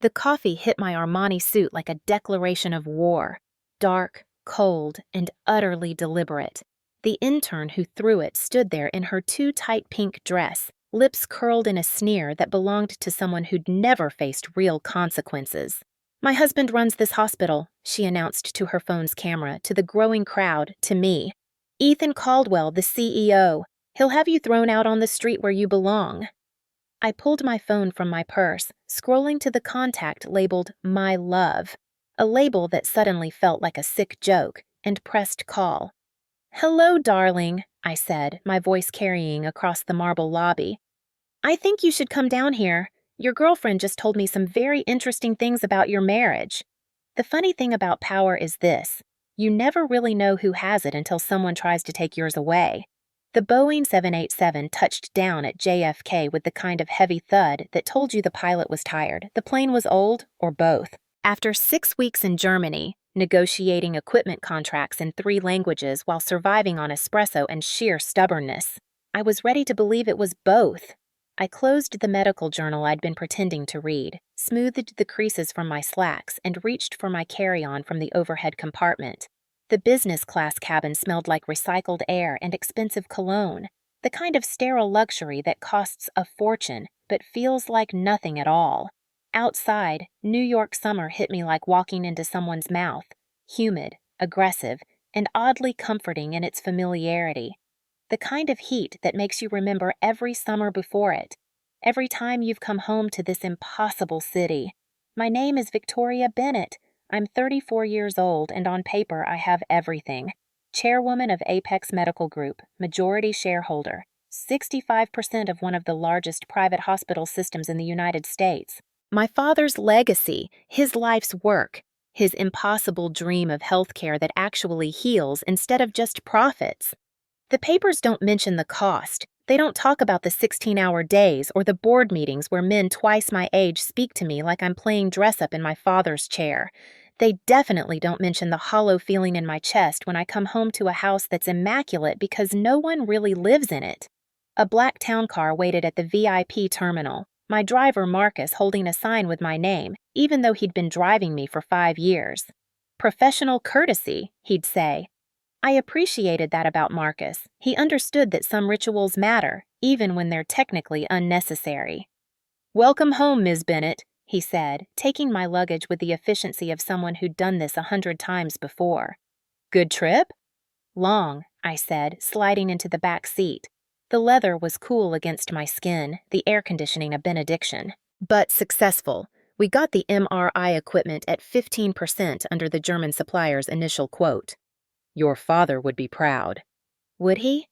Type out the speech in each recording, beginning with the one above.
The coffee hit my Armani suit like a declaration of war, dark, cold, and utterly deliberate. The intern who threw it stood there in her too tight pink dress, lips curled in a sneer that belonged to someone who'd never faced real consequences. "My husband runs this hospital," she announced to her phone's camera, to the growing crowd, to me. "Ethan Caldwell, the CEO. He'll have you thrown out on the street where you belong." I pulled my phone from my purse, scrolling to the contact labeled "My Love," a label that suddenly felt like a sick joke, and pressed call. "Hello, darling," I said, my voice carrying across the marble lobby. "I think you should come down here. Your girlfriend just told me some very interesting things about your marriage." The funny thing about power is this: you never really know who has it until someone tries to take yours away. The Boeing 787 touched down at JFK with the kind of heavy thud that told you the pilot was tired, the plane was old, or both. After 6 weeks in Germany, negotiating equipment contracts in 3 languages while surviving on espresso and sheer stubbornness, I was ready to believe it was both. I closed the medical journal I'd been pretending to read, smoothed the creases from my slacks, and reached for my carry-on from the overhead compartment. The business class cabin smelled like recycled air and expensive cologne, the kind of sterile luxury that costs a fortune but feels like nothing at all. Outside, New York summer hit me like walking into someone's mouth, humid, aggressive, and oddly comforting in its familiarity. The kind of heat that makes you remember every summer before it, every time you've come home to this impossible city. My name is Victoria Bennett. I'm 34 years old, and on paper I have everything. Chairwoman of Apex Medical Group, majority shareholder, 65% of one of the largest private hospital systems in the United States. My father's legacy, his life's work, his impossible dream of healthcare that actually heals instead of just profits. The papers don't mention the cost. They don't talk about the 16-hour days or the board meetings where men twice my age speak to me like I'm playing dress-up in my father's chair. They definitely don't mention the hollow feeling in my chest when I come home to a house that's immaculate because no one really lives in it. A black town car waited at the VIP terminal, my driver Marcus holding a sign with my name, even though he'd been driving me for 5 years. "Professional courtesy," he'd say. I appreciated that about Marcus. He understood that some rituals matter, even when they're technically unnecessary. "Welcome home, Ms. Bennett," he said, taking my luggage with the efficiency of someone who'd done this 100 times before. "Good trip?" "Long," I said, sliding into the back seat. The leather was cool against my skin, the air conditioning a benediction. "But successful. We got the MRI equipment at 15% under the German supplier's initial quote." "Your father would be proud." Would he?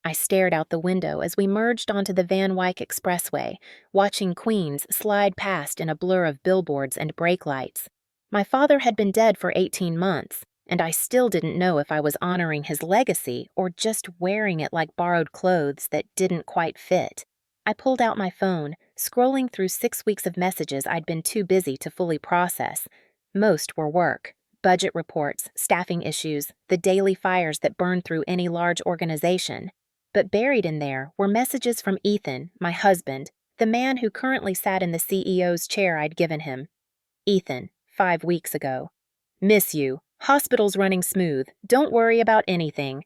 I stared out the window as we merged onto the Van Wyck Expressway, watching Queens slide past in a blur of billboards and brake lights. My father had been dead for 18 months, and I still didn't know if I was honoring his legacy or just wearing it like borrowed clothes that didn't quite fit. I pulled out my phone, scrolling through 6 weeks of messages I'd been too busy to fully process. Most were work. Budget reports, staffing issues, the daily fires that burn through any large organization. But buried in there were messages from Ethan, my husband, the man who currently sat in the CEO's chair I'd given him. Ethan, 5 weeks ago. "Miss you. Hospital's running smooth. Don't worry about anything."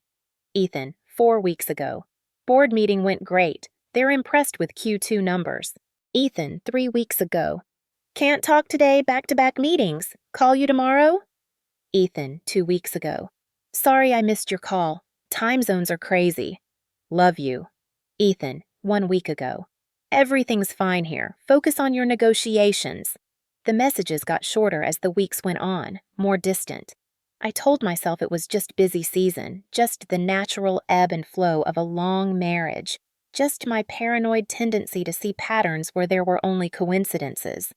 Ethan, 4 weeks ago. "Board meeting went great. They're impressed with Q2 numbers." Ethan, 3 weeks ago. "Can't talk today, back-to-back meetings. Call you tomorrow?" Ethan, 2 weeks ago. "Sorry I missed your call. Time zones are crazy. Love you." Ethan, 1 week ago. "Everything's fine here. Focus on your negotiations." The messages got shorter as the weeks went on, more distant. I told myself it was just busy season, just the natural ebb and flow of a long marriage, just my paranoid tendency to see patterns where there were only coincidences.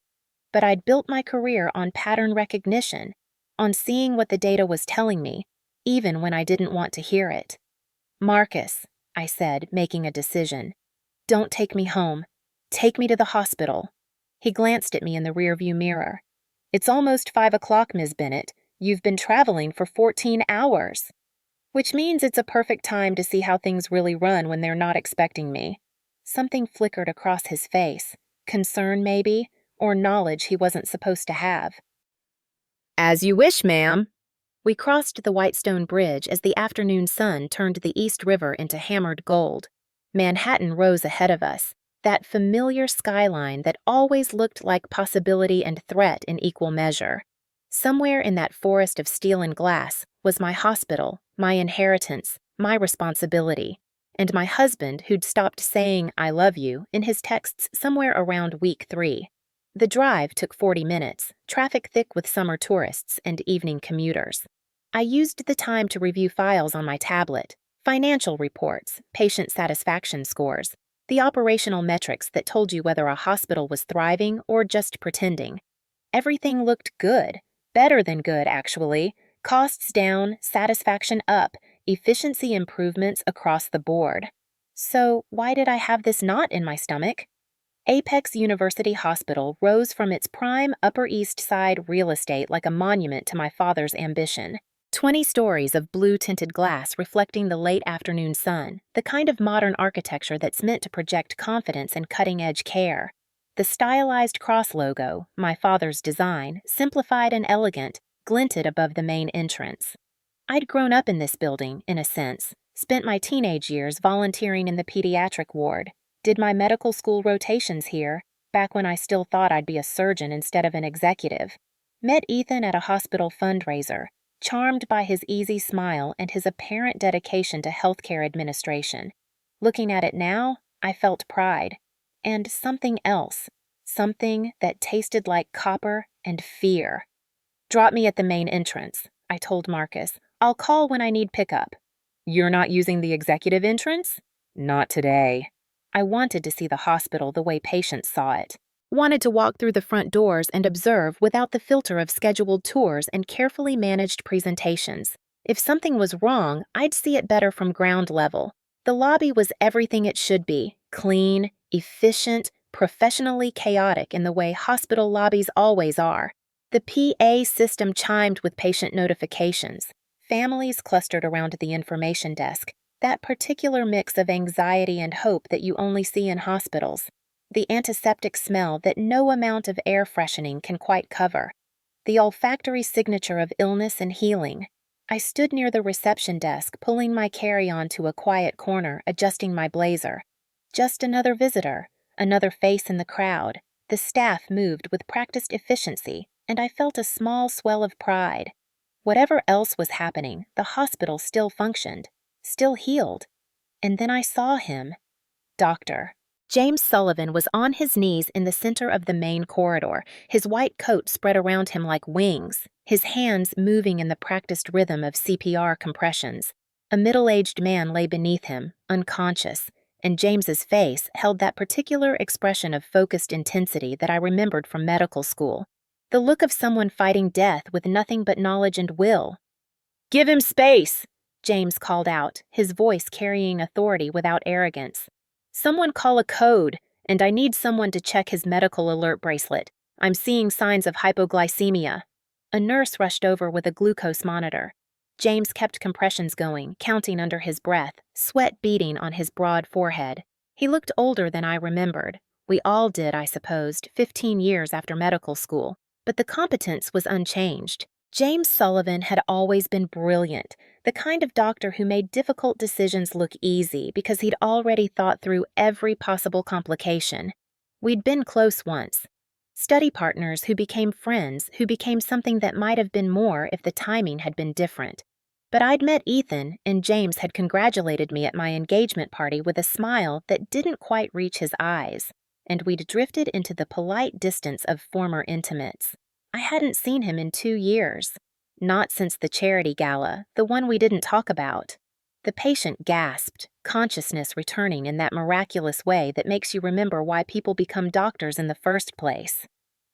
But I'd built my career on pattern recognition, on seeing what the data was telling me, even when I didn't want to hear it. "Marcus," I said, making a decision. "Don't take me home. Take me to the hospital." He glanced at me in the rearview mirror. "It's almost 5 o'clock, Ms. Bennett. You've been traveling for 14 hours. Which means it's a perfect time to see how things really run when they're not expecting me." Something flickered across his face. Concern, maybe? or knowledge he wasn't supposed to have. "As you wish, ma'am." We crossed the Whitestone Bridge as the afternoon sun turned the East River into hammered gold. Manhattan rose ahead of us, that familiar skyline that always looked like possibility and threat in equal measure. Somewhere in that forest of steel and glass was my hospital, my inheritance, my responsibility, and my husband who'd stopped saying "I love you" in his texts somewhere around week 3. The drive took 40 minutes, traffic thick with summer tourists and evening commuters. I used the time to review files on my tablet, financial reports, patient satisfaction scores, the operational metrics that told you whether a hospital was thriving or just pretending. Everything looked good, better than good, actually. Costs down, satisfaction up, efficiency improvements across the board. So why did I have this knot in my stomach? Apex University Hospital rose from its prime Upper East Side real estate like a monument to my father's ambition. 20 stories of blue-tinted glass reflecting the late afternoon sun, the kind of modern architecture that's meant to project confidence and cutting-edge care. The stylized cross logo, my father's design, simplified and elegant, glinted above the main entrance. I'd grown up in this building, in a sense, spent my teenage years volunteering in the pediatric ward, did my medical school rotations here, back when I still thought I'd be a surgeon instead of an executive. Met Ethan at a hospital fundraiser, charmed by his easy smile and his apparent dedication to healthcare administration. Looking at it now, I felt pride. And something else. Something that tasted like copper and fear. "Drop me at the main entrance," I told Marcus. "I'll call when I need pickup." "You're not using the executive entrance?" "Not today." I wanted to see the hospital the way patients saw it. Wanted to walk through the front doors and observe without the filter of scheduled tours and carefully managed presentations. If something was wrong, I'd see it better from ground level. The lobby was everything it should be, clean, efficient, professionally chaotic in the way hospital lobbies always are. The PA system chimed with patient notifications. Families clustered around the information desk, that particular mix of anxiety and hope that you only see in hospitals. The antiseptic smell that no amount of air freshening can quite cover. The olfactory signature of illness and healing. I stood near the reception desk, pulling my carry-on to a quiet corner, adjusting my blazer. Just another visitor, another face in the crowd. The staff moved with practiced efficiency, and I felt a small swell of pride. Whatever else was happening, the hospital still functioned, still healed. And then I saw him. Doctor. James Sullivan was on his knees in the center of the main corridor, his white coat spread around him like wings, his hands moving in the practiced rhythm of CPR compressions. A middle-aged man lay beneath him, unconscious, and James's face held that particular expression of focused intensity that I remembered from medical school. The look of someone fighting death with nothing but knowledge and will. "Give him space!" James called out, his voice carrying authority without arrogance. "Someone call a code, and I need someone to check his medical alert bracelet. I'm seeing signs of hypoglycemia." A nurse rushed over with a glucose monitor. James kept compressions going, counting under his breath, sweat beading on his broad forehead. He looked older than I remembered. We all did, I supposed, 15 years after medical school. But the competence was unchanged. James Sullivan had always been brilliant, the kind of doctor who made difficult decisions look easy because he'd already thought through every possible complication. We'd been close once. Study partners who became friends, who became something that might have been more if the timing had been different. But I'd met Ethan, and James had congratulated me at my engagement party with a smile that didn't quite reach his eyes, and we'd drifted into the polite distance of former intimates. I hadn't seen him in 2 years. Not since the charity gala, the one we didn't talk about. The patient gasped, consciousness returning in that miraculous way that makes you remember why people become doctors in the first place.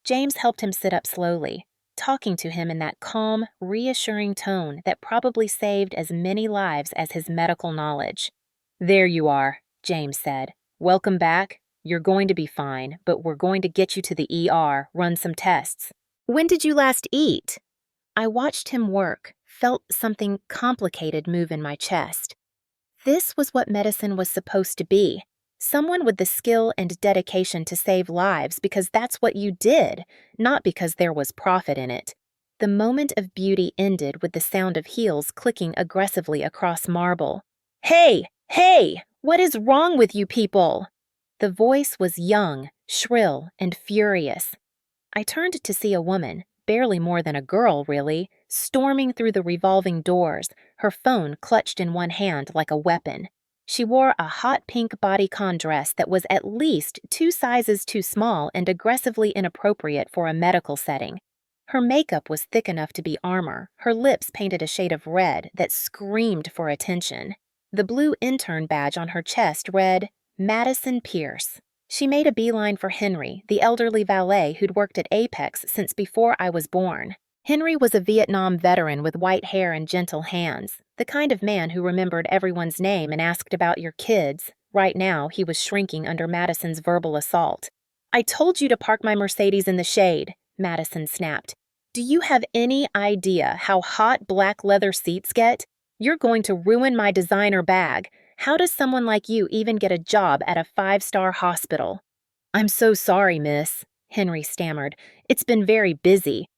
James helped him sit up slowly, talking to him in that calm, reassuring tone that probably saved as many lives as his medical knowledge. "There you are," James said. "Welcome back. You're going to be fine, but we're going to get you to the ER, run some tests." "When did you last eat?" I watched him work, felt something complicated move in my chest. This was what medicine was supposed to be. Someone with the skill and dedication to save lives because that's what you did, not because there was profit in it. The moment of beauty ended with the sound of heels clicking aggressively across marble. Hey! Hey! What is wrong with you people? The voice was young, shrill, and furious. I turned to see a woman, barely more than a girl, really, storming through the revolving doors, her phone clutched in one hand like a weapon. She wore a hot pink bodycon dress that was at least 2 sizes too small and aggressively inappropriate for a medical setting. Her makeup was thick enough to be armor, her lips painted a shade of red that screamed for attention. The blue intern badge on her chest read, Madison Pierce. She made a beeline for Henry, the elderly valet who'd worked at Apex since before I was born. Henry was a Vietnam veteran with white hair and gentle hands, the kind of man who remembered everyone's name and asked about your kids. Right now, he was shrinking under Madison's verbal assault. I told you to park my Mercedes in the shade, Madison snapped. Do you have any idea how hot black leather seats get? You're going to ruin my designer bag. How does someone like you even get a job at a 5-star hospital? I'm so sorry, miss, Henry stammered. It's been very busy.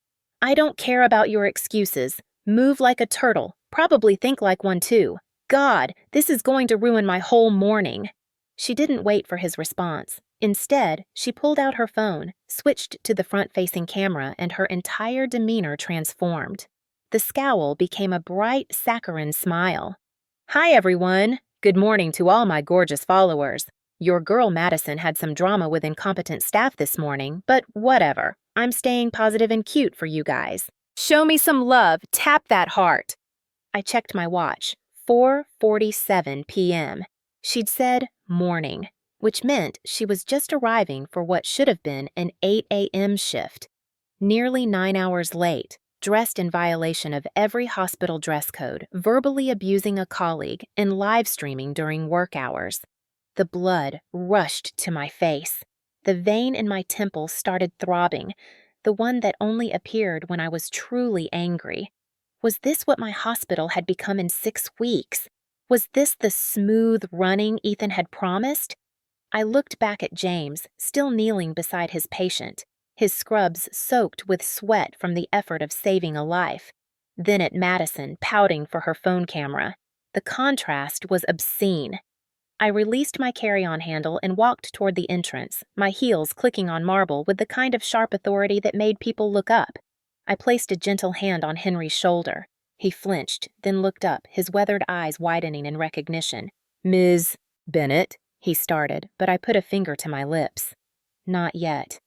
I don't care about your excuses. Move like a turtle. Probably think like one too. God, this is going to ruin my whole morning. She didn't wait for his response. Instead, she pulled out her phone, switched to the front-facing camera, and her entire demeanor transformed. The scowl became a bright, saccharine smile. Hi, everyone. Good morning to all my gorgeous followers. Your girl Madison had some drama with incompetent staff this morning, but whatever. I'm staying positive and cute for you guys. Show me some love. Tap that heart. I checked my watch. 4:47 p.m. She'd said morning, which meant she was just arriving for what should have been an 8 a.m. shift. Nearly 9 hours late, dressed in violation of every hospital dress code, verbally abusing a colleague, and live streaming during work hours. The blood rushed to my face. The vein in my temple started throbbing, the one that only appeared when I was truly angry. Was this what my hospital had become in 6 weeks? Was this the smooth running Ethan had promised? I looked back at James, still kneeling beside his patient, his scrubs soaked with sweat from the effort of saving a life. Then at Madison, pouting for her phone camera. The contrast was obscene. I released my carry-on handle and walked toward the entrance, my heels clicking on marble with the kind of sharp authority that made people look up. I placed a gentle hand on Henry's shoulder. He flinched, then looked up, his weathered eyes widening in recognition. Ms. Bennett, he started, but I put a finger to my lips. Not yet.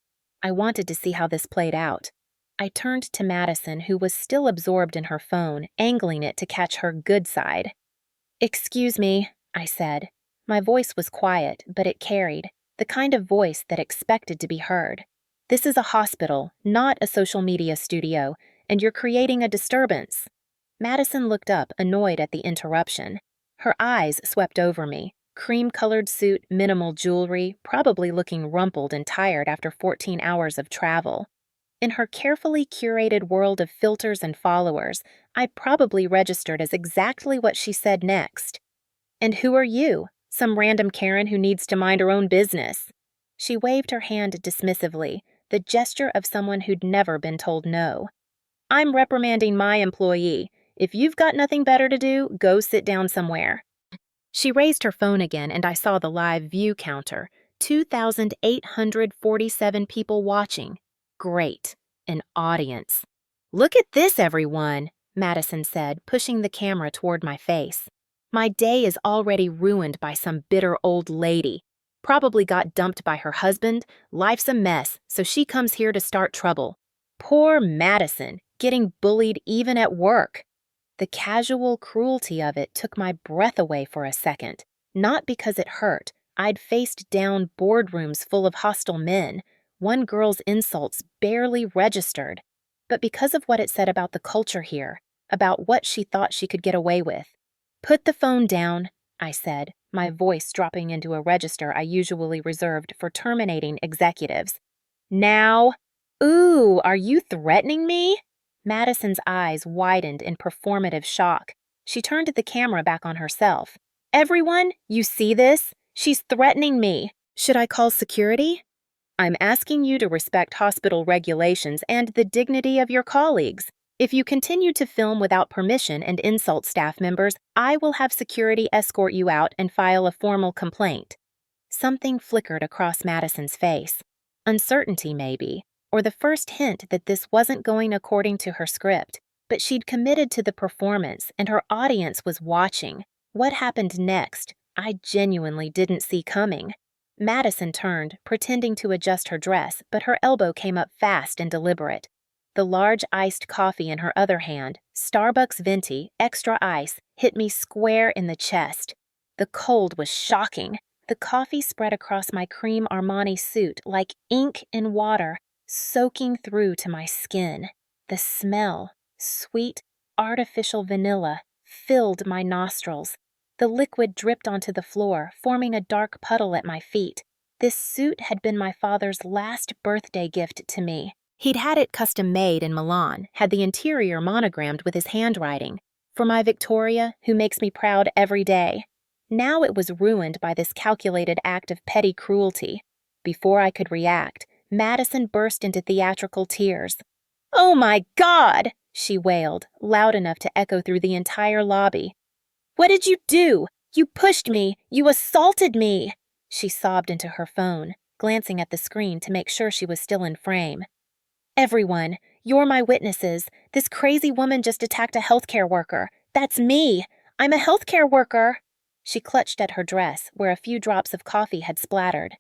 I wanted to see how this played out. I turned to Madison, who was still absorbed in her phone, angling it to catch her good side. Excuse me, I said. My voice was quiet, but it carried, the kind of voice that expected to be heard. This is a hospital, not a social media studio, and you're creating a disturbance. Madison looked up, annoyed at the interruption. Her eyes swept over me. Cream-colored suit, minimal jewelry, probably looking rumpled and tired after 14 hours of travel. In her carefully curated world of filters and followers, I probably registered as exactly what she said next. And who are you? Some random Karen who needs to mind her own business. She waved her hand dismissively, the gesture of someone who'd never been told no. I'm reprimanding my employee. If you've got nothing better to do, go sit down somewhere. She raised her phone again and I saw the live view counter. 2,847 people watching. Great. An audience. Look at this, everyone, Madison said, pushing the camera toward my face. My day is already ruined by some bitter old lady. Probably got dumped by her husband. Life's a mess, so she comes here to start trouble. Poor Madison, getting bullied even at work. The casual cruelty of it took my breath away for a second. Not because it hurt. I'd faced down boardrooms full of hostile men. One girl's insults barely registered. But because of what it said about the culture here, about what she thought she could get away with. Put the phone down, I said, my voice dropping into a register I usually reserved for terminating executives. Now? Ooh, are you threatening me? Madison's eyes widened in performative shock. She turned the camera back on herself. Everyone, you see this? She's threatening me. Should I call security? I'm asking you to respect hospital regulations and the dignity of your colleagues. If you continue to film without permission and insult staff members, I will have security escort you out and file a formal complaint. Something flickered across Madison's face. Uncertainty, maybe, or the first hint that this wasn't going according to her script. But she'd committed to the performance, and her audience was watching. What happened next, I genuinely didn't see coming. Madison turned, pretending to adjust her dress, but her elbow came up fast and deliberate. The large iced coffee in her other hand, Starbucks Venti, extra ice, hit me square in the chest. The cold was shocking. The coffee spread across my cream Armani suit like ink in water, soaking through to my skin. The smell, sweet, artificial vanilla, filled my nostrils. The liquid dripped onto the floor, forming a dark puddle at my feet. This suit had been my father's last birthday gift to me. He'd had it custom-made in Milan, had the interior monogrammed with his handwriting. For my Victoria, who makes me proud every day. Now it was ruined by this calculated act of petty cruelty. Before I could react, Madison burst into theatrical tears. "Oh my God!" she wailed, loud enough to echo through the entire lobby. "What did you do? You pushed me! You assaulted me!" She sobbed into her phone, glancing at the screen to make sure she was still in frame. "Everyone, you're my witnesses. This crazy woman just attacked a healthcare worker. That's me! I'm a healthcare worker!" She clutched at her dress, where a few drops of coffee had splattered.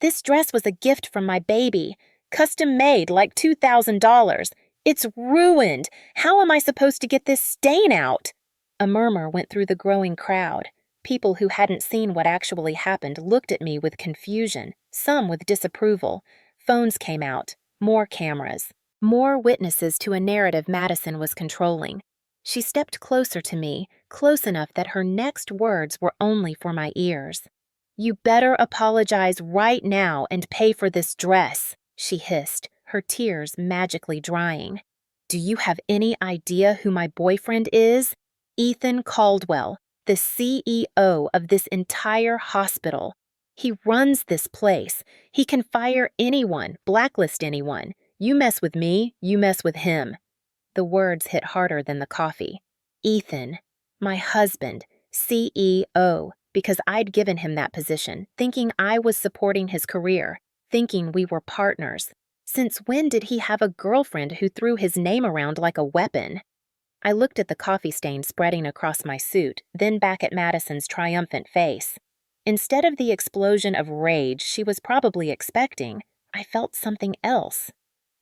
"This dress was a gift from my baby. Custom made, like $2,000. It's ruined. How am I supposed to get this stain out?" A murmur went through the growing crowd. People who hadn't seen what actually happened looked at me with confusion, some with disapproval. Phones came out, more cameras, more witnesses to a narrative Madison was controlling. She stepped closer to me, close enough that her next words were only for my ears. "You better apologize right now and pay for this dress," she hissed, her tears magically drying. "Do you have any idea who my boyfriend is? Ethan Caldwell, the CEO of this entire hospital. He runs this place. He can fire anyone, blacklist anyone. You mess with me, you mess with him." The words hit harder than the coffee. Ethan, my husband, CEO, because I'd given him that position, thinking I was supporting his career, thinking we were partners. Since when did he have a girlfriend who threw his name around like a weapon? I looked at the coffee stain spreading across my suit, then back at Madison's triumphant face. Instead of the explosion of rage she was probably expecting, I felt something else.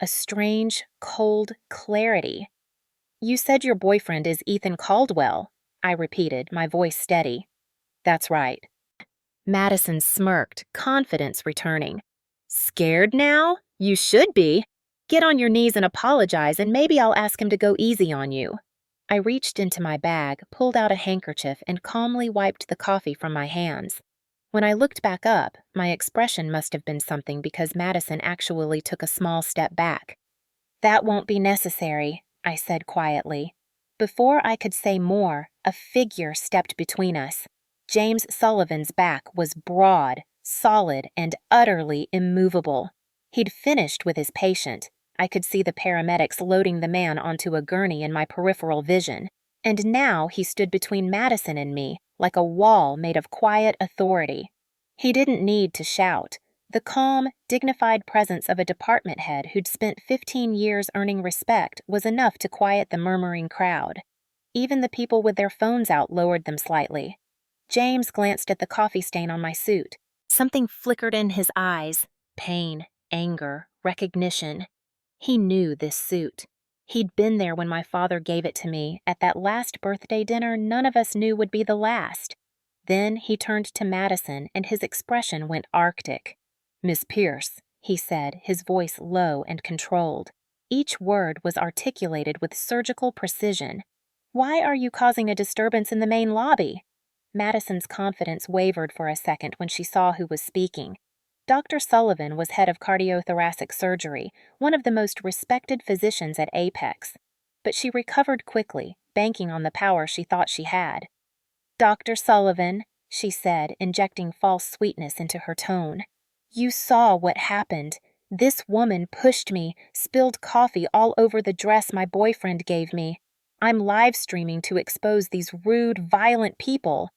A strange, cold clarity. "You said your boyfriend is Ethan Caldwell," I repeated, my voice steady. "That's right." Madison smirked, confidence returning. "Scared now? You should be. Get on your knees and apologize, and maybe I'll ask him to go easy on you." I reached into my bag, pulled out a handkerchief, and calmly wiped the coffee from my hands. When I looked back up, my expression must have been something because Madison actually took a small step back. "That won't be necessary," I said quietly. Before I could say more, a figure stepped between us. James Sullivan's back was broad, solid, and utterly immovable. He'd finished with his patient. I could see the paramedics loading the man onto a gurney in my peripheral vision. And now he stood between Madison and me, like a wall made of quiet authority. He didn't need to shout. The calm, dignified presence of a department head who'd spent 15 years earning respect was enough to quiet the murmuring crowd. Even the people with their phones out lowered them slightly. James glanced at the coffee stain on my suit. Something flickered in his eyes. Pain, anger, recognition. He knew this suit. He'd been there when my father gave it to me, at that last birthday dinner none of us knew would be the last. Then he turned to Madison, and his expression went arctic. "Miss Pierce," he said, his voice low and controlled. Each word was articulated with surgical precision. "Why are you causing a disturbance in the main lobby?" Madison's confidence wavered for a second when she saw who was speaking. Dr. Sullivan was head of cardiothoracic surgery, one of the most respected physicians at Apex. But she recovered quickly, banking on the power she thought she had. "Dr. Sullivan," she said, injecting false sweetness into her tone. You saw what happened. This woman pushed me, spilled coffee all over the dress my boyfriend gave me. I'm live streaming to expose these rude, violent people.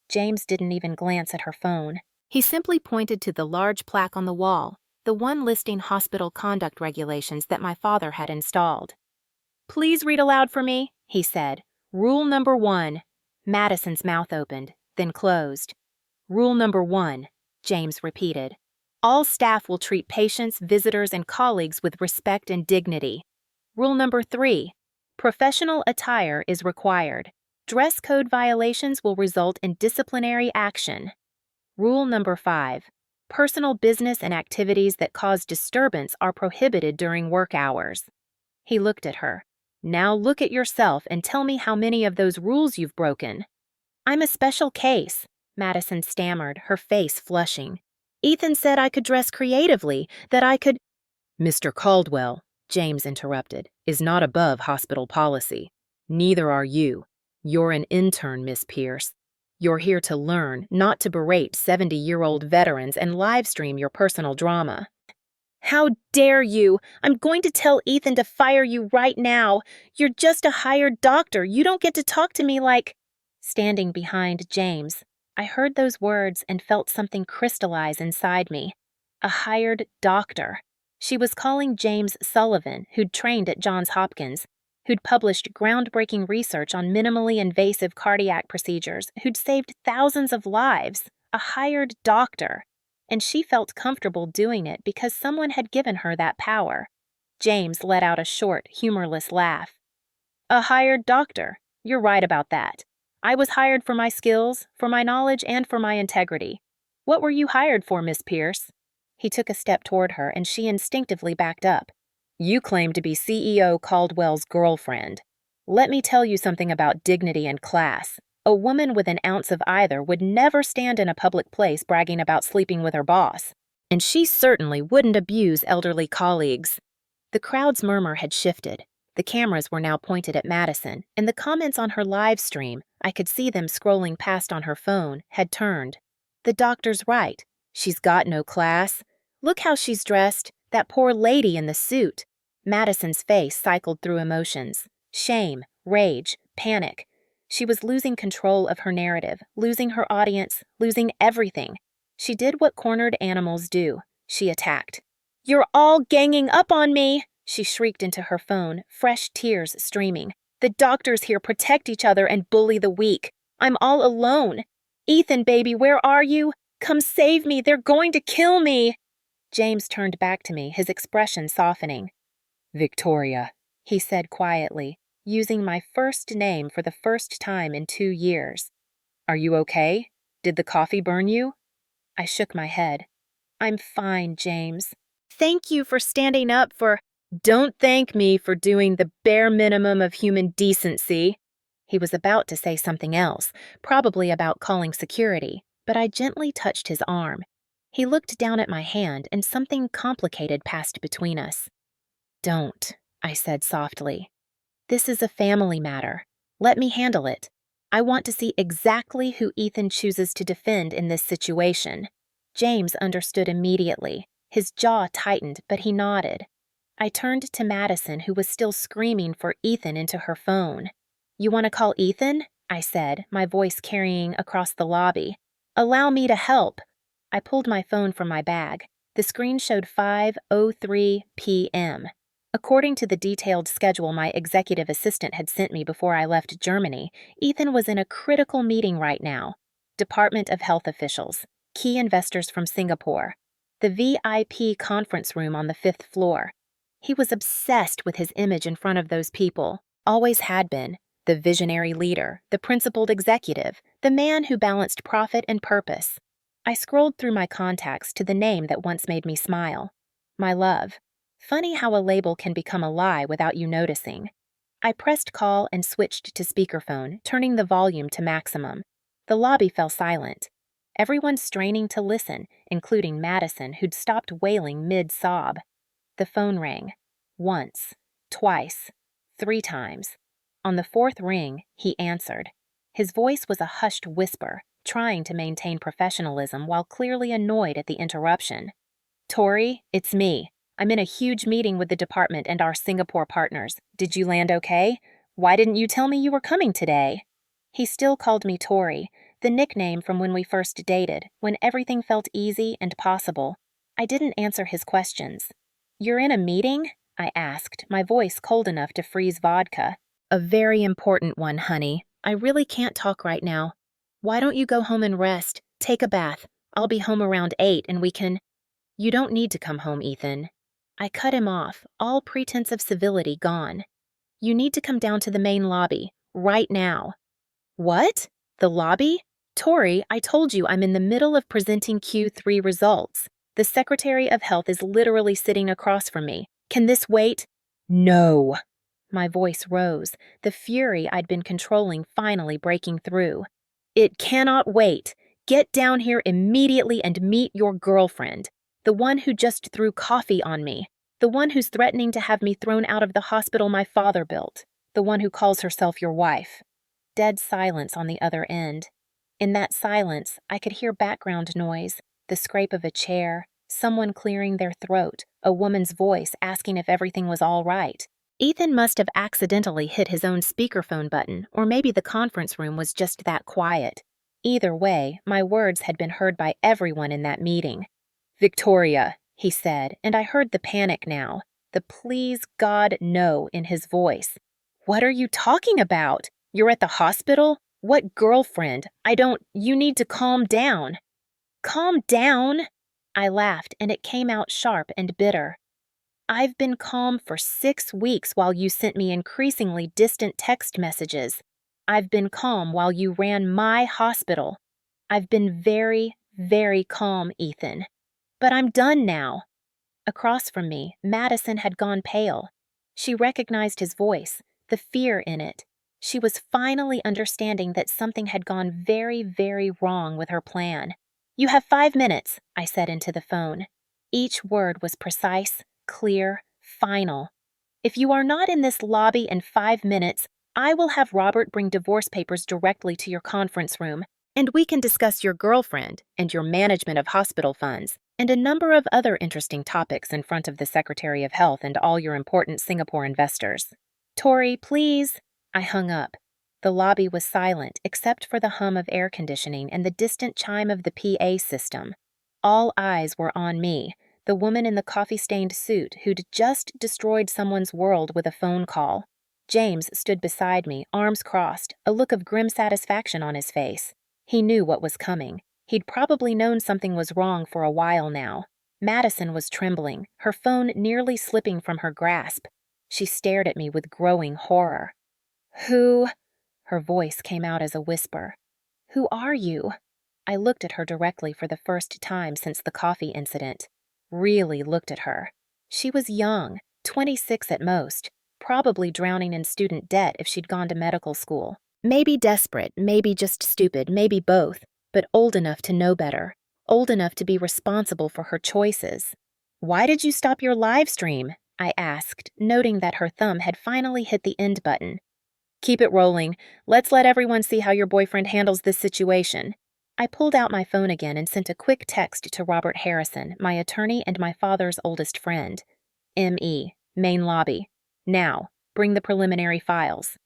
James didn't even glance at her phone. He simply pointed to the large plaque on the wall, the one listing hospital conduct regulations that my father had installed. Please read aloud for me, he said. Rule number 1. Madison's mouth opened, then closed. Rule number 1, James repeated. All staff will treat patients, visitors, and colleagues with respect and dignity. Rule number 3, professional attire is required. Dress code violations will result in disciplinary action. Rule number 5, personal business and activities that cause disturbance are prohibited during work hours. He looked at her. Now look at yourself and tell me how many of those rules you've broken. I'm a special case, Madison stammered, her face flushing. Ethan said I could dress creatively, that I could— Mr. Caldwell, James interrupted, is not above hospital policy. Neither are you. You're an intern, Miss Pierce. You're here to learn, not to berate 70-year-old veterans and live stream your personal drama. How dare you! I'm going to tell Ethan to fire you right now. You're just a hired doctor. You don't get to talk to me like— Standing behind James, I heard those words and felt something crystallize inside me. A hired doctor. She was calling James Sullivan, who'd trained at Johns Hopkins, who'd published groundbreaking research on minimally invasive cardiac procedures, who'd saved thousands of lives. A hired doctor. And she felt comfortable doing it because someone had given her that power. James let out a short, humorless laugh. A hired doctor. You're right about that. I was hired for my skills, for my knowledge, and for my integrity. What were you hired for, Miss Pierce? He took a step toward her, and she instinctively backed up. You claim to be CEO Caldwell's girlfriend. Let me tell you something about dignity and class. A woman with an ounce of either would never stand in a public place bragging about sleeping with her boss. And she certainly wouldn't abuse elderly colleagues. The crowd's murmur had shifted. The cameras were now pointed at Madison, and the comments on her live stream, I could see them scrolling past on her phone, had turned. The doctor's right. She's got no class. Look how she's dressed. That poor lady in the suit. Madison's face cycled through emotions. Shame, rage, panic. She was losing control of her narrative, losing her audience, losing everything. She did what cornered animals do. She attacked. You're all ganging up on me, she shrieked into her phone, fresh tears streaming. The doctors here protect each other and bully the weak. I'm all alone. Ethan, baby, where are you? Come save me. They're going to kill me. James turned back to me, his expression softening. Victoria, he said quietly, using my first name for the first time in 2 years. Are you okay? Did the coffee burn you? I shook my head. I'm fine, James. Thank you for standing up for— Don't thank me for doing the bare minimum of human decency. He was about to say something else, probably about calling security, but I gently touched his arm. He looked down at my hand, and something complicated passed between us. Don't, I said softly. This is a family matter. Let me handle it. I want to see exactly who Ethan chooses to defend in this situation. James understood immediately. His jaw tightened, but he nodded. I turned to Madison, who was still screaming for Ethan into her phone. You want to call Ethan? I said, my voice carrying across the lobby. Allow me to help. I pulled my phone from my bag. The screen showed 5:03 p.m. According to the detailed schedule my executive assistant had sent me before I left Germany, Ethan was in a critical meeting right now. Department of Health officials, key investors from Singapore, the VIP conference room on the 5th floor. He was obsessed with his image in front of those people, always had been, the visionary leader, the principled executive, the man who balanced profit and purpose. I scrolled through my contacts to the name that once made me smile. My love. Funny how a label can become a lie without you noticing. I pressed call and switched to speakerphone, turning the volume to maximum. The lobby fell silent. Everyone straining to listen, including Madison, who'd stopped wailing mid-sob. The phone rang. Once, twice, 3 times. On the 4th ring, he answered. His voice was a hushed whisper, trying to maintain professionalism while clearly annoyed at the interruption. Tori, it's me. I'm in a huge meeting with the department and our Singapore partners. Did you land okay? Why didn't you tell me you were coming today? He still called me Tori, the nickname from when we first dated, when everything felt easy and possible. I didn't answer his questions. You're in a meeting? I asked, my voice cold enough to freeze vodka. A very important one, honey. I really can't talk right now. Why don't you go home and rest? Take a bath. I'll be home around 8 and we can... You don't need to come home, Ethan. I cut him off, all pretense of civility gone. You need to come down to the main lobby, right now. What? The lobby? Tori, I told you I'm in the middle of presenting Q3 results. The Secretary of Health is literally sitting across from me. Can this wait? No. My voice rose, the fury I'd been controlling finally breaking through. It cannot wait. Get down here immediately and meet your girlfriend. The one who just threw coffee on me. The one who's threatening to have me thrown out of the hospital my father built. The one who calls herself your wife. Dead silence on the other end. In that silence, I could hear background noise, the scrape of a chair, someone clearing their throat, a woman's voice asking if everything was all right. Ethan must have accidentally hit his own speakerphone button, or maybe the conference room was just that quiet. Either way, my words had been heard by everyone in that meeting. Victoria, he said, and I heard the panic now, the please God no in his voice. What are you talking about? You're at the hospital? What girlfriend? You need to calm down. Calm down? I laughed, and it came out sharp and bitter. I've been calm for 6 weeks while you sent me increasingly distant text messages. I've been calm while you ran my hospital. I've been very, very calm, Ethan. But I'm done now. Across from me, Madison had gone pale. She recognized his voice, the fear in it. She was finally understanding that something had gone very, very wrong with her plan. You have 5 minutes, I said into the phone. Each word was precise, clear, final. If you are not in this lobby in 5 minutes, I will have Robert bring divorce papers directly to your conference room, and we can discuss your girlfriend and your management of hospital funds and a number of other interesting topics in front of the Secretary of Health and all your important Singapore investors. Tori, please. I hung up. The lobby was silent except for the hum of air conditioning and the distant chime of the PA system. All eyes were on me, the woman in the coffee-stained suit who'd just destroyed someone's world with a phone call. James stood beside me, arms crossed, a look of grim satisfaction on his face. He knew what was coming. He'd probably known something was wrong for a while now. Madison was trembling, her phone nearly slipping from her grasp. She stared at me with growing horror. Who? Her voice came out as a whisper. Who are you? I looked at her directly for the first time since the coffee incident. Really looked at her. She was young, 26 at most, probably drowning in student debt if she'd gone to medical school. Maybe desperate, maybe just stupid, maybe both, but old enough to know better, old enough to be responsible for her choices. Why did you stop your live stream? I asked, noting that her thumb had finally hit the end button. Keep it rolling. Let's let everyone see how your boyfriend handles this situation. I pulled out my phone again and sent a quick text to Robert Harrison, my attorney and my father's oldest friend. M.E., main lobby. Now, bring the preliminary files.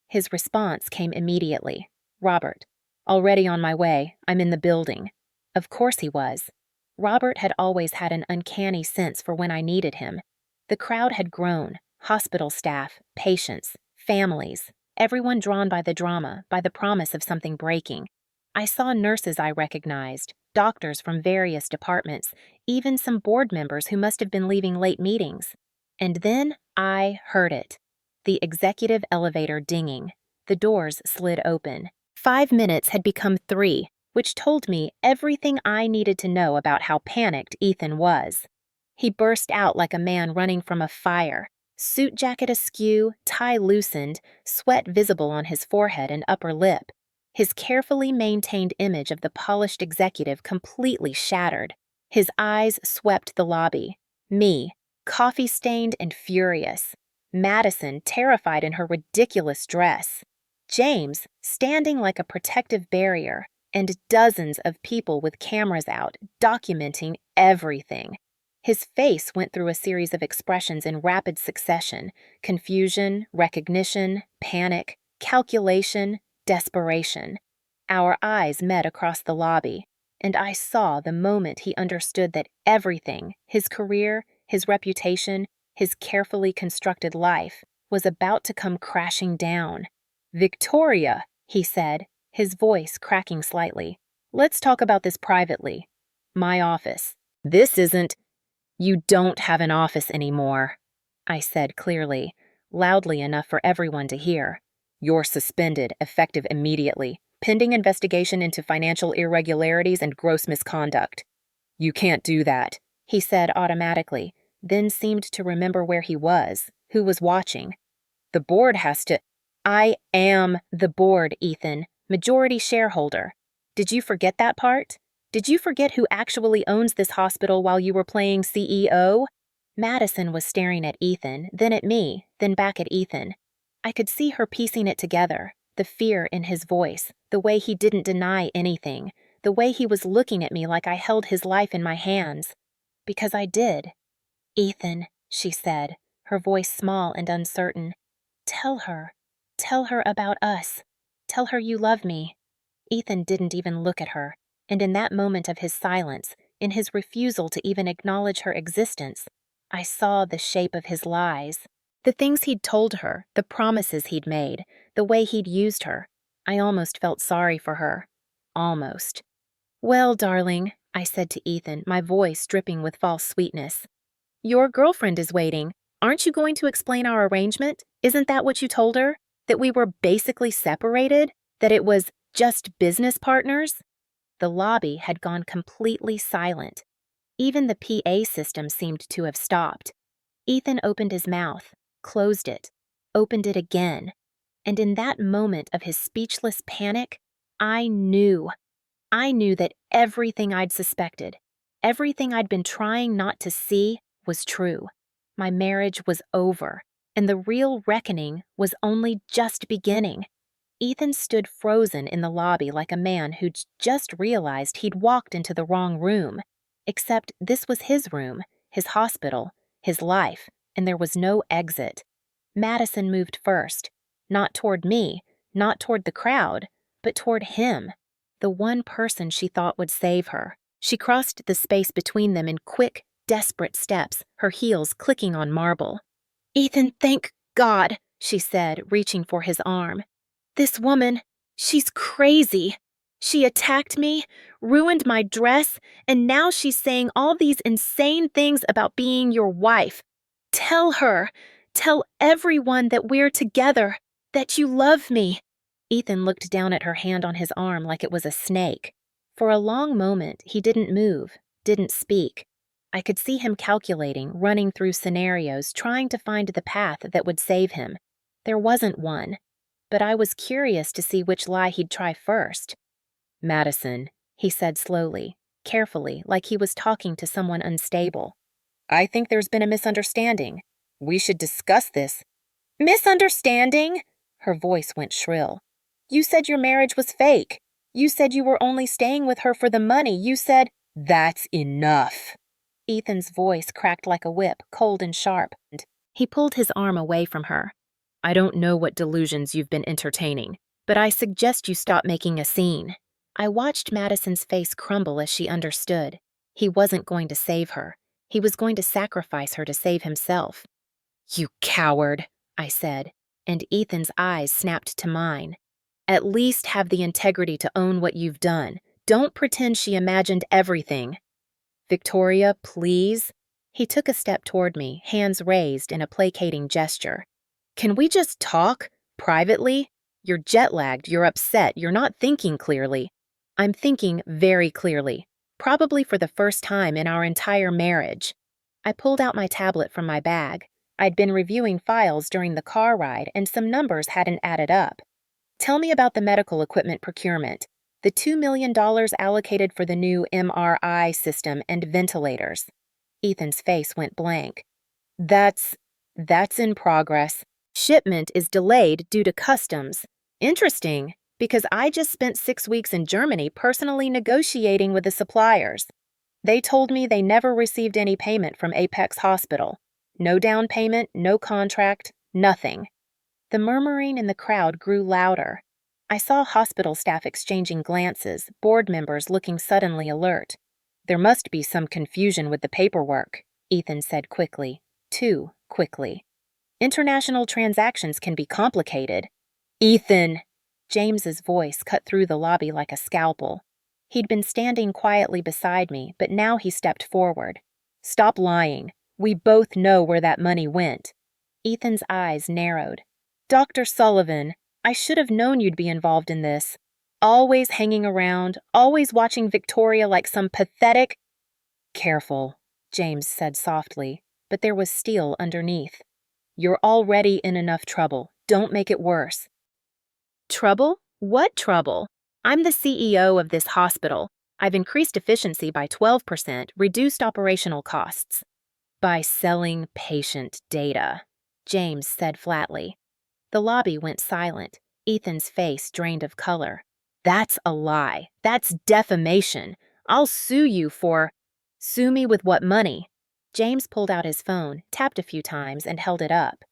His response came immediately. Robert, already on my way. I'm in the building. Of course he was. Robert had always had an uncanny sense for when I needed him. The crowd had grown, hospital staff, patients, families, everyone drawn by the drama, by the promise of something breaking. I saw nurses I recognized, doctors from various departments, even some board members who must have been leaving late meetings. And then I heard it. The executive elevator dinging. The doors slid open. 5 minutes had become 3, which told me everything I needed to know about how panicked Ethan was. He burst out like a man running from a fire, suit jacket askew, tie loosened, sweat visible on his forehead and upper lip. His carefully maintained image of the polished executive completely shattered. His eyes swept the lobby. Me, coffee-stained and furious. Madison, terrified in her ridiculous dress. James, standing like a protective barrier. and dozens of people with cameras out, documenting everything. His face went through a series of expressions in rapid succession: confusion, recognition, panic, calculation, desperation. Our eyes met across the lobby, and I saw the moment he understood that everything, his career, his reputation, his carefully constructed life, was about to come crashing down. "Victoria," he said, his voice cracking slightly. "Let's talk about this privately. My office. This isn't—" "You don't have an office anymore," I said clearly, loudly enough for everyone to hear. "You're suspended, effective immediately, pending investigation into financial irregularities and gross misconduct." "You can't do that," he said automatically, then seemed to remember where he was, who was watching. "The board has to—" "I am the board, Ethan, majority shareholder. Did you forget that part? Did you forget who actually owns this hospital while you were playing CEO?" Madison was staring at Ethan, then at me, then back at Ethan. I could see her piecing it together, the fear in his voice, the way he didn't deny anything, the way he was looking at me like I held his life in my hands. Because I did. "Ethan," she said, her voice small and uncertain. Tell her about us. Tell her you love me." Ethan didn't even look at her, and in that moment of his silence, in his refusal to even acknowledge her existence, I saw the shape of his lies. The things he'd told her, the promises he'd made, the way he'd used her. I almost felt sorry for her. Almost. "Well, darling," I said to Ethan, my voice dripping with false sweetness. "Your girlfriend is waiting. Aren't you going to explain our arrangement? Isn't that what you told her? That we were basically separated? That it was just business partners?" The lobby had gone completely silent. Even the PA system seemed to have stopped. Ethan opened his mouth, closed it, opened it again, and in that moment of his speechless panic, I knew that everything I'd suspected, everything I'd been trying not to see, was true. My marriage was over, and the real reckoning was only just beginning. Ethan stood frozen in the lobby like a man who'd just realized he'd walked into the wrong room. Except this was his room, his hospital, his life, and there was no exit. Madison moved first, not toward me, not toward the crowd, but toward him, the one person she thought would save her. She crossed the space between them in quick, desperate steps, her heels clicking on marble. "Ethan, thank God," she said, reaching for his arm. "This woman, she's crazy. She attacked me, ruined my dress, and now she's saying all these insane things about being your wife. Tell her, tell everyone that we're together, that you love me." Ethan looked down at her hand on his arm like it was a snake. For a long moment, he didn't move, didn't speak. I could see him calculating, running through scenarios, trying to find the path that would save him. There wasn't one, but I was curious to see which lie he'd try first. "Madison," he said slowly, carefully, like he was talking to someone unstable. "I think there's been a misunderstanding. We should discuss this." "Misunderstanding?" Her voice went shrill. "You said your marriage was fake. You said you were only staying with her for the money. You said—" "That's enough." Ethan's voice cracked like a whip, cold and sharp. He pulled his arm away from her. "I don't know what delusions you've been entertaining, but I suggest you stop making a scene." I watched Madison's face crumble as she understood. He wasn't going to save her. He was going to sacrifice her to save himself. "You coward," I said, and Ethan's eyes snapped to mine. "At least have the integrity to own what you've done. Don't pretend she imagined everything." "Victoria, please." He took a step toward me, hands raised in a placating gesture. "Can we just talk? Privately? You're jet-lagged, you're upset, you're not thinking clearly." "I'm thinking very clearly. Probably for the first time in our entire marriage." I pulled out my tablet from my bag. I'd been reviewing files during the car ride and some numbers hadn't added up. "Tell me about the medical equipment procurement. The $2 million allocated for the new MRI system and ventilators." Ethan's face went blank. That's in progress. Shipment is delayed due to customs." "Interesting." Because I just spent 6 weeks in Germany personally negotiating with the suppliers. They told me they never received any payment from Apex Hospital. No down payment, no contract, nothing. The murmuring in the crowd grew louder. I saw hospital staff exchanging glances, board members looking suddenly alert. There must be some confusion with the paperwork, Ethan said quickly. Too quickly. International transactions can be complicated. Ethan! James's voice cut through the lobby like a scalpel. He'd been standing quietly beside me, but now he stepped forward. Stop lying. We both know where that money went. Ethan's eyes narrowed. Dr. Sullivan, I should have known you'd be involved in this. Always hanging around, always watching Victoria like some pathetic— Careful, James said softly, but there was steel underneath. You're already in enough trouble. Don't make it worse. Trouble? What trouble? I'm the CEO of this hospital. I've increased efficiency by 12%, reduced operational costs. By selling patient data, James said flatly. The lobby went silent, Ethan's face drained of color. That's a lie. That's defamation. I'll sue you for— Sue me with what money? James pulled out his phone, tapped a few times, and held it up.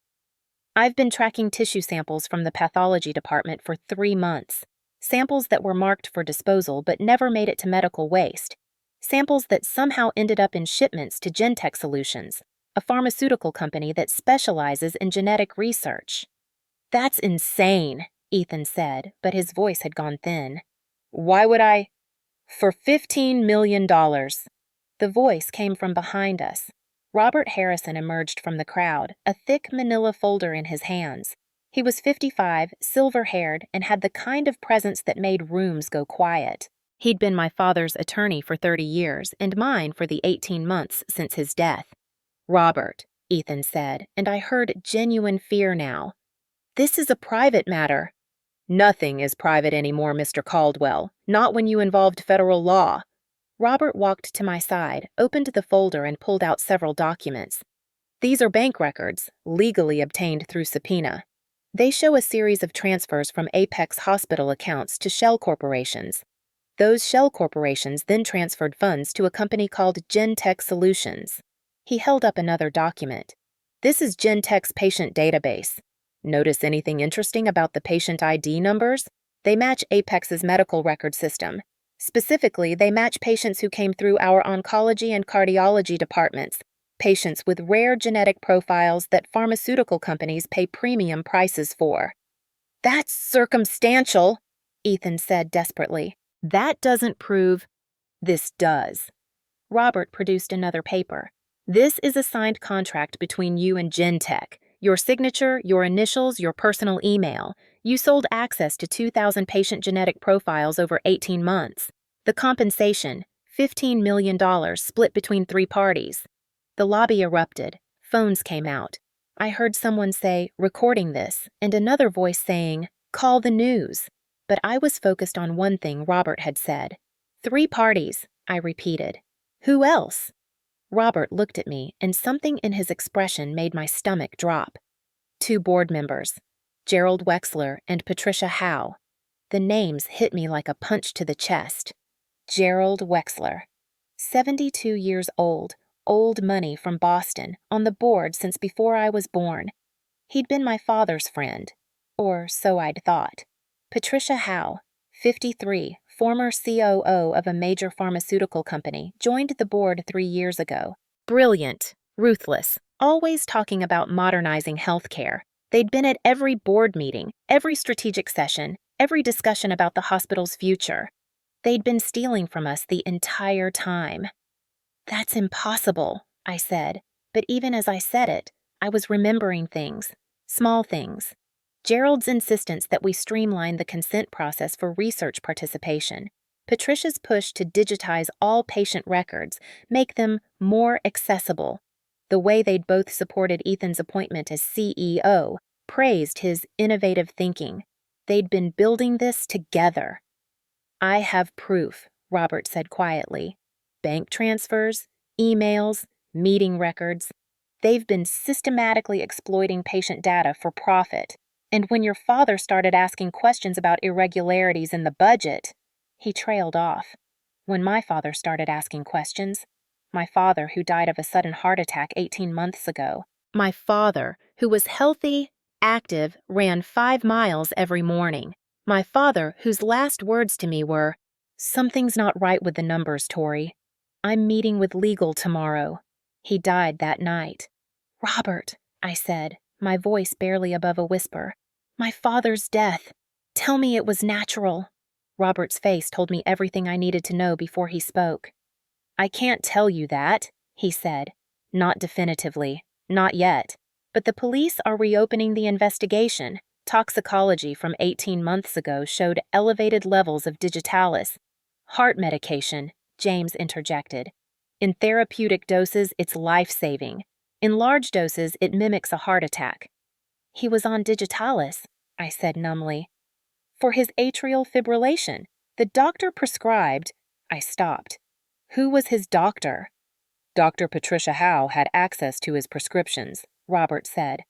I've been tracking tissue samples from the pathology department for 3 months. Samples that were marked for disposal but never made it to medical waste. Samples that somehow ended up in shipments to Gentech Solutions, a pharmaceutical company that specializes in genetic research. That's insane, Ethan said, but his voice had gone thin. Why would I— For $15 million. The voice came from behind us. Robert Harrison emerged from the crowd, a thick manila folder in his hands. He was 55, silver-haired, and had the kind of presence that made rooms go quiet. He'd been my father's attorney for 30 years and mine for the 18 months since his death. Robert, Ethan said, and I heard genuine fear now. This is a private matter. Nothing is private anymore, Mr. Caldwell, not when you involved federal law. Robert walked to my side, opened the folder, and pulled out several documents. These are bank records, legally obtained through subpoena. They show a series of transfers from Apex Hospital accounts to shell corporations. Those shell corporations then transferred funds to a company called Gentech Solutions. He held up another document. This is Gentech's patient database. Notice anything interesting about the patient ID numbers? They match Apex's medical record system. Specifically, they match patients who came through our oncology and cardiology departments, patients with rare genetic profiles that pharmaceutical companies pay premium prices for. That's circumstantial, Ethan said desperately. That doesn't prove— This does. Robert produced another paper. This is a signed contract between you and Gentech. Your signature, your initials, your personal email. You sold access to 2,000 patient genetic profiles over 18 months. The compensation, $15 million split between 3 parties. The lobby erupted. Phones came out. I heard someone say, recording this, and another voice saying, call the news. But I was focused on one thing Robert had said. 3 parties, I repeated. Who else? Robert looked at me, and something in his expression made my stomach drop. 2 board members, Gerald Wexler and Patricia Howe. The names hit me like a punch to the chest. Gerald Wexler, 72 years old money from Boston, on the board since before I was born. He'd been my father's friend, or so I'd thought. Patricia Howe, 53, former COO of a major pharmaceutical company, joined the board 3 years ago. Brilliant, ruthless, always talking about modernizing healthcare. They'd been at every board meeting, every strategic session, every discussion about the hospital's future. They'd been stealing from us the entire time. That's impossible, I said, but even as I said it, I was remembering things, small things. Gerald's insistence that we streamline the consent process for research participation, Patricia's push to digitize all patient records, make them more accessible, the way they'd both supported Ethan's appointment as CEO, praised his innovative thinking. They'd been building this together. I have proof, Robert said quietly. Bank transfers, emails, meeting records. They've been systematically exploiting patient data for profit. And when your father started asking questions about irregularities in the budget, he trailed off. When my father started asking questions, my father who died of a sudden heart attack 18 months ago, my father who was healthy, active, ran 5 miles every morning, my father whose last words to me were, "Something's not right with the numbers, Tori. I'm meeting with legal tomorrow." He died that night. "Robert," I said, my voice barely above a whisper, "my father's death. Tell me it was natural." Robert's face told me everything I needed to know before he spoke. "I can't tell you that," he said. "Not definitively. Not yet. But the police are reopening the investigation. Toxicology from 18 months ago showed elevated levels of digitalis. Heart medication," James interjected. "In therapeutic doses, it's life-saving. In large doses, it mimics a heart attack." "He was on digitalis," I said numbly. "For his atrial fibrillation. The doctor prescribed—" I stopped. Who was his doctor? Dr. Patricia Howe had access to his prescriptions, Robert said.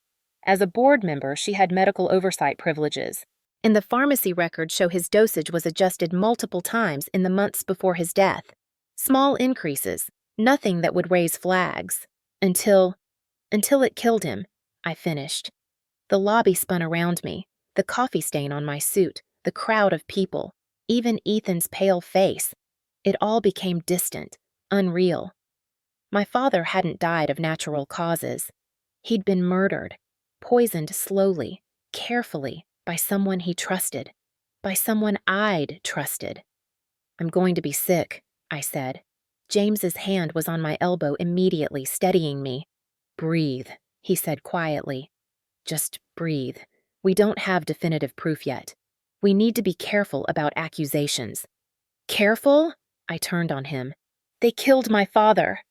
As a board member, she had medical oversight privileges. And the pharmacy records show his dosage was adjusted multiple times in the months before his death. Small increases, nothing that would raise flags. Until it killed him, I finished. The lobby spun around me, the coffee stain on my suit, the crowd of people, even Ethan's pale face. It all became distant, unreal. My father hadn't died of natural causes. He'd been murdered, poisoned slowly, carefully, by someone he trusted, by someone I'd trusted. "I'm going to be sick," I said. James's hand was on my elbow immediately, steadying me. "Breathe," he said quietly. "Just breathe. We don't have definitive proof yet. We need to be careful about accusations." "Careful?" I turned on him. "They killed my father."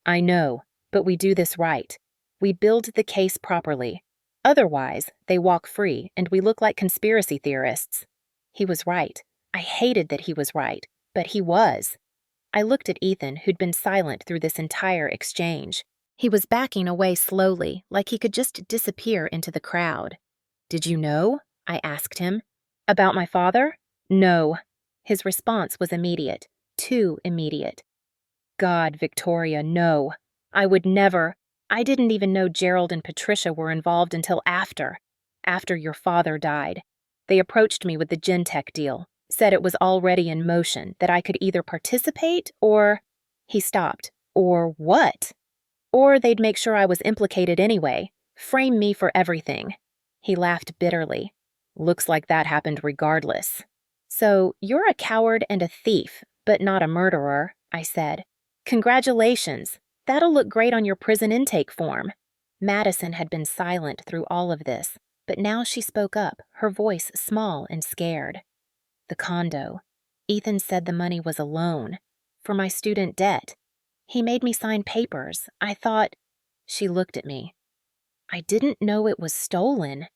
"I know, but we do this right. We build the case properly. Otherwise, they walk free and we look like conspiracy theorists." He was right. I hated that he was right, but he was. I looked at Ethan, who'd been silent through this entire exchange. He was backing away slowly, like he could just disappear into the crowd. "Did you know?" I asked him. "About my father?" "No." His response was immediate, too immediate. "God, Victoria, no. I would never. I didn't even know Gerald and Patricia were involved until after your father died. They approached me with the Gentech deal, said it was already in motion, that I could either participate or—" He stopped. "Or what?" "Or they'd make sure I was implicated anyway, frame me for everything." He laughed bitterly. "Looks like that happened regardless." "So you're a coward and a thief, but not a murderer," I said. "Congratulations. That'll look great on your prison intake form." Madison had been silent through all of this, but now she spoke up, her voice small and scared. "The condo. Ethan said the money was a loan. For my student debt. He made me sign papers. I thought—" She looked at me. "I didn't know it was stolen."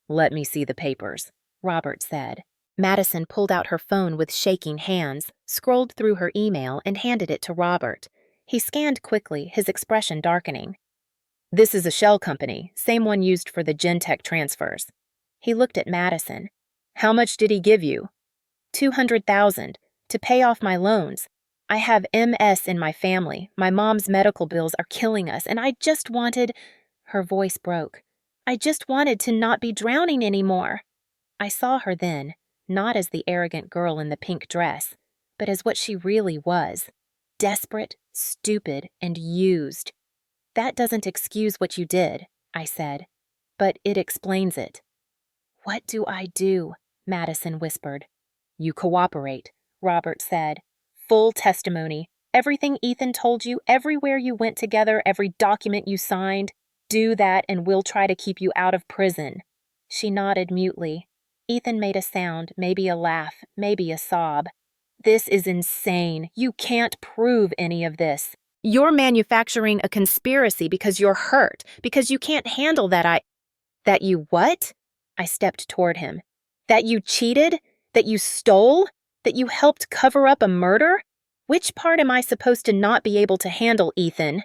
"Let me see the papers," Robert said. Madison pulled out her phone with shaking hands, scrolled through her email, and handed it to Robert. He scanned quickly, his expression darkening. "This is a shell company, same one used for the Gentech transfers." He looked at Madison. "How much did he give you?" $200,000, to pay off my loans. I have MS in my family. My mom's medical bills are killing us, and I just wanted—" Her voice broke. "I just wanted to not be drowning anymore." I saw her then, not as the arrogant girl in the pink dress, but as what she really was. Desperate, stupid, and used. "That doesn't excuse what you did," I said, "but it explains it." "What do I do?" Madison whispered. "You cooperate," Robert said. "Full testimony. Everything Ethan told you, everywhere you went together, every document you signed. Do that and we'll try to keep you out of prison." She nodded mutely. Ethan made a sound, maybe a laugh, maybe a sob. "This is insane. You can't prove any of this. You're manufacturing a conspiracy because you're hurt, because you can't handle that That you what?" I stepped toward him. "That you cheated? That you stole? That you helped cover up a murder? Which part am I supposed to not be able to handle, Ethan?"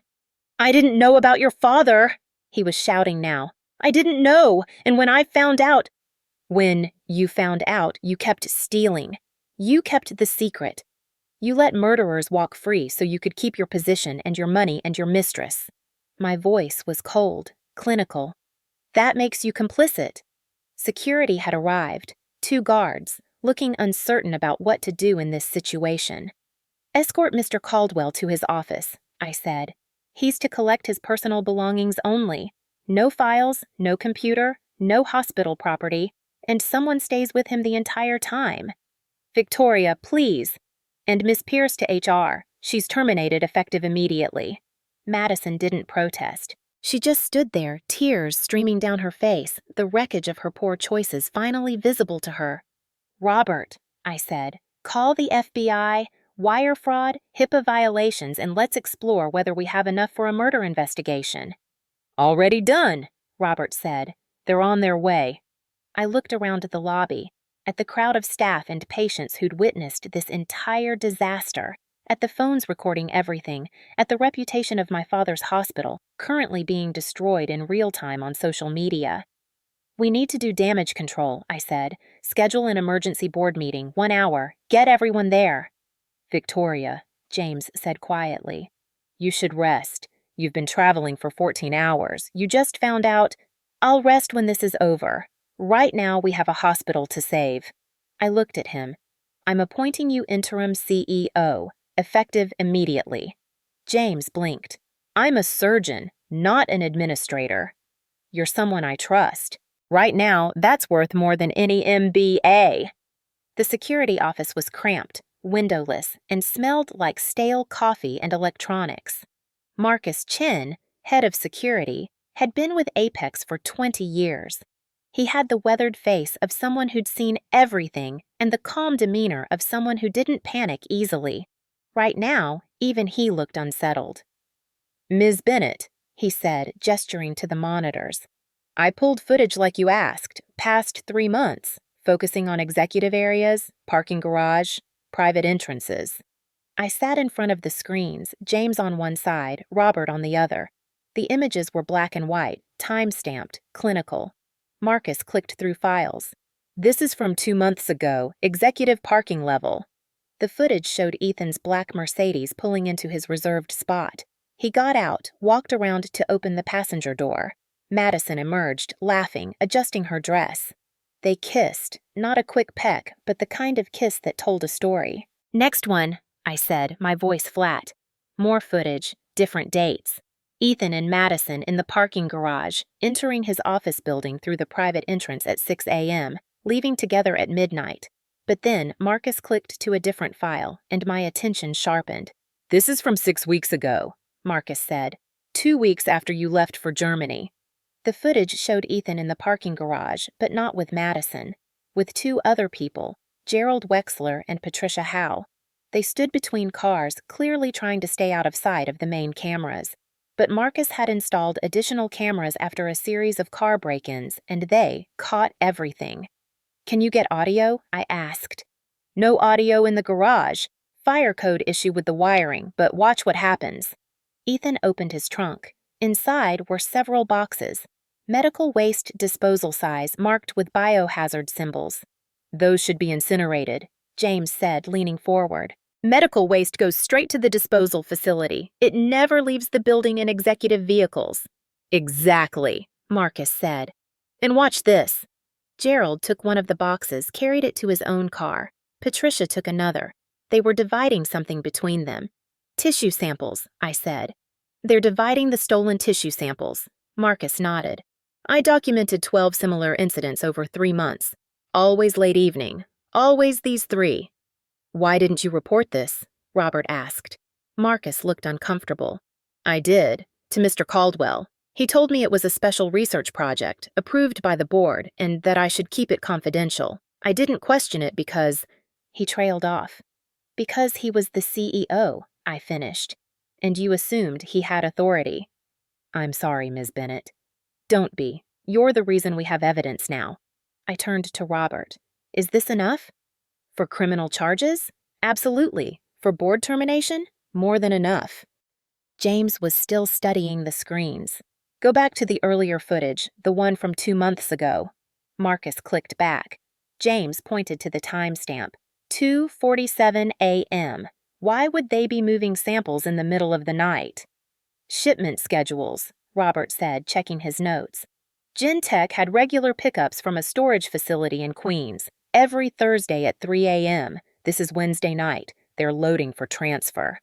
"I didn't know about your father," he was shouting now. I didn't know, and when you found out, you kept stealing. You kept the secret. You let murderers walk free so you could keep your position and your money and your mistress. My voice was cold, clinical. That makes you complicit. Security had arrived, 2 guards, looking uncertain about what to do in this situation. Escort Mr. Caldwell to his office, I said. He's to collect his personal belongings only. No files, no computer, no hospital property, and someone stays with him the entire time. Victoria, please. And Miss Pierce to HR. She's terminated effective immediately. Madison didn't protest. She just stood there, tears streaming down her face, the wreckage of her poor choices finally visible to her. Robert, I said, call the FBI, wire fraud, HIPAA violations, and let's explore whether we have enough for a murder investigation. Already done, Robert said. They're on their way. I looked around the lobby, at the crowd of staff and patients who'd witnessed this entire disaster, at the phones recording everything, at the reputation of my father's hospital, currently being destroyed in real time on social media. We need to do damage control, I said. Schedule an emergency board meeting, 1 hour. Get everyone there. Victoria, James said quietly. You should rest. You've been traveling for 14 hours. You just found out. I'll rest when this is over. Right now, we have a hospital to save. I looked at him. I'm appointing you interim CEO, effective immediately. James blinked. I'm a surgeon, not an administrator. You're someone I trust. Right now, that's worth more than any MBA. The security office was cramped, windowless, and smelled like stale coffee and electronics. Marcus Chin, head of security, had been with Apex for 20 years. He had the weathered face of someone who'd seen everything and the calm demeanor of someone who didn't panic easily. Right now, even he looked unsettled. Ms. Bennett, he said, gesturing to the monitors. I pulled footage like you asked, past 3 months, focusing on executive areas, parking garage, private entrances. I sat in front of the screens, James on one side, Robert on the other. The images were black and white, time-stamped, clinical. Marcus clicked through files. This is from 2 months ago, executive parking level. The footage showed Ethan's black Mercedes pulling into his reserved spot. He got out, walked around to open the passenger door. Madison emerged, laughing, adjusting her dress. They kissed, not a quick peck, but the kind of kiss that told a story. Next one, I said, my voice flat. More footage, different dates. Ethan and Madison in the parking garage, entering his office building through the private entrance at 6 a.m., leaving together at midnight. But then Marcus clicked to a different file, and my attention sharpened. This is from 6 weeks ago, Marcus said. 2 weeks after you left for Germany. The footage showed Ethan in the parking garage, but not with Madison. With 2 other people, Gerald Wexler and Patricia Howe. They stood between cars, clearly trying to stay out of sight of the main cameras. But Marcus had installed additional cameras after a series of car break-ins, and they caught everything. Can you get audio? I asked. No audio in the garage. Fire code issue with the wiring, but watch what happens. Ethan opened his trunk. Inside were several boxes. Medical waste disposal size marked with biohazard symbols. Those should be incinerated, James said, leaning forward. Medical waste goes straight to the disposal facility. It never leaves the building in executive vehicles. Exactly, Marcus said. And watch this. Gerald took one of the boxes, carried it to his own car. Patricia took another. They were dividing something between them. Tissue samples, I said. They're dividing the stolen tissue samples. Marcus nodded. I documented 12 similar incidents over 3 months. Always late evening. Always these 3. Why didn't you report this? Robert asked. Marcus looked uncomfortable. I did, to Mr. Caldwell. He told me it was a special research project, approved by the board, and that I should keep it confidential. I didn't question it because... He trailed off. Because he was the CEO, I finished. And you assumed he had authority. I'm sorry, Ms. Bennett. Don't be. You're the reason we have evidence now. I turned to Robert. Is this enough? For criminal charges? Absolutely. For board termination? More than enough. James was still studying the screens. Go back to the earlier footage, the one from 2 months ago. Marcus clicked back. James pointed to the timestamp. 2:47 a.m. Why would they be moving samples in the middle of the night? Shipment schedules, Robert said, checking his notes. Gentech had regular pickups from a storage facility in Queens, every Thursday at 3 a.m. This is Wednesday night. They're loading for transfer.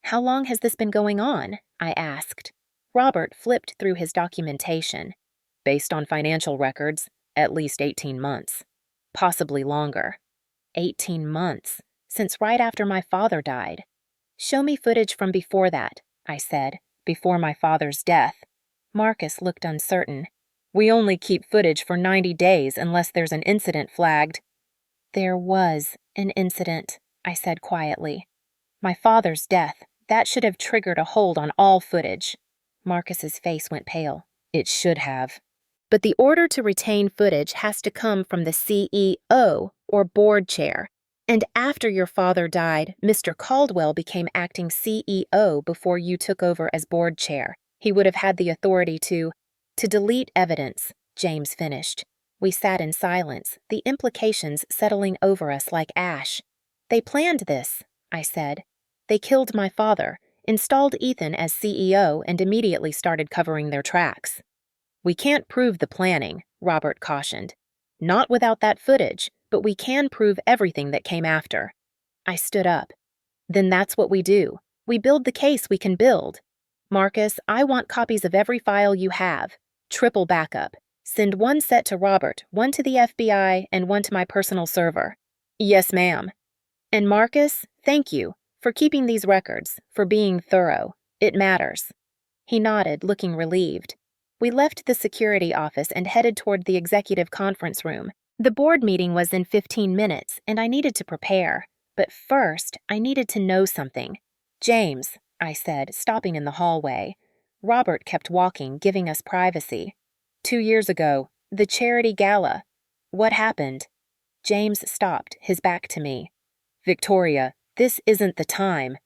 How long has this been going on? I asked. Robert flipped through his documentation. Based on financial records, at least 18 months. Possibly longer. 18 months, since right after my father died. Show me footage from before that, I said, before my father's death. Marcus looked uncertain. We only keep footage for 90 days unless there's an incident flagged. There was an incident, I said quietly. My father's death, that should have triggered a hold on all footage. Marcus's face went pale. It should have. But the order to retain footage has to come from the CEO, or board chair. And after your father died, Mr. Caldwell became acting CEO before you took over as board chair. He would have had the authority to delete evidence, James finished. We sat in silence, the implications settling over us like ash. They planned this, I said. They killed my father, installed Ethan as CEO, and immediately started covering their tracks. We can't prove the planning, Robert cautioned. Not without that footage, but we can prove everything that came after. I stood up. Then that's what we do. We build the case we can build. Marcus, I want copies of every file you have. Triple backup. Send one set to Robert, one to the FBI, and one to my personal server. Yes, ma'am. And Marcus, thank you for keeping these records, for being thorough. It matters. He nodded, looking relieved. We left the security office and headed toward the executive conference room. The board meeting was in 15 minutes, and I needed to prepare. But first, I needed to know something. James, I said, stopping in the hallway. Robert kept walking, giving us privacy. 2 years ago, the charity gala. What happened? James stopped, his back to me. Victoria, this isn't the time.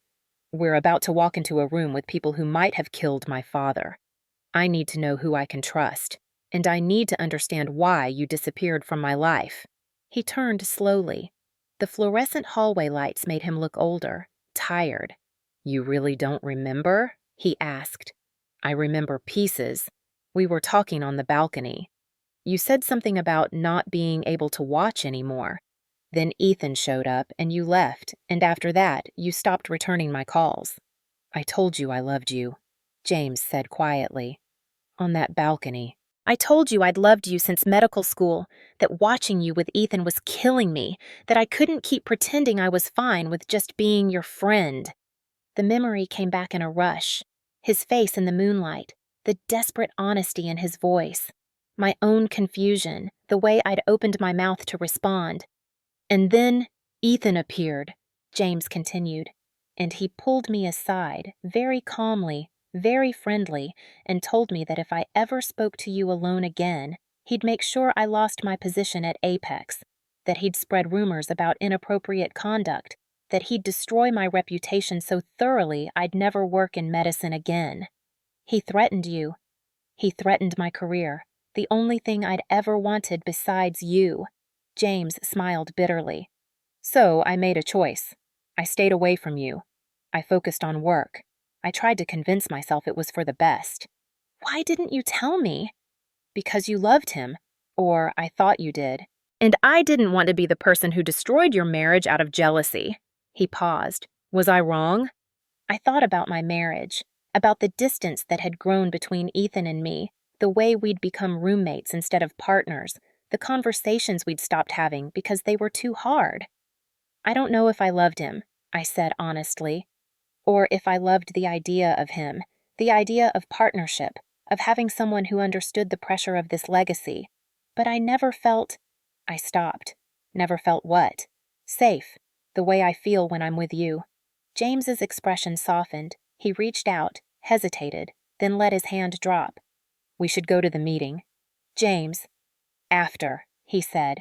We're about to walk into a room with people who might have killed my father. I need to know who I can trust, and I need to understand why you disappeared from my life. He turned slowly. The fluorescent hallway lights made him look older, tired. You really don't remember? He asked. I remember pieces. We were talking on the balcony. You said something about not being able to watch anymore. Then Ethan showed up and you left, and after that, you stopped returning my calls. I told you I loved you, James said quietly. On that balcony. I told you I'd loved you since medical school, that watching you with Ethan was killing me, that I couldn't keep pretending I was fine with just being your friend. The memory came back in a rush. His face in the moonlight, the desperate honesty in his voice, my own confusion, the way I'd opened my mouth to respond. And then Ethan appeared, James continued, and he pulled me aside, very calmly, very friendly, and told me that if I ever spoke to you alone again, he'd make sure I lost my position at Apex, that he'd spread rumors about inappropriate conduct, that he'd destroy my reputation so thoroughly I'd never work in medicine again. He threatened you. He threatened my career, the only thing I'd ever wanted besides you. James smiled bitterly. So I made a choice. I stayed away from you. I focused on work. I tried to convince myself it was for the best. Why didn't you tell me? Because you loved him. Or I thought you did. And I didn't want to be the person who destroyed your marriage out of jealousy. He paused. Was I wrong? I thought about my marriage, about the distance that had grown between Ethan and me, the way we'd become roommates instead of partners, the conversations we'd stopped having because they were too hard. I don't know if I loved him, I said honestly, or if I loved the idea of him, the idea of partnership, of having someone who understood the pressure of this legacy. But I never felt... I stopped. Never felt what? Safe, the way I feel when I'm with you. James's expression softened. He reached out, hesitated, then let his hand drop. We should go to the meeting. James. After, he said.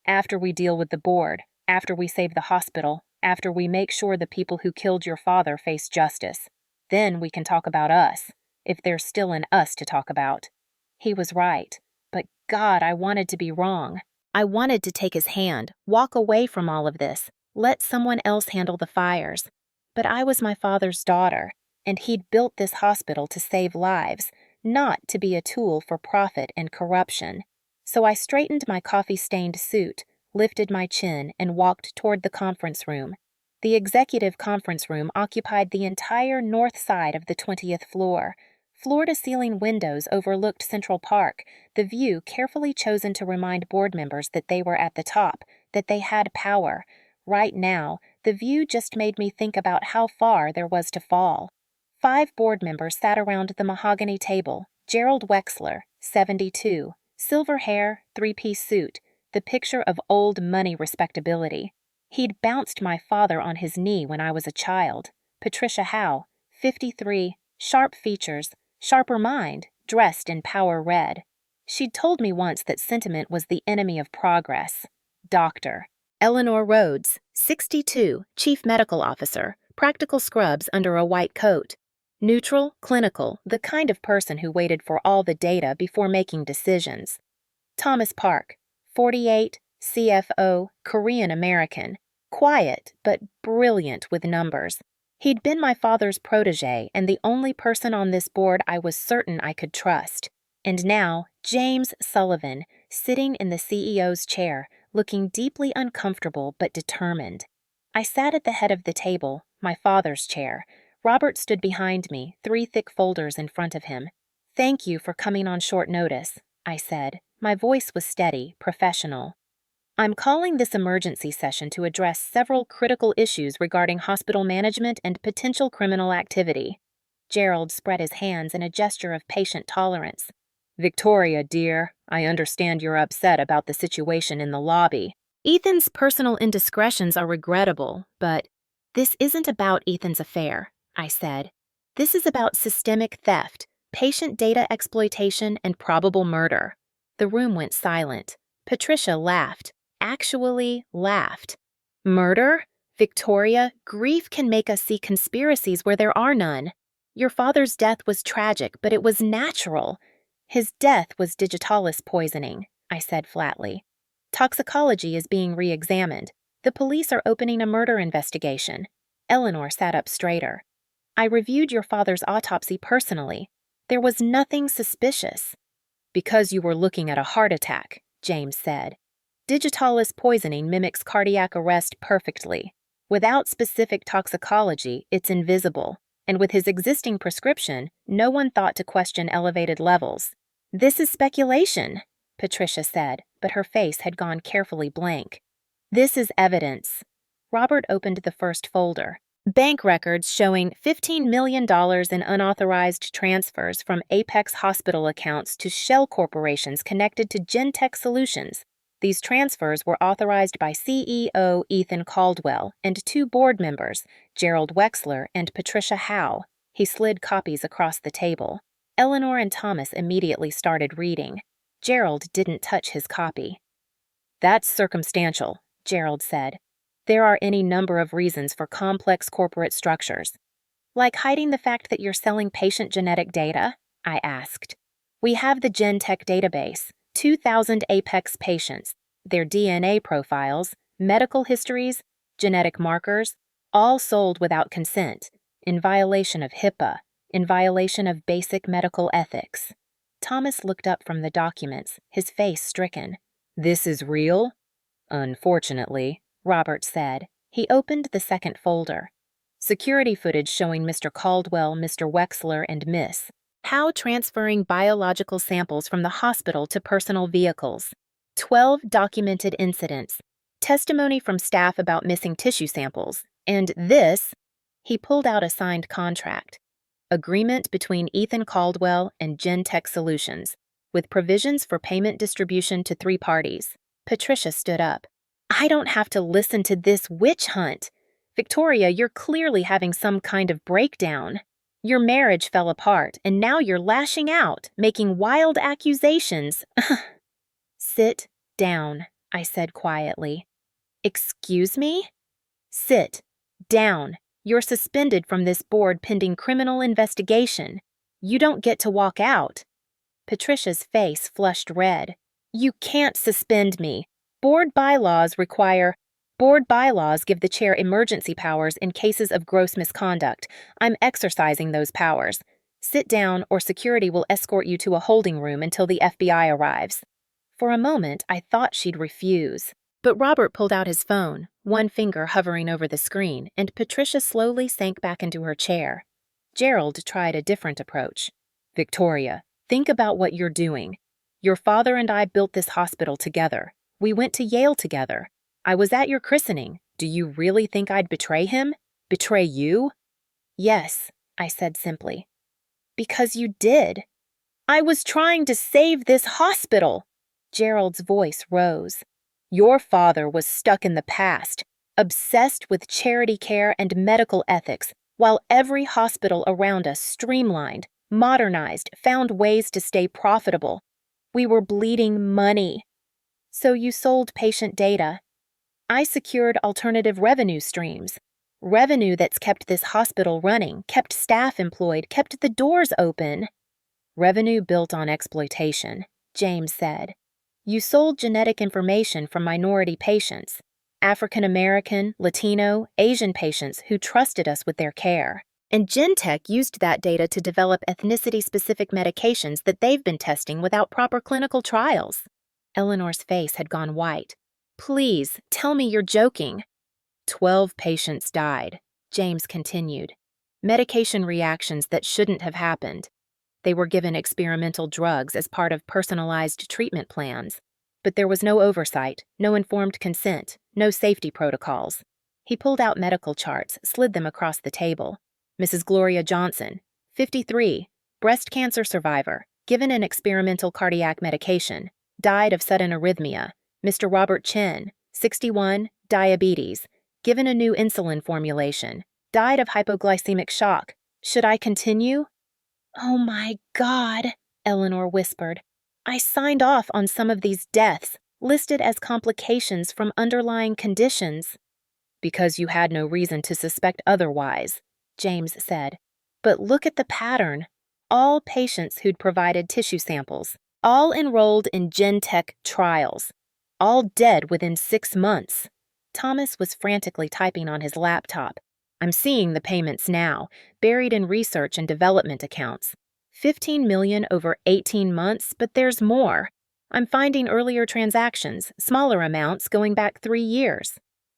After we deal with the board, after we save the hospital, after we make sure the people who killed your father face justice. Then we can talk about us. if there's still an us to talk about. He was right, but God, I wanted to be wrong. I wanted to take his hand, walk away from all of this, let someone else handle the fires. But I was my father's daughter, and he'd built this hospital to save lives, not to be a tool for profit and corruption. So I straightened my coffee-stained suit, lifted my chin, and walked toward the conference room. The executive conference room occupied the entire north side of the 20th floor. Floor-to-ceiling windows overlooked Central Park, the view carefully chosen to remind board members that they were at the top, that they had power. Right now, the view just made me think about how far there was to fall. 5 board members sat around the mahogany table. Gerald Wexler, 72, silver hair, 3-piece suit, the picture of old money respectability. He'd bounced my father on his knee when I was a child. Patricia Howe, 53, sharp features, sharper mind, dressed in power red. She'd told me once that sentiment was the enemy of progress. Doctor. Eleanor Rhodes, 62, chief medical officer, practical scrubs under a white coat. Neutral, clinical, the kind of person who waited for all the data before making decisions. Thomas Park, 48, CFO, Korean American. Quiet, but brilliant with numbers. He'd been my father's protege and the only person on this board I was certain I could trust. And now, James Sullivan, sitting in the CEO's chair, looking deeply uncomfortable but determined. I sat at the head of the table, my father's chair. Robert stood behind me, 3 thick folders in front of him. "Thank you for coming on short notice," I said. My voice was steady, professional. "I'm calling this emergency session to address several critical issues regarding hospital management and potential criminal activity." Gerald spread his hands in a gesture of patient tolerance. "Victoria, dear, I understand you're upset about the situation in the lobby. Ethan's personal indiscretions are regrettable, but this isn't about Ethan's affair," I said. "This is about systemic theft, patient data exploitation, and probable murder." The room went silent. Patricia laughed. Actually laughed. "Murder? Victoria, grief can make us see conspiracies where there are none. Your father's death was tragic, but it was natural. His death was digitalis poisoning," I said flatly. "Toxicology is being re-examined. The police are opening a murder investigation." Eleanor sat up straighter. "I reviewed your father's autopsy personally. There was nothing suspicious." "Because you were looking at a heart attack," James said. "Digitalis poisoning mimics cardiac arrest perfectly. Without specific toxicology, it's invisible. And with his existing prescription, no one thought to question elevated levels." "This is speculation," Patricia said, but her face had gone carefully blank. "This is evidence." Robert opened the first folder. Bank records showing $15 million in unauthorized transfers from Apex Hospital accounts to shell corporations connected to Gentech Solutions. These transfers were authorized by CEO Ethan Caldwell and 2 board members, Gerald Wexler and Patricia Howe. He slid copies across the table. Eleanor and Thomas immediately started reading. Gerald didn't touch his copy. "That's circumstantial," Gerald said. "There are any number of reasons for complex corporate structures." "Like hiding the fact that you're selling patient genetic data?" I asked. "We have the Gentech database, 2,000 Apex patients, their DNA profiles, medical histories, genetic markers, all sold without consent, in violation of HIPAA, in violation of basic medical ethics." Thomas looked up from the documents, his face stricken. "This is real?" "Unfortunately," Robert said. He opened the second folder. "Security footage showing Mr. Caldwell, Mr. Wexler, and Miss Howe transferring biological samples from the hospital to personal vehicles. 12 documented incidents. Testimony from staff about missing tissue samples. And this," he pulled out a signed contract. "Agreement between Ethan Caldwell and Gentech Solutions, with provisions for payment distribution to 3 parties. Patricia stood up. "I don't have to listen to this witch hunt. Victoria, you're clearly having some kind of breakdown. Your marriage fell apart, and now you're lashing out, making wild accusations." "Sit down," I said quietly. "Excuse me?" "Sit down. You're suspended from this board pending criminal investigation." You don't get to walk out. Patricia's face flushed red. You can't suspend me. Board bylaws give the chair emergency powers in cases of gross misconduct. I'm exercising those powers. Sit down or security will escort you to a holding room until the FBI arrives. For a moment, I thought she'd refuse. But Robert pulled out his phone, one finger hovering over the screen, and Patricia slowly sank back into her chair. Gerald tried a different approach. Victoria, think about what you're doing. Your father and I built this hospital together. We went to Yale together. I was at your christening. Do you really think I'd betray him? Betray you? Yes, I said simply. Because you did. I was trying to save this hospital. Gerald's voice rose. Your father was stuck in the past, obsessed with charity care and medical ethics, while every hospital around us streamlined, modernized, found ways to stay profitable. We were bleeding money. So you sold patient data. I secured alternative revenue streams. Revenue that's kept this hospital running, kept staff employed, kept the doors open. Revenue built on exploitation, James said. You sold genetic information from minority patients, African American, Latino, Asian patients who trusted us with their care. And Gentech used that data to develop ethnicity-specific medications that they've been testing without proper clinical trials. Eleanor's face had gone white. Please, tell me you're joking. 12 patients died, James continued. Medication reactions that shouldn't have happened. They were given experimental drugs as part of personalized treatment plans. But there was no oversight, no informed consent, no safety protocols. He pulled out medical charts, slid them across the table. Mrs. Gloria Johnson, 53, breast cancer survivor, given an experimental cardiac medication, died of sudden arrhythmia. Mr. Robert Chen, 61, diabetes, given a new insulin formulation, died of hypoglycemic shock. Should I continue? Oh my God, Eleanor whispered. I signed off on some of these deaths, listed as complications from underlying conditions. Because you had no reason to suspect otherwise, James said. But look at the pattern. All patients who'd provided tissue samples, all enrolled in Gentech trials, all dead within 6 months. Thomas was frantically typing on his laptop. I'm seeing the payments now, buried in research and development accounts. $15 million over 18 months, but there's more. I'm finding earlier transactions, smaller amounts going back 3 years.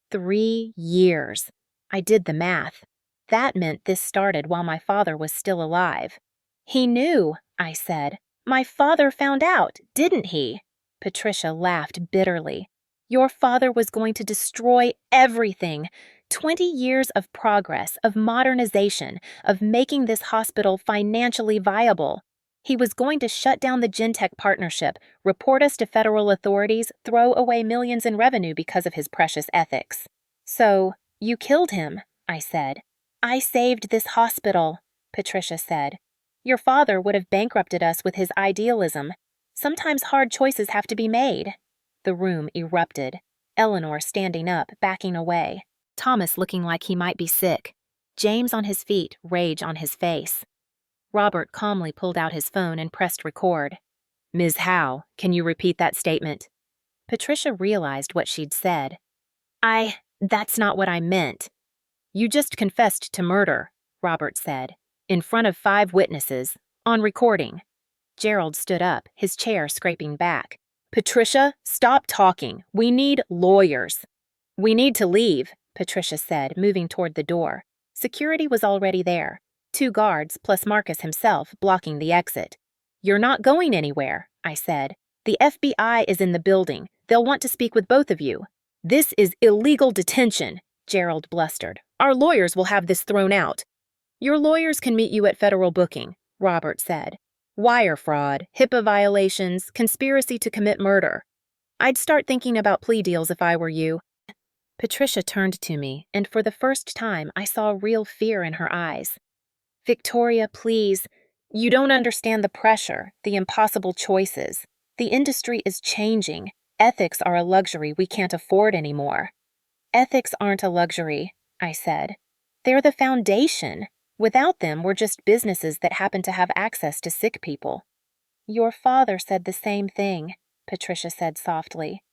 3 years. I did the math. That meant this started while my father was still alive. He knew, I said. My father found out, didn't he? Patricia laughed bitterly. Your father was going to destroy everything. 20 years of progress, of modernization, of making this hospital financially viable. He was going to shut down the Gentech partnership, report us to federal authorities, throw away millions in revenue because of his precious ethics. So, you killed him, I said. I saved this hospital, Patricia said. Your father would have bankrupted us with his idealism. Sometimes hard choices have to be made. The room erupted. Eleanor standing up, backing away. Thomas looking like he might be sick. James on his feet, rage on his face. Robert calmly pulled out his phone and pressed record. Ms. Howe, can you repeat that statement? Patricia realized what she'd said. That's not what I meant. You just confessed to murder, Robert said, in front of 5 witnesses, on recording. Gerald stood up, his chair scraping back. Patricia, stop talking. We need lawyers. We need to leave, Patricia said, moving toward the door. Security was already there. 2 guards, plus Marcus himself, blocking the exit. You're not going anywhere, I said. The FBI is in the building. They'll want to speak with both of you. This is illegal detention, Gerald blustered. Our lawyers will have this thrown out. Your lawyers can meet you at federal booking, Robert said. Wire fraud, HIPAA violations, conspiracy to commit murder. I'd start thinking about plea deals if I were you. Patricia turned to me, and for the first time I saw real fear in her eyes. Victoria, please. You don't understand the pressure, the impossible choices. The industry is changing. Ethics are a luxury we can't afford anymore. Ethics aren't a luxury, I said. They're the foundation. Without them, we're just businesses that happen to have access to sick people. Your father said the same thing, Patricia said softly.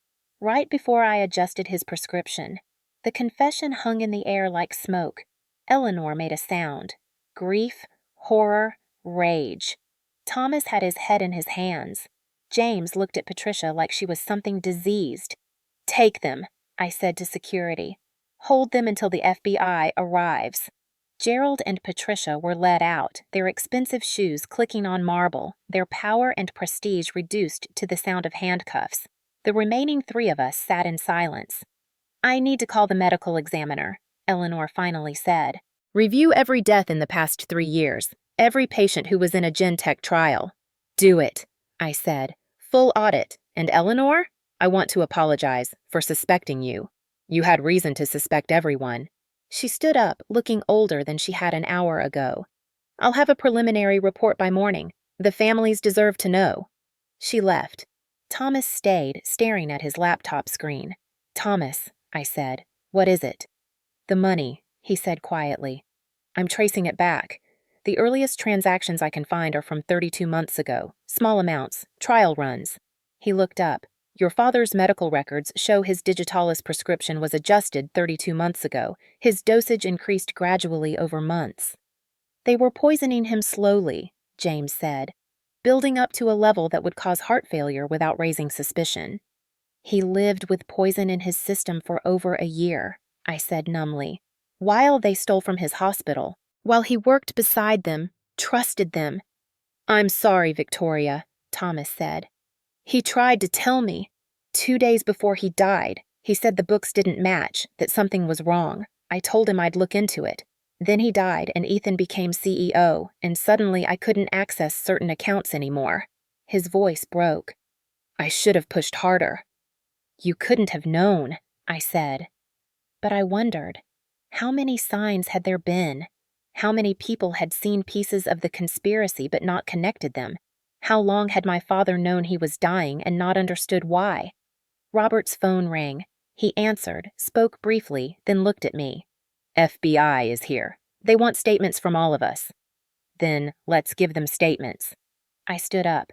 Right before I adjusted his prescription. The confession hung in the air like smoke. Eleanor made a sound. Grief, horror, rage. Thomas had his head in his hands. James looked at Patricia like she was something diseased. Take them, I said to security. Hold them until the FBI arrives. Gerald and Patricia were led out, their expensive shoes clicking on marble, their power and prestige reduced to the sound of handcuffs. The remaining three of us sat in silence. I need to call the medical examiner, Eleanor finally said. Review every death in the past 3 years, every patient who was in a Gentech trial. Do it, I said. Full audit. And Eleanor, I want to apologize for suspecting you. You had reason to suspect everyone. She stood up, looking older than she had an hour ago. I'll have a preliminary report by morning. The families deserve to know. She left. Thomas stayed, staring at his laptop screen. Thomas, I said, what is it? The money, he said quietly. I'm tracing it back. The earliest transactions I can find are from 32 months ago. Small amounts, trial runs. He looked up. Your father's medical records show his digitalis prescription was adjusted 32 months ago. His dosage increased gradually over months. They were poisoning him slowly, James said, building up to a level that would cause heart failure without raising suspicion. He lived with poison in his system for over a year, I said numbly, while they stole from his hospital, while he worked beside them, trusted them. I'm sorry, Victoria, Thomas said. He tried to tell me. 2 days before he died, he said the books didn't match, that something was wrong. I told him I'd look into it. Then he died and Ethan became CEO, and suddenly I couldn't access certain accounts anymore. His voice broke. I should have pushed harder. You couldn't have known, I said. But I wondered, how many signs had there been? How many people had seen pieces of the conspiracy but not connected them? How long had my father known he was dying and not understood why? Robert's phone rang. He answered, spoke briefly, then looked at me. FBI is here. They want statements from all of us. Then let's give them statements. I stood up.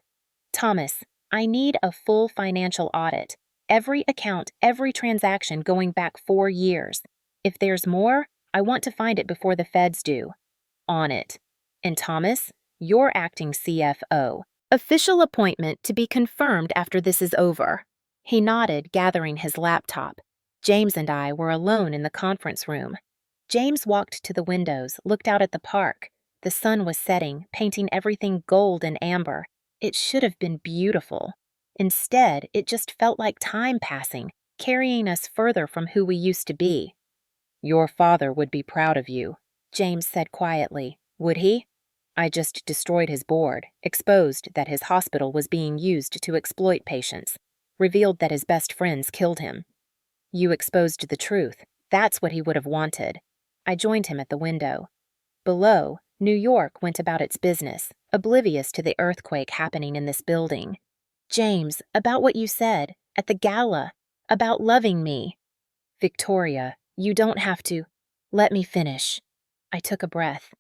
Thomas, I need a full financial audit. Every account, every transaction going back 4 years. If there's more, I want to find it before the feds do. On it. And Thomas, you're acting CFO. Official appointment to be confirmed after this is over. He nodded, gathering his laptop. James and I were alone in the conference room. James walked to the windows, looked out at the park. The sun was setting, painting everything gold and amber. It should have been beautiful. Instead, it just felt like time passing, carrying us further from who we used to be. Your father would be proud of you, James said quietly. Would he? I just destroyed his board, exposed that his hospital was being used to exploit patients, revealed that his best friends killed him. You exposed the truth. That's what he would have wanted. I joined him at the window. Below, New York went about its business, oblivious to the earthquake happening in this building. James, about what you said, at the gala, about loving me. Victoria, you don't have to. Let me finish. I took a breath.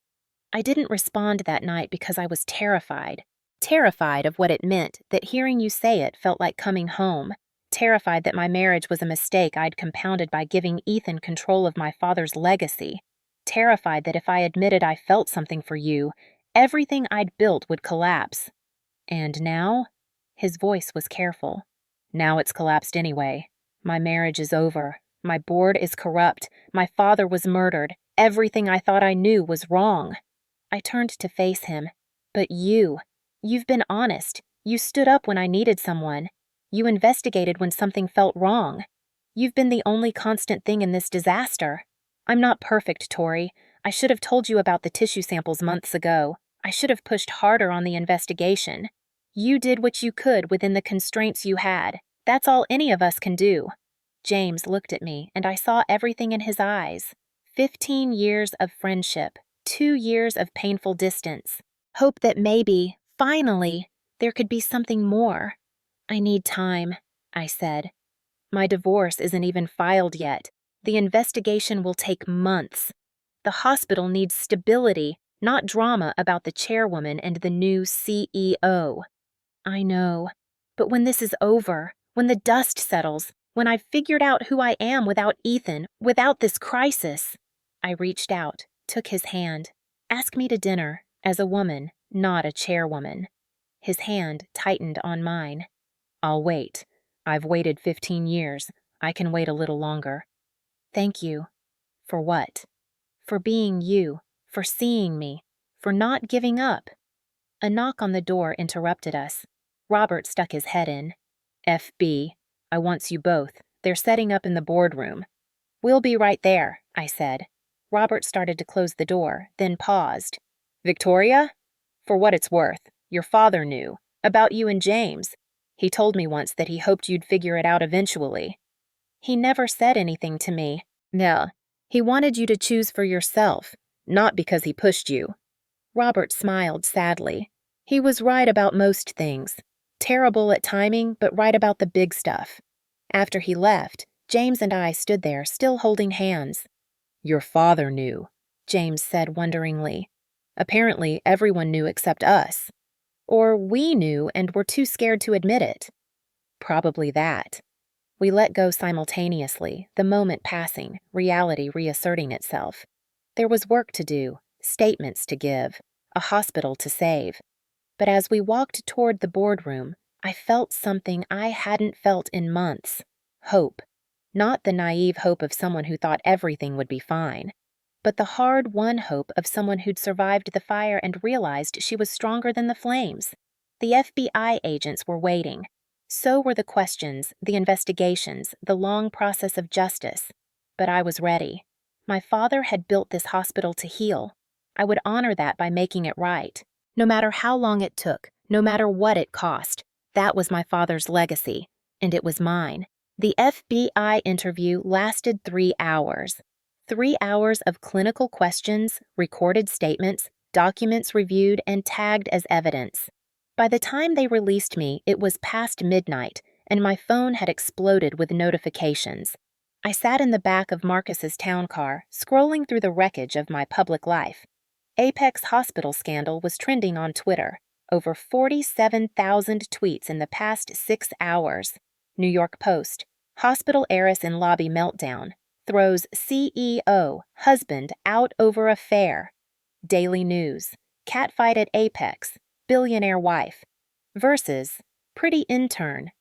I didn't respond that night because I was terrified. Terrified of what it meant, that hearing you say it felt like coming home. Terrified that my marriage was a mistake I'd compounded by giving Ethan control of my father's legacy. Terrified that if I admitted I felt something for you, everything I'd built would collapse. And now? His voice was careful. Now it's collapsed anyway. My marriage is over. My board is corrupt. My father was murdered. Everything I thought I knew was wrong. I turned to face him. But you've been honest. You stood up when I needed someone. You investigated when something felt wrong. You've been the only constant thing in this disaster. I'm not perfect, Tori. I should have told you about the tissue samples months ago. I should have pushed harder on the investigation. You did what you could within the constraints you had. That's all any of us can do. James looked at me, and I saw everything in his eyes. 15 years of friendship, 2 years of painful distance. Hope that maybe, finally, there could be something more. I need time, I said. My divorce isn't even filed yet. The investigation will take months. The hospital needs stability. not drama about the chairwoman and the new CEO. I know. But when this is over, when the dust settles, when I've figured out who I am without Ethan, without this crisis. I reached out, took his hand. Ask me to dinner, as a woman, not a chairwoman. His hand tightened on mine. I'll wait. I've waited 15 years. I can wait a little longer. Thank you. For what? For being you, for seeing me, for not giving up. A knock on the door interrupted us. Robert stuck his head in. FB, I wants you both. They're setting up in the boardroom. We'll be right there, I said. Robert started to close the door, then paused. Victoria? For what it's worth, your father knew. About you and James. He told me once that he hoped you'd figure it out eventually. He never said anything to me. No, he wanted you to choose for yourself, not because he pushed you. Robert smiled sadly. He was right about most things. Terrible at timing, but right about the big stuff. After he left, James and I stood there, still holding hands. Your father knew, James said wonderingly. Apparently, everyone knew except us. Or we knew and were too scared to admit it. Probably that. We let go simultaneously, the moment passing, reality reasserting itself. There was work to do, statements to give, a hospital to save. But as we walked toward the boardroom, I felt something I hadn't felt in months. Hope. Not the naive hope of someone who thought everything would be fine, but the hard-won hope of someone who'd survived the fire and realized she was stronger than the flames. The FBI agents were waiting. So were the questions, the investigations, the long process of justice. But I was ready. My father had built this hospital to heal. I would honor that by making it right. No matter how long it took, no matter what it cost, that was my father's legacy, and it was mine. The FBI interview lasted 3 hours. 3 hours of clinical questions, recorded statements, documents reviewed and tagged as evidence. By the time they released me, it was past midnight, and my phone had exploded with notifications. I sat in the back of Marcus's town car, scrolling through the wreckage of my public life. Apex Hospital scandal was trending on Twitter. Over 47,000 tweets in the past 6 hours. New York Post. Hospital heiress in lobby meltdown. Throws CEO, husband out over affair. Daily News. Catfight at Apex. Billionaire wife. Versus. Pretty intern.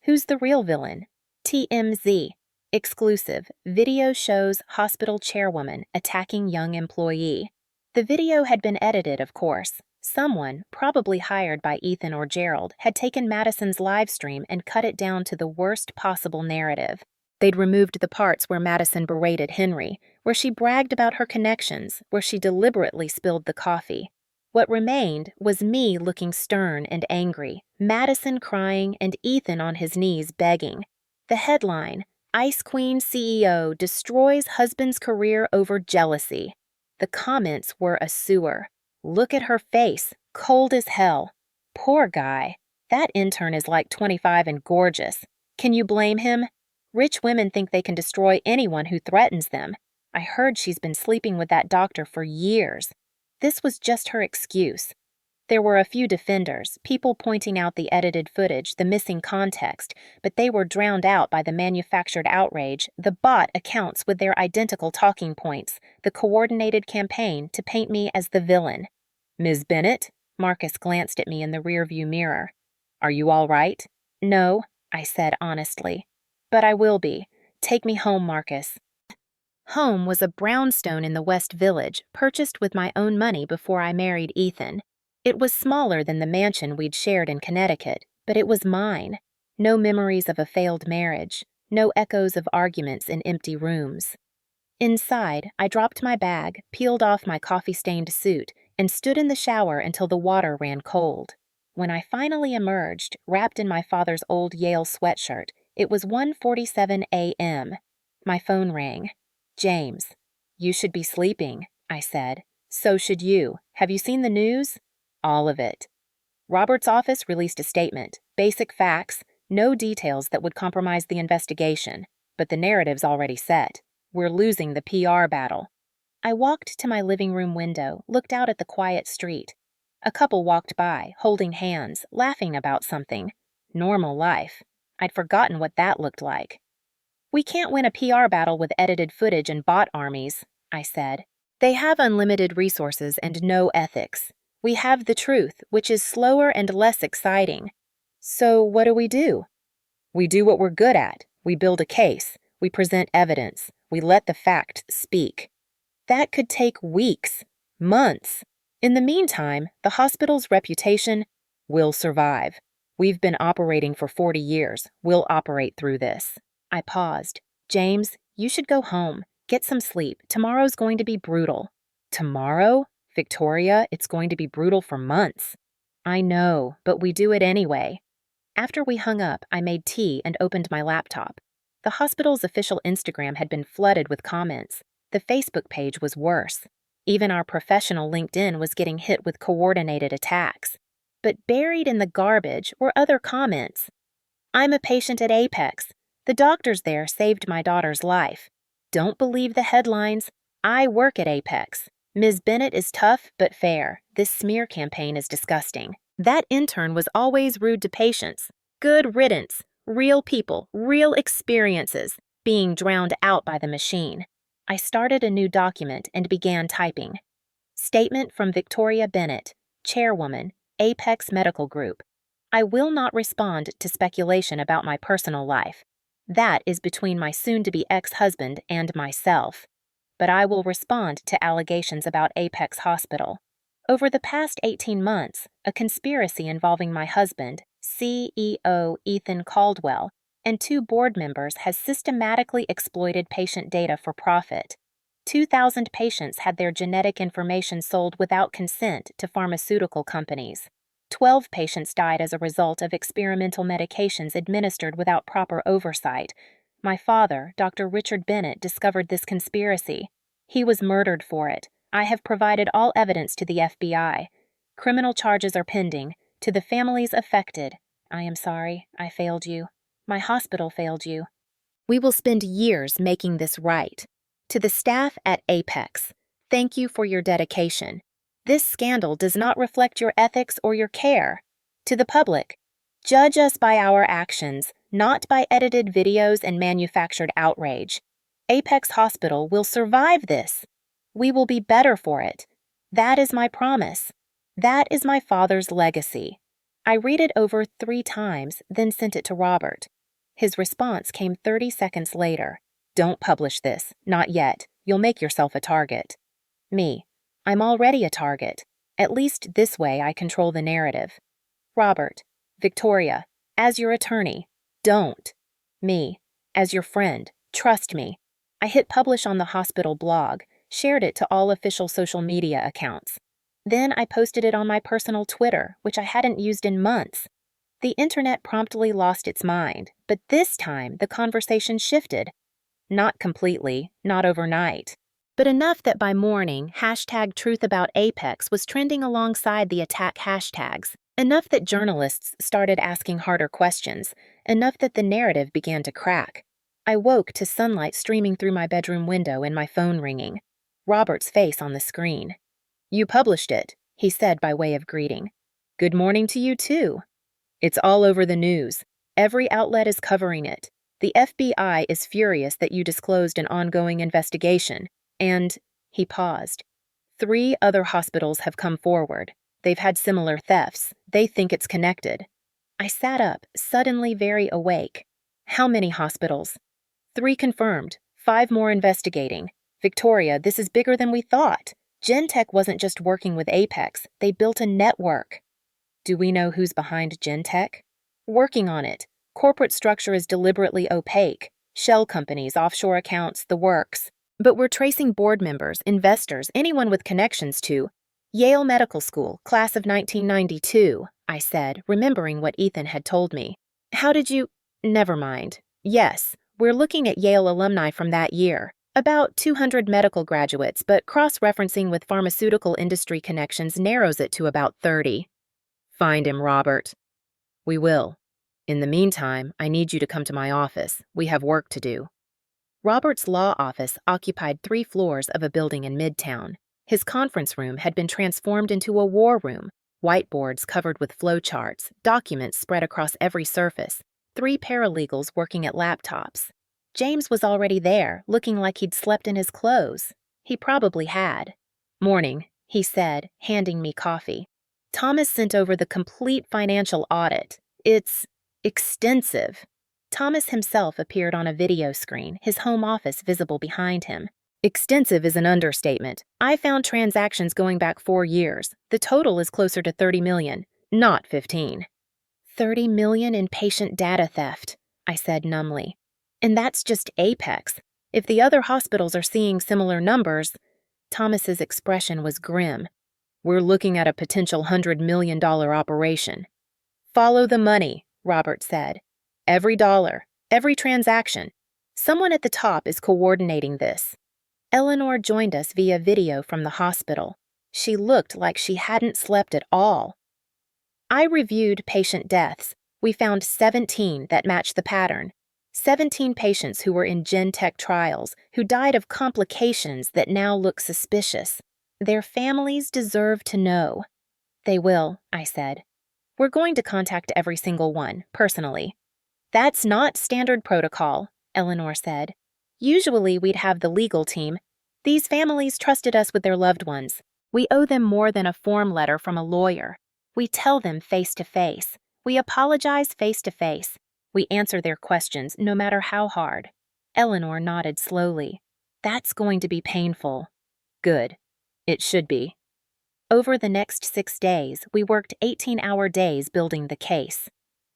Who's the real villain? TMZ. Exclusive. Video shows hospital chairwoman attacking young employee. The video had been edited, of course. Someone, probably hired by Ethan or Gerald, had taken Madison's live stream and cut it down to the worst possible narrative. They'd removed the parts where Madison berated Henry, where she bragged about her connections, where she deliberately spilled the coffee. What remained was me looking stern and angry, Madison crying, and Ethan on his knees begging. The headline, Ice Queen CEO destroys husband's career over jealousy. The comments were a sewer. Look at her face, cold as hell. Poor guy. That intern is like 25 and gorgeous. Can you blame him? Rich women think they can destroy anyone who threatens them. I heard she's been sleeping with that doctor for years. This was just her excuse. There were a few defenders, people pointing out the edited footage, the missing context, but they were drowned out by the manufactured outrage, the bot accounts with their identical talking points, the coordinated campaign to paint me as the villain. Ms. Bennett? Marcus glanced at me in the rearview mirror. Are you all right? No, I said honestly. But I will be. Take me home, Marcus. Home was a brownstone in the West Village, purchased with my own money before I married Ethan. It was smaller than the mansion we'd shared in Connecticut, but it was mine. No memories of a failed marriage, no echoes of arguments in empty rooms. Inside, I dropped my bag, peeled off my coffee-stained suit, and stood in the shower until the water ran cold. When I finally emerged, wrapped in my father's old Yale sweatshirt, it was 1:47 a.m. My phone rang. James. You should be sleeping, I said. So should you. Have you seen the news? All of it. Robert's office released a statement. Basic facts, no details that would compromise the investigation. But the narrative's already set. We're losing the PR battle. I walked to my living room window, looked out at the quiet street. A couple walked by, holding hands, laughing about something. Normal life. I'd forgotten what that looked like. "We can't win a PR battle with edited footage and bot armies," I said. "They have unlimited resources and no ethics. We have the truth, which is slower and less exciting. So what do? We do what we're good at. We build a case. We present evidence. We let the facts speak. That could take weeks, months. In the meantime, the hospital's reputation will survive. We've been operating for 40 years. We'll operate through this." I paused. "James, you should go home. Get some sleep. Tomorrow's going to be brutal." "Tomorrow? Victoria, it's going to be brutal for months." "I know, but we do it anyway." After we hung up, I made tea and opened my laptop. The hospital's official Instagram had been flooded with comments. The Facebook page was worse. Even our professional LinkedIn was getting hit with coordinated attacks. But buried in the garbage were other comments. "I'm a patient at Apex. The doctors there saved my daughter's life. Don't believe the headlines. I work at Apex. Ms. Bennett is tough but fair. This smear campaign is disgusting. That intern was always rude to patients. Good riddance. Real people, real experiences, being drowned out by the machine." I started a new document and began typing. "Statement from Victoria Bennett, Chairwoman, Apex Medical Group. I will not respond to speculation about my personal life. That is between my soon-to-be ex-husband and myself. But I will respond to allegations about Apex Hospital. Over the past 18 months, a conspiracy involving my husband, CEO Ethan Caldwell, and 2 board members has systematically exploited patient data for profit. 2,000 patients had their genetic information sold without consent to pharmaceutical companies. 12 patients died as a result of experimental medications administered without proper oversight. My father, Dr. Richard Bennett, discovered this conspiracy. He was murdered for it. I have provided all evidence to the FBI. Criminal charges are pending. To the families affected, I am sorry, I failed you. My hospital failed you. We will spend years making this right. To the staff at Apex, thank you for your dedication. This scandal does not reflect your ethics or your care. To the public, judge us by our actions, not by edited videos and manufactured outrage. Apex Hospital will survive this. We will be better for it. That is my promise. That is my father's legacy." I read it over 3 times, then sent it to Robert. His response came 30 seconds later. "Don't publish this. Not yet. You'll make yourself a target." Me. "I'm already a target. At least this way I control the narrative." Robert. "Victoria, as your attorney, don't." Me. "As your friend, trust me." I hit publish on the hospital blog, shared it to all official social media accounts. Then I posted it on my personal Twitter, which I hadn't used in months. The internet promptly lost its mind, but this time the conversation shifted. Not completely, not overnight, but enough that by morning, #TruthAboutApex was trending alongside the attack hashtags. Enough that journalists started asking harder questions. Enough that the narrative began to crack. I woke to sunlight streaming through my bedroom window and my phone ringing. Robert's face on the screen. "You published it," he said by way of greeting. "Good morning to you, too." "It's all over the news. Every outlet is covering it. The FBI is furious that you disclosed an ongoing investigation, and," he paused, "3 other hospitals have come forward. They've had similar thefts. They think it's connected." I sat up, suddenly very awake. "How many hospitals?" 3 confirmed. 5 more investigating. Victoria, this is bigger than we thought. Gentech wasn't just working with Apex. They built a network. Do we know who's behind Gentech? Working on it. Corporate structure is deliberately opaque. Shell companies, offshore accounts, the works. But we're tracing board members, investors, anyone with connections to Yale Medical School, class of 1992, I said, remembering what Ethan had told me. How did you? Never mind. Yes, we're looking at Yale alumni from that year. About 200 medical graduates, but cross-referencing with pharmaceutical industry connections narrows it to about 30. Find him, Robert. We will. In the meantime, I need you to come to my office. We have work to do. Robert's law office occupied 3 floors of a building in Midtown. His conference room had been transformed into a war room, whiteboards covered with flowcharts, documents spread across every surface, 3 paralegals working at laptops. James was already there, looking like he'd slept in his clothes. He probably had. "Morning," he said, handing me coffee. "Thomas sent over the complete financial audit. It's extensive." Thomas himself appeared on a video screen, his home office visible behind him. "Extensive is an understatement. I found transactions going back 4 years. The total is closer to 30 million, not 15. 30 million in patient data theft," I said numbly. "And that's just Apex. If the other hospitals are seeing similar numbers..." Thomas's expression was grim. "We're looking at a potential $100 million operation." "Follow the money," Robert said. "Every dollar, every transaction. Someone at the top is coordinating this." Eleanor joined us via video from the hospital. She looked like she hadn't slept at all. I reviewed patient deaths. We found 17 that matched the pattern. 17 patients who were in Gen Tech trials, who died of complications that now look suspicious. Their families deserve to know. "They will," I said. "We're going to contact every single one, personally." "That's not standard protocol," Eleanor said. "Usually we'd have the legal team. These families trusted us with their loved ones. We owe them more than a form letter from a lawyer. We tell them face to face. We apologize face to face. We answer their questions, no matter how hard." Eleanor nodded slowly. "That's going to be painful." "Good. It should be." Over the next 6 days, we worked 18-hour days building the case.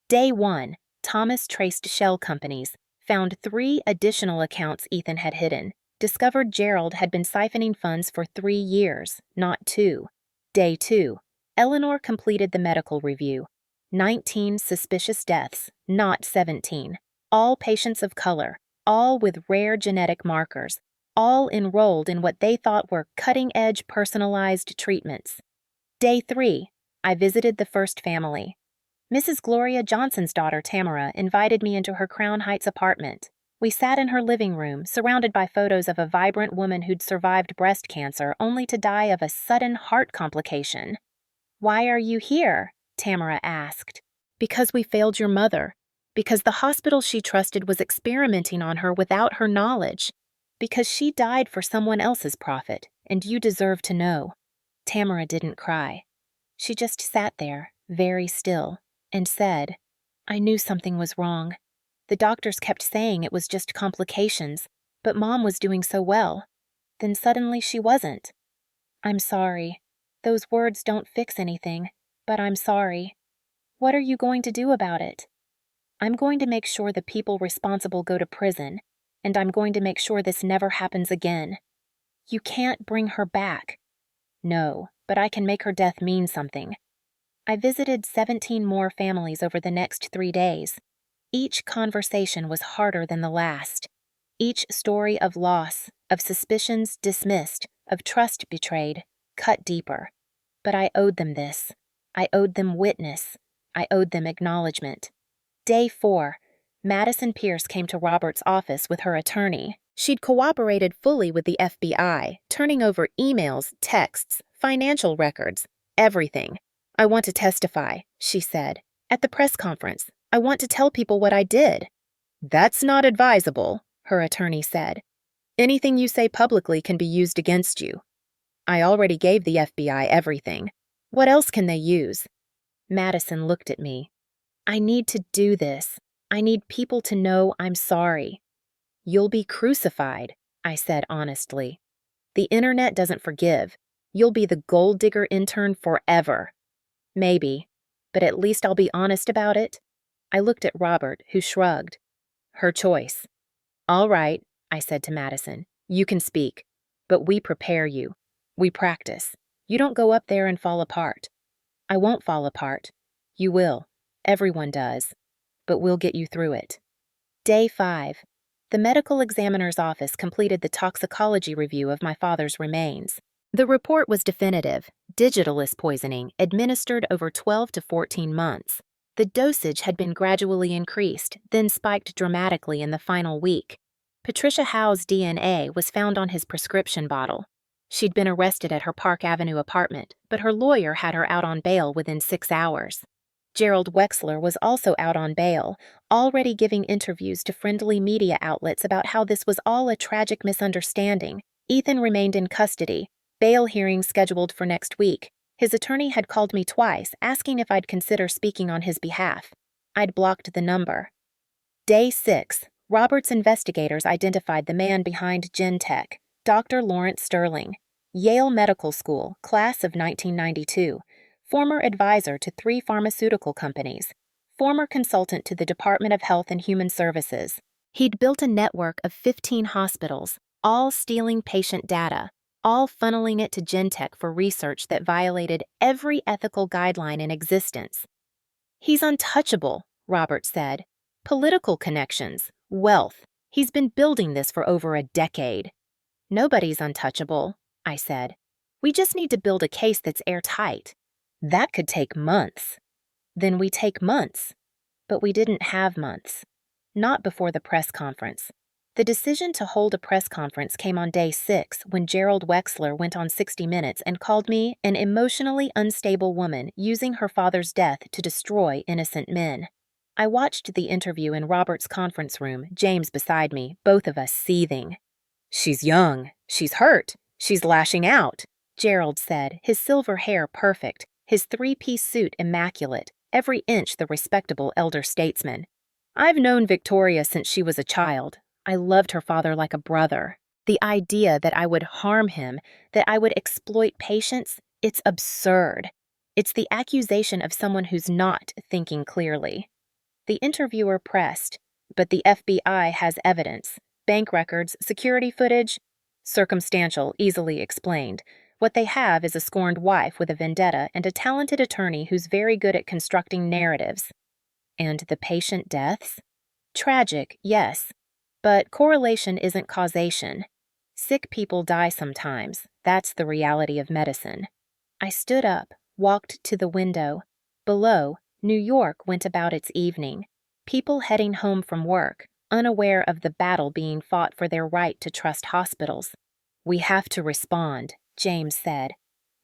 Day 1, Thomas traced shell companies, found 3 additional accounts Ethan had hidden, discovered Gerald had been siphoning funds for 3 years, not 2. Day 2, Eleanor completed the medical review. 19 suspicious deaths, not 17. All patients of color, all with rare genetic markers, all enrolled in what they thought were cutting-edge personalized treatments. Day 3, I visited the first family. Mrs. Gloria Johnson's daughter, Tamara, invited me into her Crown Heights apartment. We sat in her living room, surrounded by photos of a vibrant woman who'd survived breast cancer only to die of a sudden heart complication. "Why are you here?" Tamara asked. "Because we failed your mother. Because the hospital she trusted was experimenting on her without her knowledge. Because she died for someone else's profit, and you deserve to know." Tamara didn't cry. She just sat there, very still, and said, "I knew something was wrong. The doctors kept saying it was just complications, but Mom was doing so well. Then suddenly she wasn't. I'm sorry. Those words don't fix anything, but I'm sorry. What are you going to do about it?" "I'm going to make sure the people responsible go to prison, and I'm going to make sure this never happens again." "You can't bring her back." "No, but I can make her death mean something." I visited 17 more families over the next 3 days. Each conversation was harder than the last. Each story of loss, of suspicions dismissed, of trust betrayed, cut deeper. But I owed them this. I owed them witness. I owed them acknowledgement. Day 4, Madison Pierce came to Robert's office with her attorney. She'd cooperated fully with the FBI, turning over emails, texts, financial records, everything. "I want to testify," she said. "At the press conference. I want to tell people what I did." "That's not advisable," her attorney said. "Anything you say publicly can be used against you." "I already gave the FBI everything. What else can they use?" Madison looked at me. "I need to do this. I need people to know I'm sorry." "You'll be crucified," I said honestly. "The internet doesn't forgive. You'll be the gold digger intern forever." "Maybe, but at least I'll be honest about it." I looked at Robert, who shrugged. "Her choice." "All right," I said to Madison. "You can speak. But we prepare you. We practice. You don't go up there and fall apart." "I won't fall apart." "You will. Everyone does. But we'll get you through it." Day 5. The medical examiner's office completed the toxicology review of my father's remains. The report was definitive: digitalis poisoning, administered over 12 to 14 months. The dosage had been gradually increased, then spiked dramatically in the final week. Patricia Howe's DNA was found on his prescription bottle. She'd been arrested at her Park Avenue apartment, but her lawyer had her out on bail within 6 hours. Gerald Wexler was also out on bail, already giving interviews to friendly media outlets about how this was all a tragic misunderstanding. Ethan remained in custody, bail hearings scheduled for next week. His attorney had called me twice, asking if I'd consider speaking on his behalf. I'd blocked the number. Day 6, Robert's investigators identified the man behind Gentech, Dr. Lawrence Sterling, Yale Medical School, class of 1992, former advisor to 3 pharmaceutical companies, former consultant to the Department of Health and Human Services. He'd built a network of 15 hospitals, all stealing patient data, all funneling it to Gentech for research that violated every ethical guideline in existence. He's untouchable, Robert said. Political connections, wealth. He's been building this for over a decade. Nobody's untouchable, I said. We just need to build a case that's airtight. That could take months. Then we take months. But we didn't have months. Not before the press conference. The decision to hold a press conference came on day 6 when Gerald Wexler went on 60 Minutes and called me an emotionally unstable woman using her father's death to destroy innocent men. I watched the interview in Robert's conference room, James beside me, both of us seething. She's young. She's hurt. She's lashing out, Gerald said, his silver hair perfect, his 3-piece suit immaculate, every inch the respectable elder statesman. I've known Victoria since she was a child. I loved her father like a brother. The idea that I would harm him, that I would exploit patients, it's absurd. It's the accusation of someone who's not thinking clearly. The interviewer pressed, but the FBI has evidence. Bank records, security footage. Circumstantial, easily explained. What they have is a scorned wife with a vendetta and a talented attorney who's very good at constructing narratives. And the patient deaths? Tragic, yes. But correlation isn't causation. Sick people die sometimes. That's the reality of medicine. I stood up, walked to the window. Below, New York went about its evening. People heading home from work, unaware of the battle being fought for their right to trust hospitals. We have to respond, James said.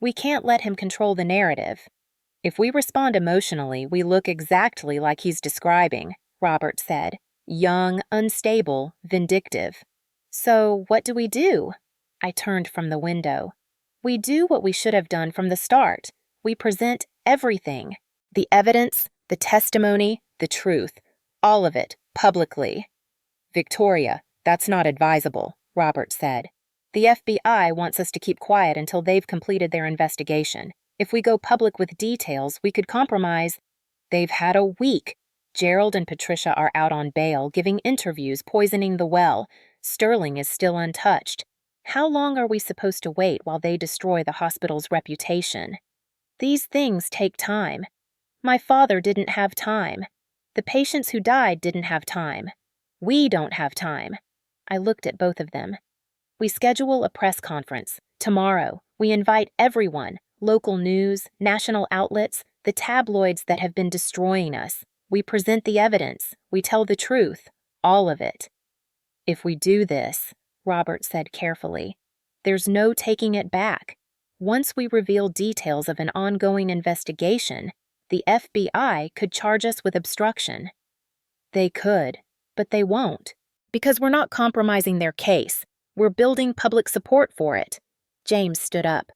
We can't let him control the narrative. If we respond emotionally, we look exactly like he's describing, Robert said. Young, unstable, vindictive. So what do? I turned from the window. We do what we should have done from the start. We present everything. The evidence, the testimony, the truth. All of it, publicly. Victoria, that's not advisable, Robert said. The FBI wants us to keep quiet until they've completed their investigation. If we go public with details, we could compromise. They've had a week. Gerald and Patricia are out on bail, giving interviews, poisoning the well. Sterling is still untouched. How long are we supposed to wait while they destroy the hospital's reputation? These things take time. My father didn't have time. The patients who died didn't have time. We don't have time. I looked at both of them. We schedule a press conference. Tomorrow, we invite everyone, local news, national outlets, the tabloids that have been destroying us. We present the evidence. We tell the truth. All of it. If we do this, Robert said carefully, there's no taking it back. Once we reveal details of an ongoing investigation, the FBI could charge us with obstruction. They could, but they won't. Because we're not compromising their case. We're building public support for it. James stood up.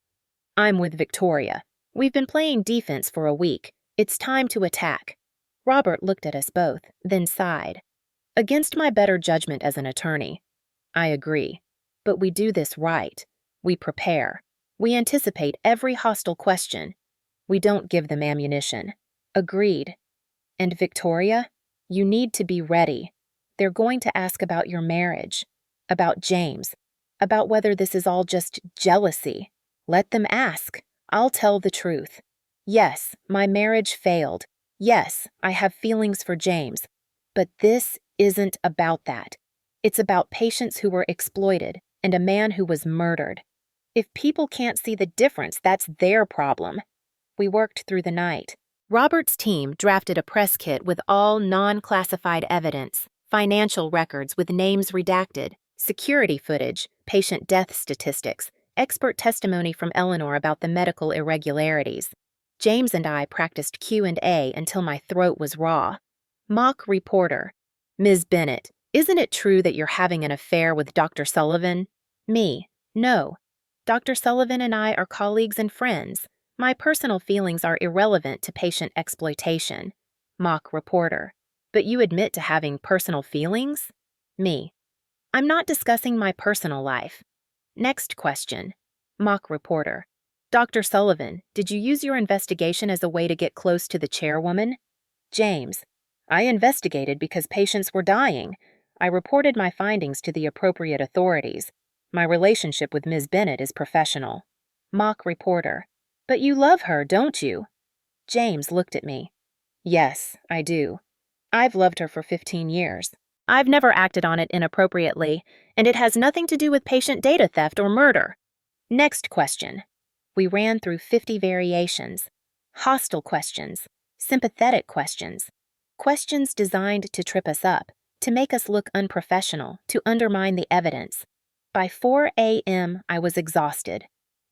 I'm with Victoria. We've been playing defense for a week. It's time to attack. Robert looked at us both, then sighed. Against my better judgment as an attorney. I agree. But we do this right. We prepare. We anticipate every hostile question. We don't give them ammunition. Agreed. And Victoria, you need to be ready. They're going to ask about your marriage, about James, about whether this is all just jealousy. Let them ask. I'll tell the truth. Yes, my marriage failed. Yes, I have feelings for James. But this isn't about that. It's about patients who were exploited and a man who was murdered. If people can't see the difference, that's their problem. We worked through the night. Robert's team drafted a press kit with all non-classified evidence, financial records with names redacted, security footage, patient death statistics, expert testimony from Eleanor about the medical irregularities. James and I practiced Q&A until my throat was raw. Mock reporter. Ms. Bennett, isn't it true that you're having an affair with Dr. Sullivan? Me. No. Dr. Sullivan and I are colleagues and friends. My personal feelings are irrelevant to patient exploitation. Mock reporter. But you admit to having personal feelings? Me. I'm not discussing my personal life. Next question. Mock reporter. Dr. Sullivan, did you use your investigation as a way to get close to the chairwoman? James. I investigated because patients were dying. I reported my findings to the appropriate authorities. My relationship with Ms. Bennett is professional. Mock reporter. But you love her, don't you? James looked at me. Yes, I do. I've loved her for 15 years. I've never acted on it inappropriately, and it has nothing to do with patient data theft or murder. Next question. We ran through 50 variations. Hostile questions, sympathetic questions, questions designed to trip us up, to make us look unprofessional, to undermine the evidence. By 4 a.m., I was exhausted.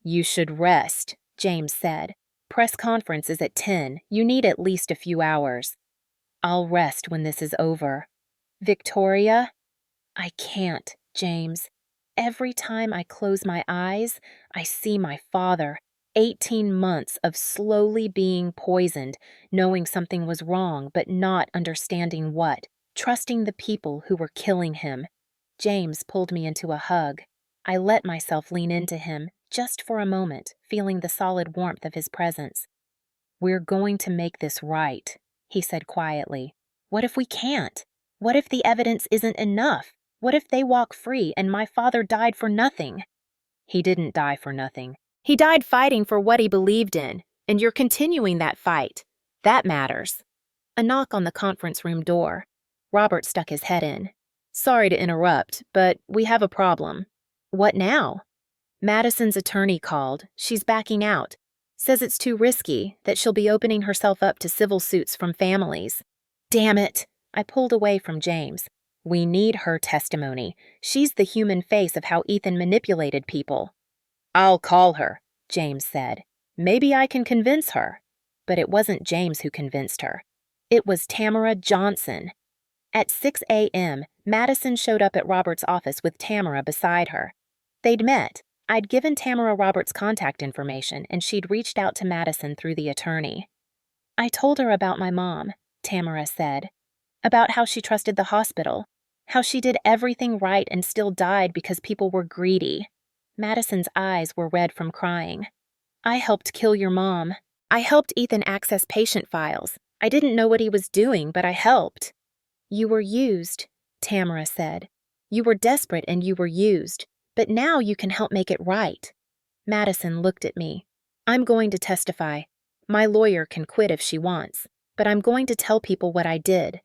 You should rest, James said. Press conference is at 10. You need at least a few hours. I'll rest when this is over. Victoria? I can't, James. Every time I close my eyes, I see my father. 18 months of slowly being poisoned, knowing something was wrong but not understanding what, trusting the people who were killing him. James pulled me into a hug. I let myself lean into him, just for a moment, feeling the solid warmth of his presence. We're going to make this right, he said quietly. What if we can't? What if the evidence isn't enough? What if they walk free and my father died for nothing? He didn't die for nothing. He died fighting for what he believed in, and you're continuing that fight. That matters. A knock on the conference room door. Robert stuck his head in. Sorry to interrupt, but we have a problem. What now? Madison's attorney called. She's backing out. Says it's too risky, that she'll be opening herself up to civil suits from families. Damn it! I pulled away from James. We need her testimony. She's the human face of how Ethan manipulated people. I'll call her, James said. Maybe I can convince her. But it wasn't James who convinced her. It was Tamara Johnson. At 6 a.m., Madison showed up at Robert's office with Tamara beside her. They'd met. I'd given Tamara Robert's contact information, and she'd reached out to Madison through the attorney. I told her about my mom, Tamara said. About how she trusted the hospital. How she did everything right and still died because people were greedy. Madison's eyes were red from crying. I helped kill your mom. I helped Ethan access patient files. I didn't know what he was doing, but I helped. You were used, Tamara said. You were desperate and you were used, but now you can help make it right. Madison looked at me. I'm going to testify. My lawyer can quit if she wants, but I'm going to tell people what I did.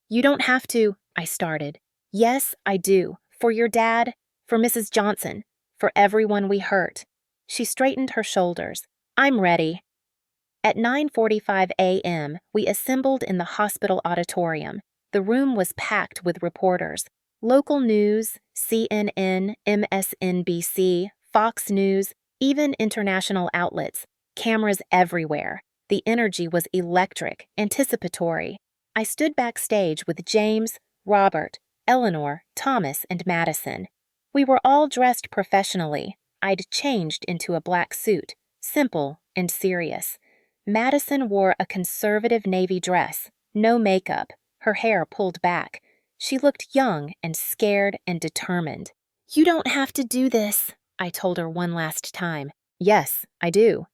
You don't have to, I started. Yes, I do. For your dad, for Mrs. Johnson, for everyone we hurt. She straightened her shoulders. I'm ready. At 9:45 a.m., we assembled in the hospital auditorium. The room was packed with reporters. Local news, CNN, MSNBC, Fox News, even international outlets. Cameras everywhere. The energy was electric, anticipatory. I stood backstage with James, Robert, Eleanor, Thomas, and Madison. We were all dressed professionally. I'd changed into a black suit, simple and serious. Madison wore a conservative navy dress, no makeup, her hair pulled back. She looked young and scared and determined. You don't have to do this, I told her one last time. Yes, I do.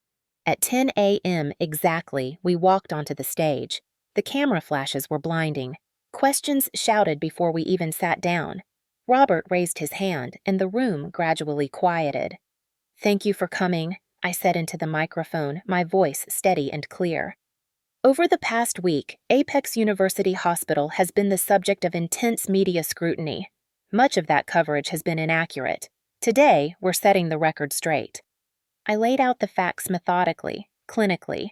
At 10 a.m. exactly, we walked onto the stage. The camera flashes were blinding. Questions shouted before we even sat down. Robert raised his hand, and the room gradually quieted. Thank you for coming, I said into the microphone, my voice steady and clear. Over the past week, Apex University Hospital has been the subject of intense media scrutiny. Much of that coverage has been inaccurate. Today, we're setting the record straight. I laid out the facts methodically, clinically.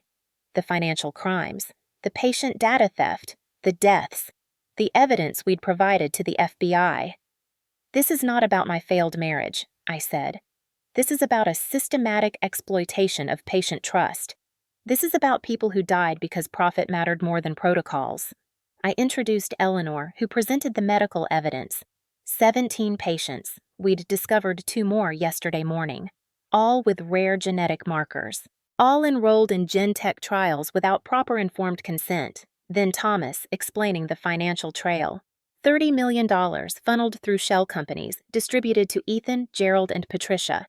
The financial crimes, the patient data theft, the deaths. the evidence we'd provided to the FBI. "This is not about my failed marriage," I said. "This is about a systematic exploitation of patient trust. This is about people who died because profit mattered more than protocols." I introduced Eleanor, who presented the medical evidence. 17 patients. We'd discovered 2 more yesterday morning, all with rare genetic markers, all enrolled in gen tech trials without proper informed consent. Then Thomas, explaining the financial trail. $30 million funneled through shell companies, distributed to Ethan, Gerald, and Patricia.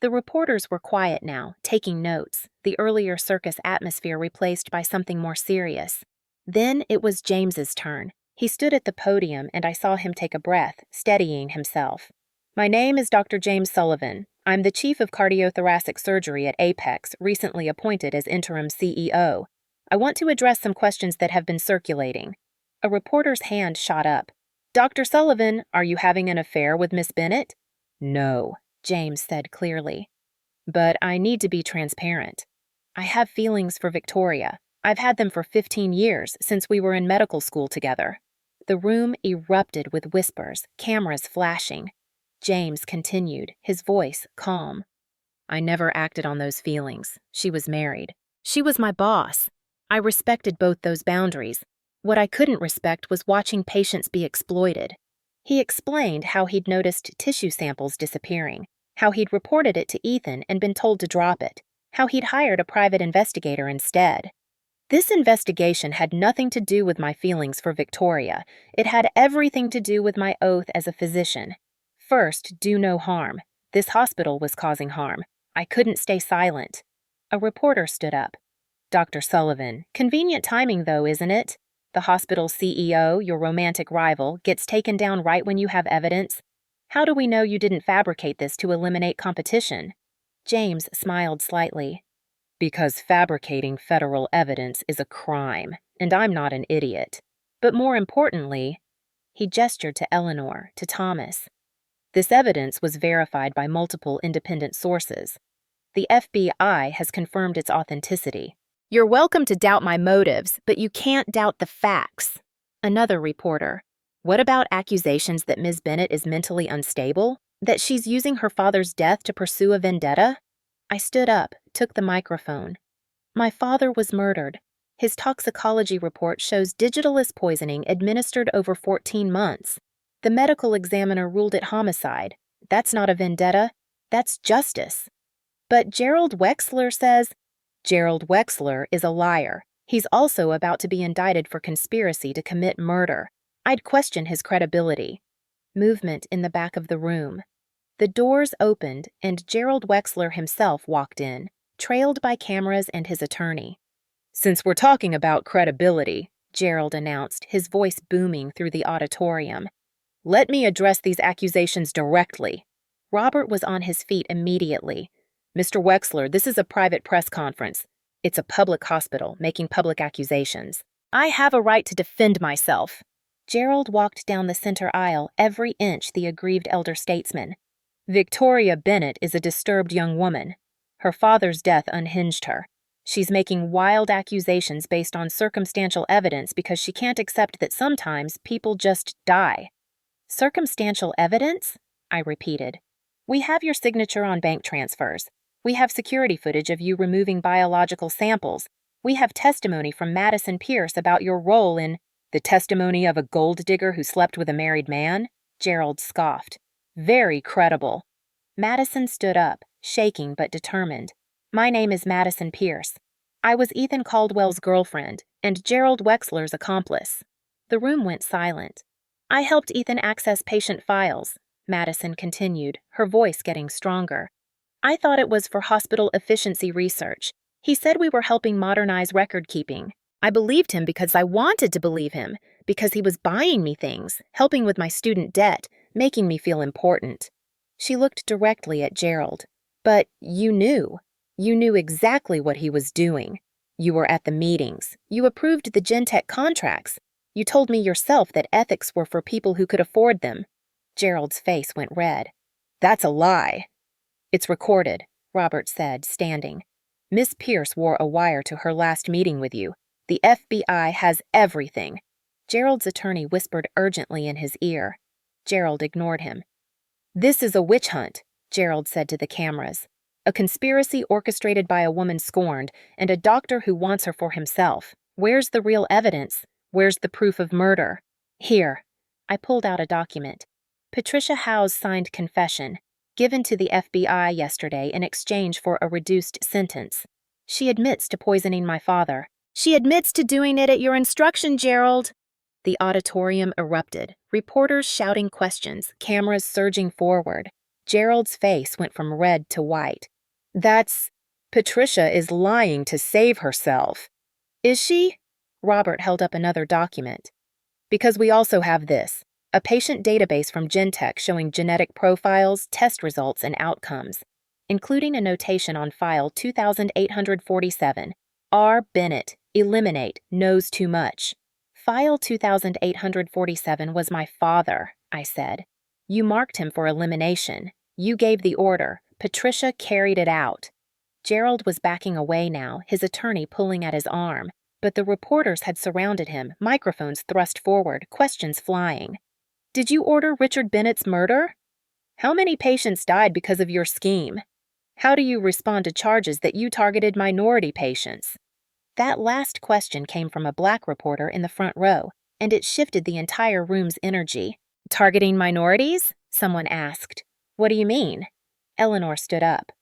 The reporters were quiet now, taking notes, the earlier circus atmosphere replaced by something more serious. Then it was James's turn. He stood at the podium and I saw him take a breath, steadying himself. "My name is Dr. James Sullivan. I'm the chief of cardiothoracic surgery at Apex, recently appointed as interim CEO. I want to address some questions that have been circulating." A reporter's hand shot up. "Dr. Sullivan, are you having an affair with Miss Bennett?" "No," James said clearly. "But I need to be transparent. I have feelings for Victoria. I've had them for 15 years, since we were in medical school together." The room erupted with whispers, cameras flashing. James continued, his voice calm. "I never acted on those feelings. She was married. She was my boss. I respected both those boundaries. What I couldn't respect was watching patients be exploited." He explained how he'd noticed tissue samples disappearing, how he'd reported it to Ethan and been told to drop it, how he'd hired a private investigator instead. "This investigation had nothing to do with my feelings for Victoria. It had everything to do with my oath as a physician. First, do no harm. This hospital was causing harm. I couldn't stay silent." A reporter stood up. "Dr. Sullivan, convenient timing though, isn't it? The hospital's CEO, your romantic rival, gets taken down right when you have evidence. How do we know you didn't fabricate this to eliminate competition?" James smiled slightly. "Because fabricating federal evidence is a crime, and I'm not an idiot. But more importantly," he gestured to Eleanor, to Thomas, "this evidence was verified by multiple independent sources. The FBI has confirmed its authenticity. You're welcome to doubt my motives, but you can't doubt the facts." Another reporter. "What about accusations that Ms. Bennett is mentally unstable? That she's using her father's death to pursue a vendetta?" I stood up, took the microphone. "My father was murdered. His toxicology report shows digitalis poisoning administered over 14 months. The medical examiner ruled it homicide. That's not a vendetta. That's justice." "But Gerald Wexler says—" "Gerald Wexler is a liar. He's also about to be indicted for conspiracy to commit murder. I'd question his credibility." Movement in the back of the room. The doors opened and Gerald Wexler himself walked in, trailed by cameras and his attorney. "Since we're talking about credibility," Gerald announced, his voice booming through the auditorium, "let me address these accusations directly." Robert was on his feet immediately. "Mr. Wexler, this is a private press conference. It's a public hospital making public accusations. I have a right to defend myself." Gerald walked down the center aisle, every inch the aggrieved elder statesman. "Victoria Bennett is a disturbed young woman. Her father's death unhinged her. She's making wild accusations based on circumstantial evidence because she can't accept that sometimes people just die." "Circumstantial evidence?" I repeated. "We have your signature on bank transfers. We have security footage of you removing biological samples. We have testimony from Madison Pierce about your role in—" "The testimony of a gold digger who slept with a married man?" Gerald scoffed. "Very credible." Madison stood up, shaking but determined. "My name is Madison Pierce. I was Ethan Caldwell's girlfriend and Gerald Wexler's accomplice." The room went silent. "I helped Ethan access patient files," Madison continued, her voice getting stronger. "I thought it was for hospital efficiency research. He said we were helping modernize record keeping. I believed him because I wanted to believe him, because he was buying me things, helping with my student debt, making me feel important." She looked directly at Gerald. "But you knew. You knew exactly what he was doing. You were at the meetings. You approved the Gentech contracts. You told me yourself that ethics were for people who could afford them." Gerald's face went red. "That's a lie." "It's recorded," Robert said, standing. "Miss Pierce wore a wire to her last meeting with you. The FBI has everything." Gerald's attorney whispered urgently in his ear. Gerald ignored him. "This is a witch hunt," Gerald said to the cameras. "A conspiracy orchestrated by a woman scorned, and a doctor who wants her for himself. Where's the real evidence? Where's the proof of murder?" "Here." I pulled out a document. Patricia Howe's signed confession, given to the FBI yesterday in exchange for a reduced sentence. She admits to poisoning my father. "She admits to doing it at your instruction, Gerald." The auditorium erupted, reporters shouting questions, cameras surging forward. Gerald's face went from red to white. Patricia is lying to save herself." "Is she?" Robert held up another document. "Because we also have this, a patient database from Gentech showing genetic profiles, test results, and outcomes, including a notation on file 2847. R. Bennett, eliminate, knows too much." "File 2847 was my father," I said. "You marked him for elimination. You gave the order. Patricia carried it out." Gerald was backing away now, his attorney pulling at his arm, but the reporters had surrounded him, microphones thrust forward, questions flying. "Did you order Richard Bennett's murder? How many patients died because of your scheme? How do you respond to charges that you targeted minority patients?" That last question came from a black reporter in the front row, and it shifted the entire room's energy. "Targeting minorities?" someone asked. "What do you mean?" Eleanor stood up.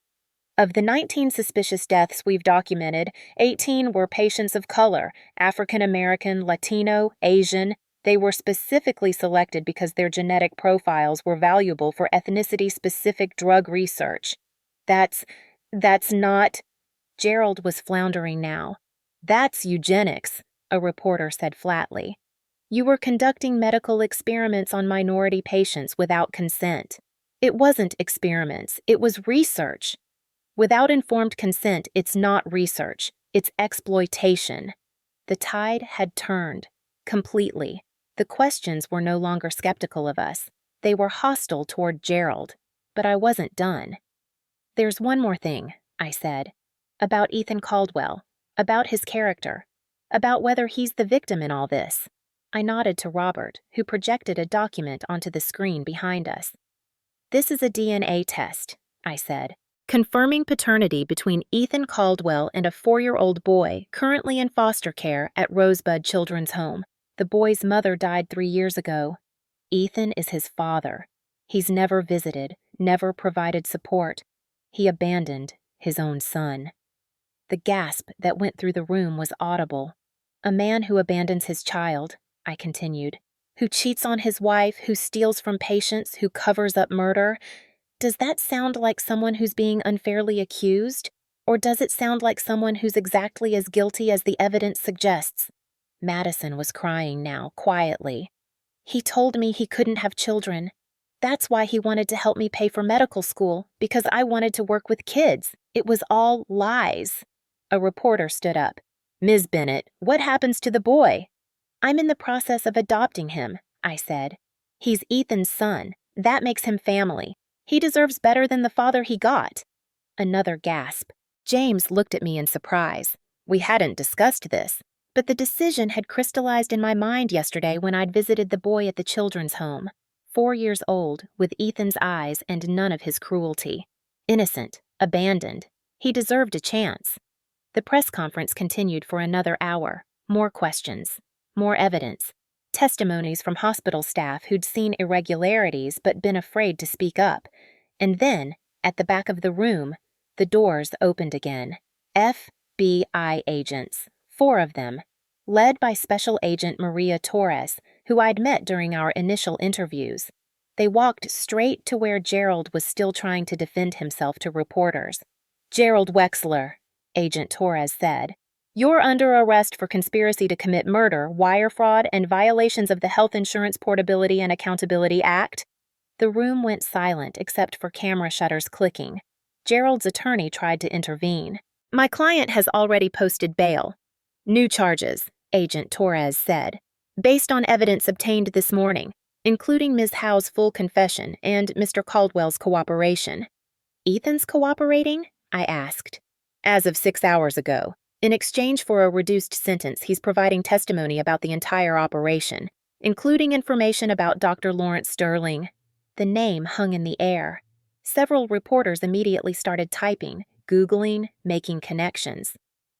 "Of the 19 suspicious deaths we've documented, 18 were patients of color, African American, Latino, Asian. They were specifically selected because their genetic profiles were valuable for ethnicity-specific drug research." That's not... Gerald was floundering now. "That's eugenics," a reporter said flatly. "You were conducting medical experiments on minority patients without consent. It wasn't experiments, it was research. Without informed consent, it's not research, it's exploitation." The tide had turned, completely. The questions were no longer skeptical of us. They were hostile toward Gerald. But I wasn't done. "There's one more thing," I said. "About Ethan Caldwell. About his character. About whether he's the victim in all this." I nodded to Robert, who projected a document onto the screen behind us. "This is a DNA test," I said, "confirming paternity between Ethan Caldwell and a 4-year-old boy currently in foster care at Rosebud Children's Home. The boy's mother died 3 years ago. Ethan is his father. He's never visited, never provided support. He abandoned his own son." The gasp that went through the room was audible. "A man who abandons his child," I continued, "who cheats on his wife, who steals from patients, who covers up murder. Does that sound like someone who's being unfairly accused? Or does it sound like someone who's exactly as guilty as the evidence suggests?" Madison was crying now, quietly. "He told me he couldn't have children. That's why he wanted to help me pay for medical school, because I wanted to work with kids. It was all lies." A reporter stood up. "Ms. Bennett, what happens to the boy?" "I'm in the process of adopting him," I said. "He's Ethan's son. That makes him family. He deserves better than the father he got." Another gasp. James looked at me in surprise. We hadn't discussed this, but the decision had crystallized in my mind yesterday when I'd visited the boy at the children's home. 4 years old, with Ethan's eyes and none of his cruelty. Innocent, abandoned. He deserved a chance. The press conference continued for another hour. More questions. More evidence. Testimonies from hospital staff who'd seen irregularities but been afraid to speak up. And then, at the back of the room, the doors opened again. FBI agents, 4 of them, led by Special Agent Maria Torres, who I'd met during our initial interviews. They walked straight to where Gerald was still trying to defend himself to reporters. "Gerald Wexler," Agent Torres said, "you're under arrest for conspiracy to commit murder, wire fraud, and violations of the Health Insurance Portability and Accountability Act." The room went silent except for camera shutters clicking. Gerald's attorney tried to intervene. "My client has already posted bail. New charges," Agent Torres said, "based on evidence obtained this morning, including Ms. Howe's full confession and Mr. Caldwell's cooperation." "Ethan's cooperating?" I asked. "As of 6 hours ago. In exchange for a reduced sentence, he's providing testimony about the entire operation, including information about Dr. Lawrence Sterling. The name hung in the air. Several reporters immediately started typing, Googling, making connections.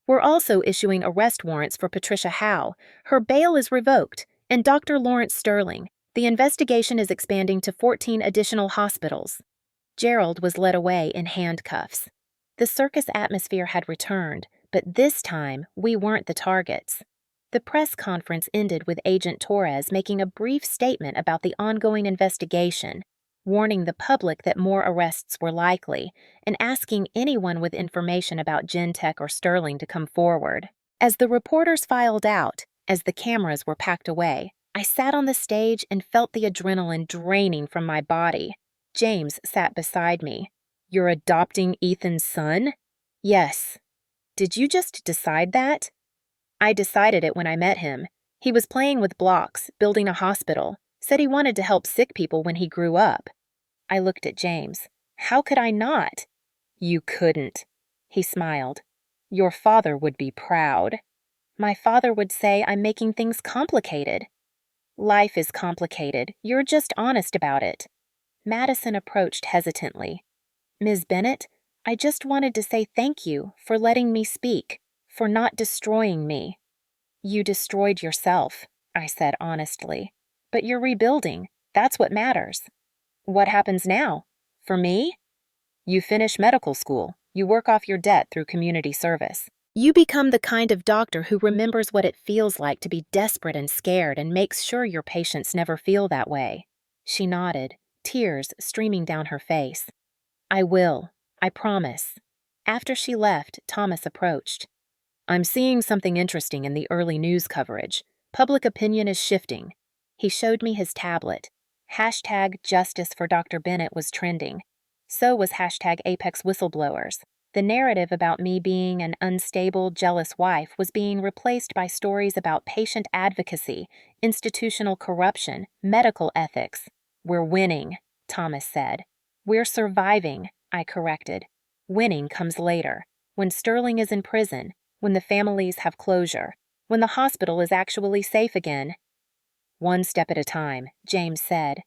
We're also issuing arrest warrants for Patricia Howe. Her bail is revoked, and Dr. Lawrence Sterling. The investigation is expanding to 14 additional hospitals. Gerald was led away in handcuffs. The circus atmosphere had returned, but this time we weren't the targets. The press conference ended with Agent Torres making a brief statement about the ongoing investigation, warning the public that more arrests were likely, and asking anyone with information about Gentech or Sterling to come forward. As the reporters filed out, as the cameras were packed away, I sat on the stage and felt the adrenaline draining from my body. James sat beside me. "You're adopting Ethan's son?" "Yes." "Did you just decide that?" "I decided it when I met him. He was playing with blocks, building a hospital, said he wanted to help sick people when he grew up." I looked at James. "How could I not?" "You couldn't." He smiled. "Your father would be proud." "My father would say I'm making things complicated." "Life is complicated. You're just honest about it." Madison approached hesitantly. "Ms. Bennett, I just wanted to say thank you for letting me speak, for not destroying me." "You destroyed yourself," I said honestly. "But you're rebuilding. That's what matters." "What happens now? For me?" "You finish medical school. You work off your debt through community service. You become the kind of doctor who remembers what it feels like to be desperate and scared and makes sure your patients never feel that way." She nodded, tears streaming down her face. "I will. I promise." After she left, Thomas approached. "I'm seeing something interesting in the early news coverage. Public opinion is shifting." He showed me his tablet. Hashtag Justice for Dr. Bennett was trending. So was hashtag Apex Whistleblowers. The narrative about me being an unstable, jealous wife was being replaced by stories about patient advocacy, institutional corruption, medical ethics. "We're winning," Thomas said. "We're surviving," I corrected. "Winning comes later, when Sterling is in prison, when the families have closure, when the hospital is actually safe again." "One step at a time," James said.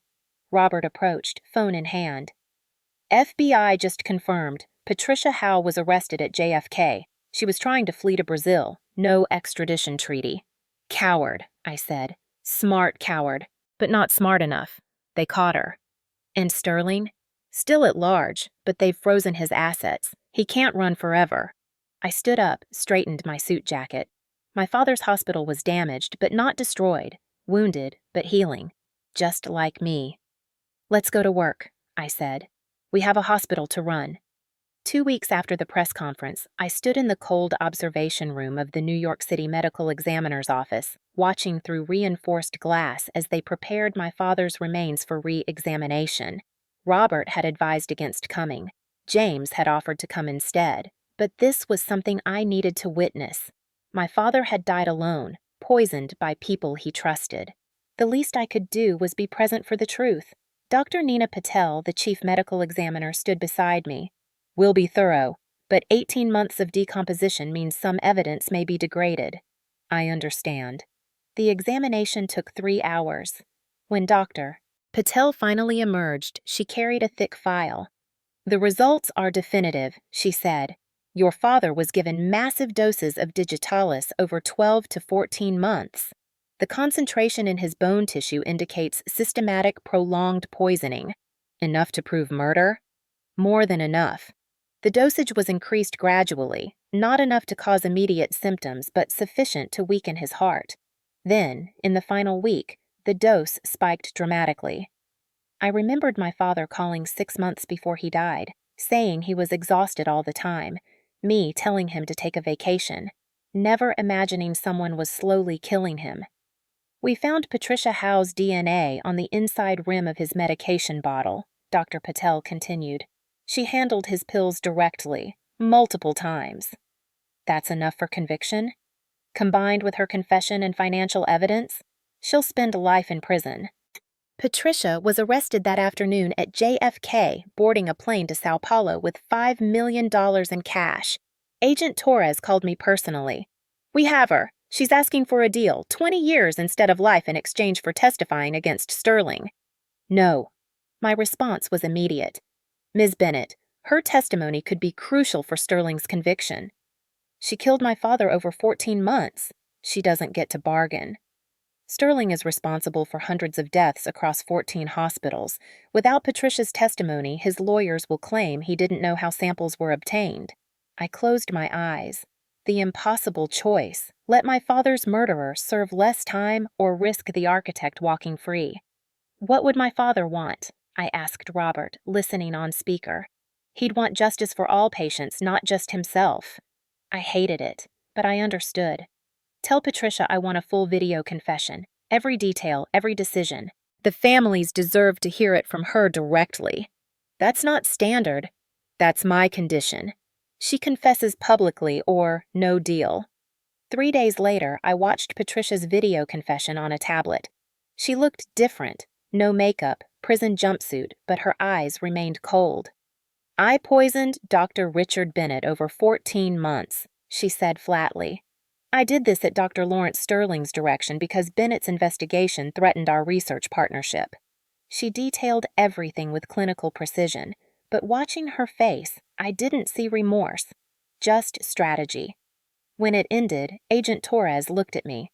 Robert approached, phone in hand. "FBI just confirmed. Patricia Howe was arrested at JFK. She was trying to flee to Brazil. No extradition treaty." "Coward," I said. "Smart coward, but not smart enough. They caught her." "And Sterling?" "Still at large, but they've frozen his assets. He can't run forever." I stood up, straightened my suit jacket. My father's hospital was damaged, but not destroyed. Wounded, but healing. Just like me. "Let's go to work," I said. "We have a hospital to run." 2 weeks after the press conference, I stood in the cold observation room of the New York City Medical Examiner's office, watching through reinforced glass as they prepared my father's remains for re-examination. Robert had advised against coming. James had offered to come instead. But this was something I needed to witness. My father had died alone, poisoned by people he trusted. The least I could do was be present for the truth. Dr. Nina Patel, the chief medical examiner, stood beside me. "We'll be thorough, but 18 months of decomposition means some evidence may be degraded." "I understand." The examination took 3 hours. When Dr. Patel finally emerged, she carried a thick file. "The results are definitive," she said. "Your father was given massive doses of digitalis over 12 to 14 months. The concentration in his bone tissue indicates systematic, prolonged poisoning. Enough to prove murder?" "More than enough. The dosage was increased gradually, not enough to cause immediate symptoms, but sufficient to weaken his heart. Then, in the final week, the dose spiked dramatically." I remembered my father calling 6 months before he died, saying he was exhausted all the time, me telling him to take a vacation, never imagining someone was slowly killing him. "We found Patricia Howe's DNA on the inside rim of his medication bottle," Dr. Patel continued. "She handled his pills directly, multiple times." "That's enough for conviction?" "Combined with her confession and financial evidence, she'll spend life in prison." Patricia was arrested that afternoon at JFK, boarding a plane to Sao Paulo with $5 million in cash. Agent Torres called me personally. We have her. She's asking for a deal, 20 years instead of life in exchange for testifying against Sterling. No. My response was immediate. Ms. Bennett, her testimony could be crucial for Sterling's conviction. She killed my father over 14 months. She doesn't get to bargain. Sterling is responsible for hundreds of deaths across 14 hospitals. Without Patricia's testimony, his lawyers will claim he didn't know how samples were obtained. I closed my eyes. The impossible choice. Let my father's murderer serve less time or risk the architect walking free. What would my father want? I asked Robert, listening on speaker. He'd want justice for all patients, not just himself. I hated it, but I understood. Tell Patricia I want a full video confession. Every detail, every decision. The families deserve to hear it from her directly. That's not standard. That's my condition. She confesses publicly or no deal. 3 days later, I watched Patricia's video confession on a tablet. She looked different. No makeup, prison jumpsuit, but her eyes remained cold. I poisoned Dr. Richard Bennett over 14 months, she said flatly. I did this at Dr. Lawrence Sterling's direction because Bennett's investigation threatened our research partnership. She detailed everything with clinical precision, but watching her face, I didn't see remorse, just strategy. When it ended, Agent Torres looked at me.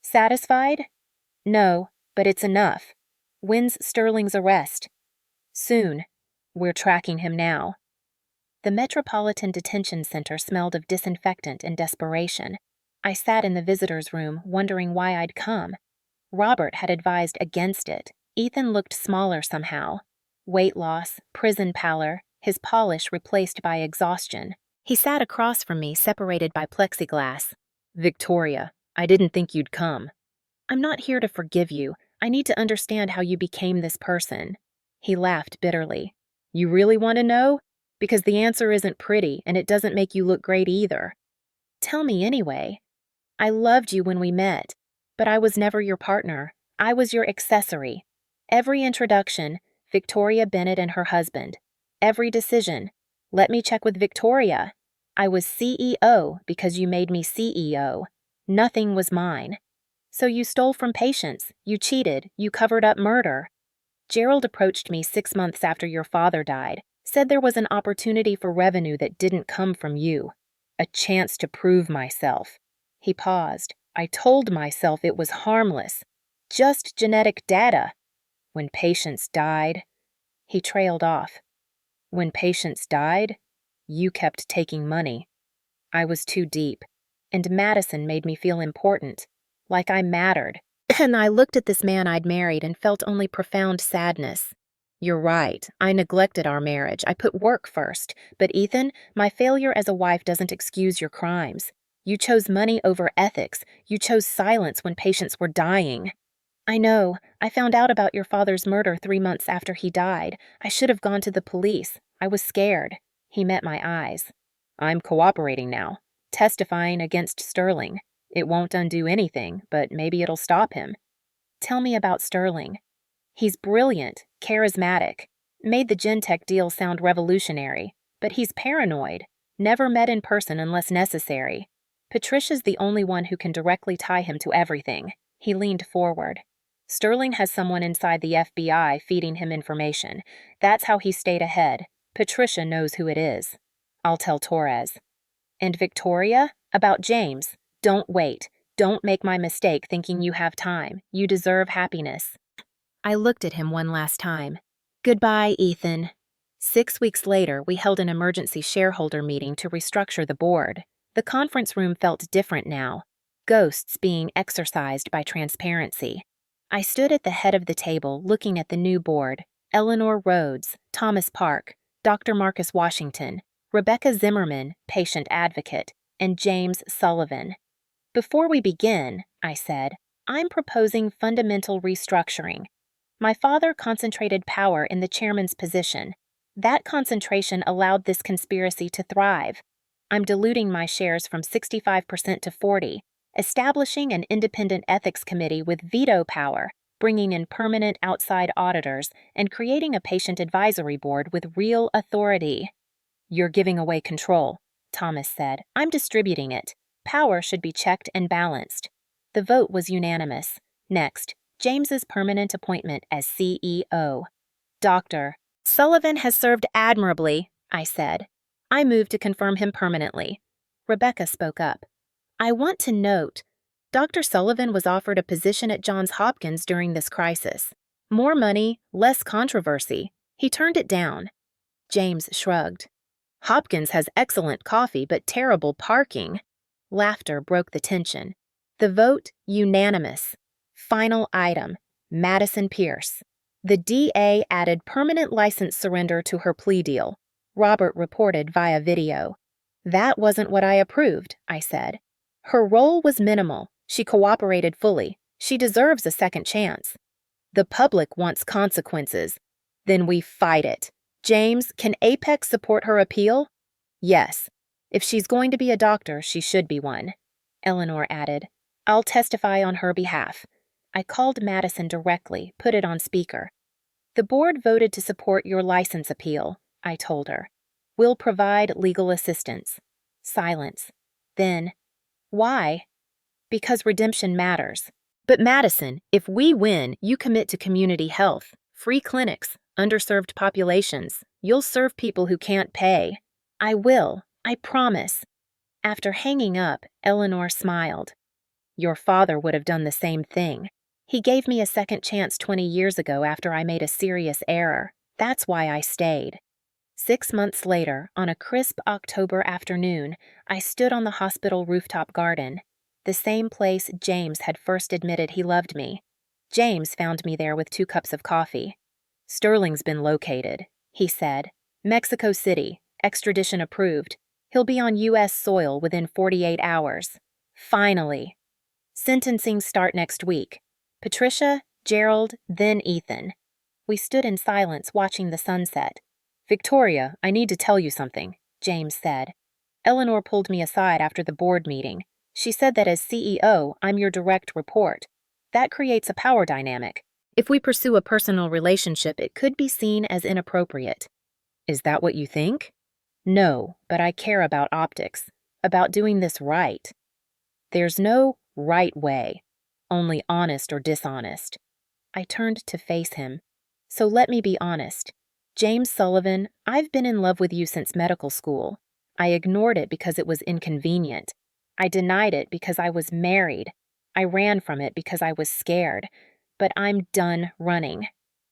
Satisfied? No, but it's enough. When's Sterling's arrest? Soon. We're tracking him now. The Metropolitan Detention Center smelled of disinfectant and desperation. I sat in the visitor's room, wondering why I'd come. Robert had advised against it. Ethan looked smaller somehow. Weight loss, prison pallor, his polish replaced by exhaustion. He sat across from me, separated by plexiglass. Victoria, I didn't think you'd come. I'm not here to forgive you. I need to understand how you became this person. He laughed bitterly. You really want to know? Because the answer isn't pretty, and it doesn't make you look great either. Tell me anyway. I loved you when we met, but I was never your partner. I was your accessory. Every introduction, Victoria Bennett and her husband. Every decision, let me check with Victoria. I was CEO because you made me CEO. Nothing was mine. So you stole from patients, you cheated, you covered up murder. Gerald approached me 6 months after your father died, said there was an opportunity for revenue that didn't come from you. A chance to prove myself. He paused. I told myself it was harmless. Just genetic data. When patients died. He trailed off. When patients died, you kept taking money. I was too deep. And Madison made me feel important. Like I mattered. And I looked at this man I'd married and felt only profound sadness. You're right. I neglected our marriage. I put work first. But Ethan, my failure as a wife doesn't excuse your crimes. You chose money over ethics. You chose silence when patients were dying. I know. I found out about your father's murder 3 months after he died. I should have gone to the police. I was scared. He met my eyes. I'm cooperating now. Testifying against Sterling. It won't undo anything, but maybe it'll stop him. Tell me about Sterling. He's brilliant, charismatic, made the Gentech deal sound revolutionary, but he's paranoid, never met in person unless necessary. Patricia's the only one who can directly tie him to everything. He leaned forward. Sterling has someone inside the FBI feeding him information. That's how he stayed ahead. Patricia knows who it is. I'll tell Torres. And Victoria? About James. Don't wait. Don't make my mistake thinking you have time. You deserve happiness. I looked at him one last time. Goodbye, Ethan. 6 weeks later, we held an emergency shareholder meeting to restructure the board. The conference room felt different now, ghosts being exorcised by transparency. I stood at the head of the table looking at the new board, Eleanor Rhodes, Thomas Park, Dr. Marcus Washington, Rebecca Zimmerman, patient advocate, and James Sullivan. Before we begin, I said, I'm proposing fundamental restructuring. My father concentrated power in the chairman's position. That concentration allowed this conspiracy to thrive. I'm diluting my shares from 65% to 40%, establishing an independent ethics committee with veto power, bringing in permanent outside auditors, and creating a patient advisory board with real authority. You're giving away control. Thomas said. "I'm distributing it. Power should be checked and balanced." The vote was unanimous. Next, James's permanent appointment as CEO. "Dr. Sullivan has served admirably," I said. "I move to confirm him permanently." Rebecca spoke up. "I want to note, Dr. Sullivan was offered a position at Johns Hopkins during this crisis. More money, less controversy. He turned it down." James shrugged. "Hopkins has excellent coffee but terrible parking." Laughter broke the tension. The vote unanimous. Final item, Madison Pierce. The DA added permanent license surrender to her plea deal. Robert reported via video. "That wasn't what I approved," I said. "Her role was minimal. She cooperated fully. She deserves a second chance." "The public wants consequences." "Then we fight it. James, can Apex support her appeal?" "Yes. If she's going to be a doctor, she should be one." Eleanor added, "I'll testify on her behalf." I called Madison directly, put it on speaker. "The board voted to support your license appeal," I told her. "We'll provide legal assistance." Silence. Then, "Why?" "Because redemption matters." "But Madison, if we win, you commit to community health, free clinics, underserved populations. You'll serve people who can't pay." "I will. I promise." After hanging up, Eleanor smiled. "Your father would have done the same thing. He gave me a second chance 20 years ago after I made a serious error. That's why I stayed." 6 months later, on a crisp October afternoon, I stood on the hospital rooftop garden, the same place James had first admitted he loved me. James found me there with 2 cups of coffee. "Sterling's been located," he said. "Mexico City, extradition approved. He'll be on U.S. soil within 48 hours. Finally. Sentencing start next week. Patricia, Gerald, then Ethan." We stood in silence watching the sunset. "Victoria, I need to tell you something," James said. "Eleanor pulled me aside after the board meeting. She said that as CEO, I'm your direct report. That creates a power dynamic. If we pursue a personal relationship, it could be seen as inappropriate." "Is that what you think?" "No, but I care about optics, about doing this right." "There's no right way, only honest or dishonest." I turned to face him. "So let me be honest. James Sullivan, I've been in love with you since medical school. I ignored it because it was inconvenient. I denied it because I was married. I ran from it because I was scared. But I'm done running."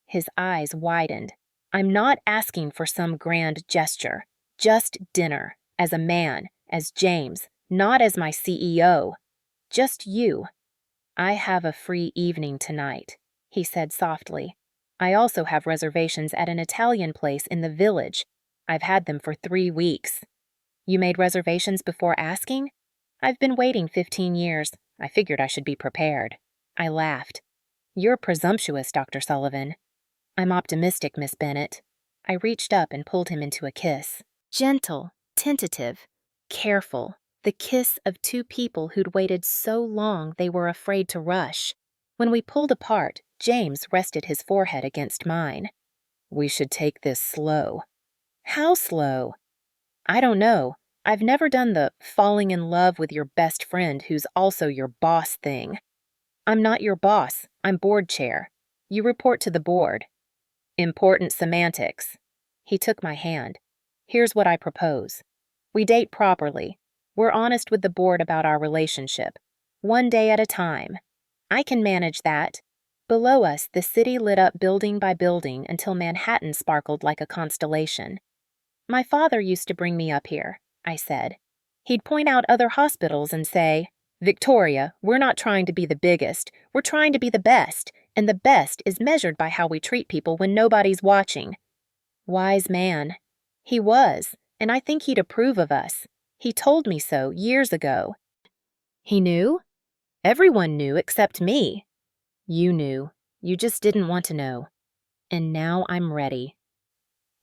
His eyes widened. "I'm not asking for some grand gesture. Just dinner, as a man, as James, not as my CEO. Just you." "I have a free evening tonight," he said softly. "I also have reservations at an Italian place in the village. I've had them for 3 weeks." "You made reservations before asking?" "I've been waiting 15 years. I figured I should be prepared." I laughed. "You're presumptuous, Dr. Sullivan." "I'm optimistic, Miss Bennett." I reached up and pulled him into a kiss. Gentle, tentative, careful. The kiss of 2 people who'd waited so long they were afraid to rush. When we pulled apart, James rested his forehead against mine. "We should take this slow." "How slow?" "I don't know. I've never done the falling in love with your best friend who's also your boss thing." "I'm not your boss. I'm board chair. You report to the board." "Important semantics." He took my hand. "Here's what I propose. We date properly. We're honest with the board about our relationship. 1 day at a time. I can manage that." Below us, the city lit up building by building until Manhattan sparkled like a constellation. "My father used to bring me up here," I said. "He'd point out other hospitals and say, 'Victoria, we're not trying to be the biggest. We're trying to be the best, and the best is measured by how we treat people when nobody's watching.'" Wise man. He was, and I think he'd approve of us. He told me so years ago. He knew? Everyone knew except me. You knew. You just didn't want to know. And now I'm ready.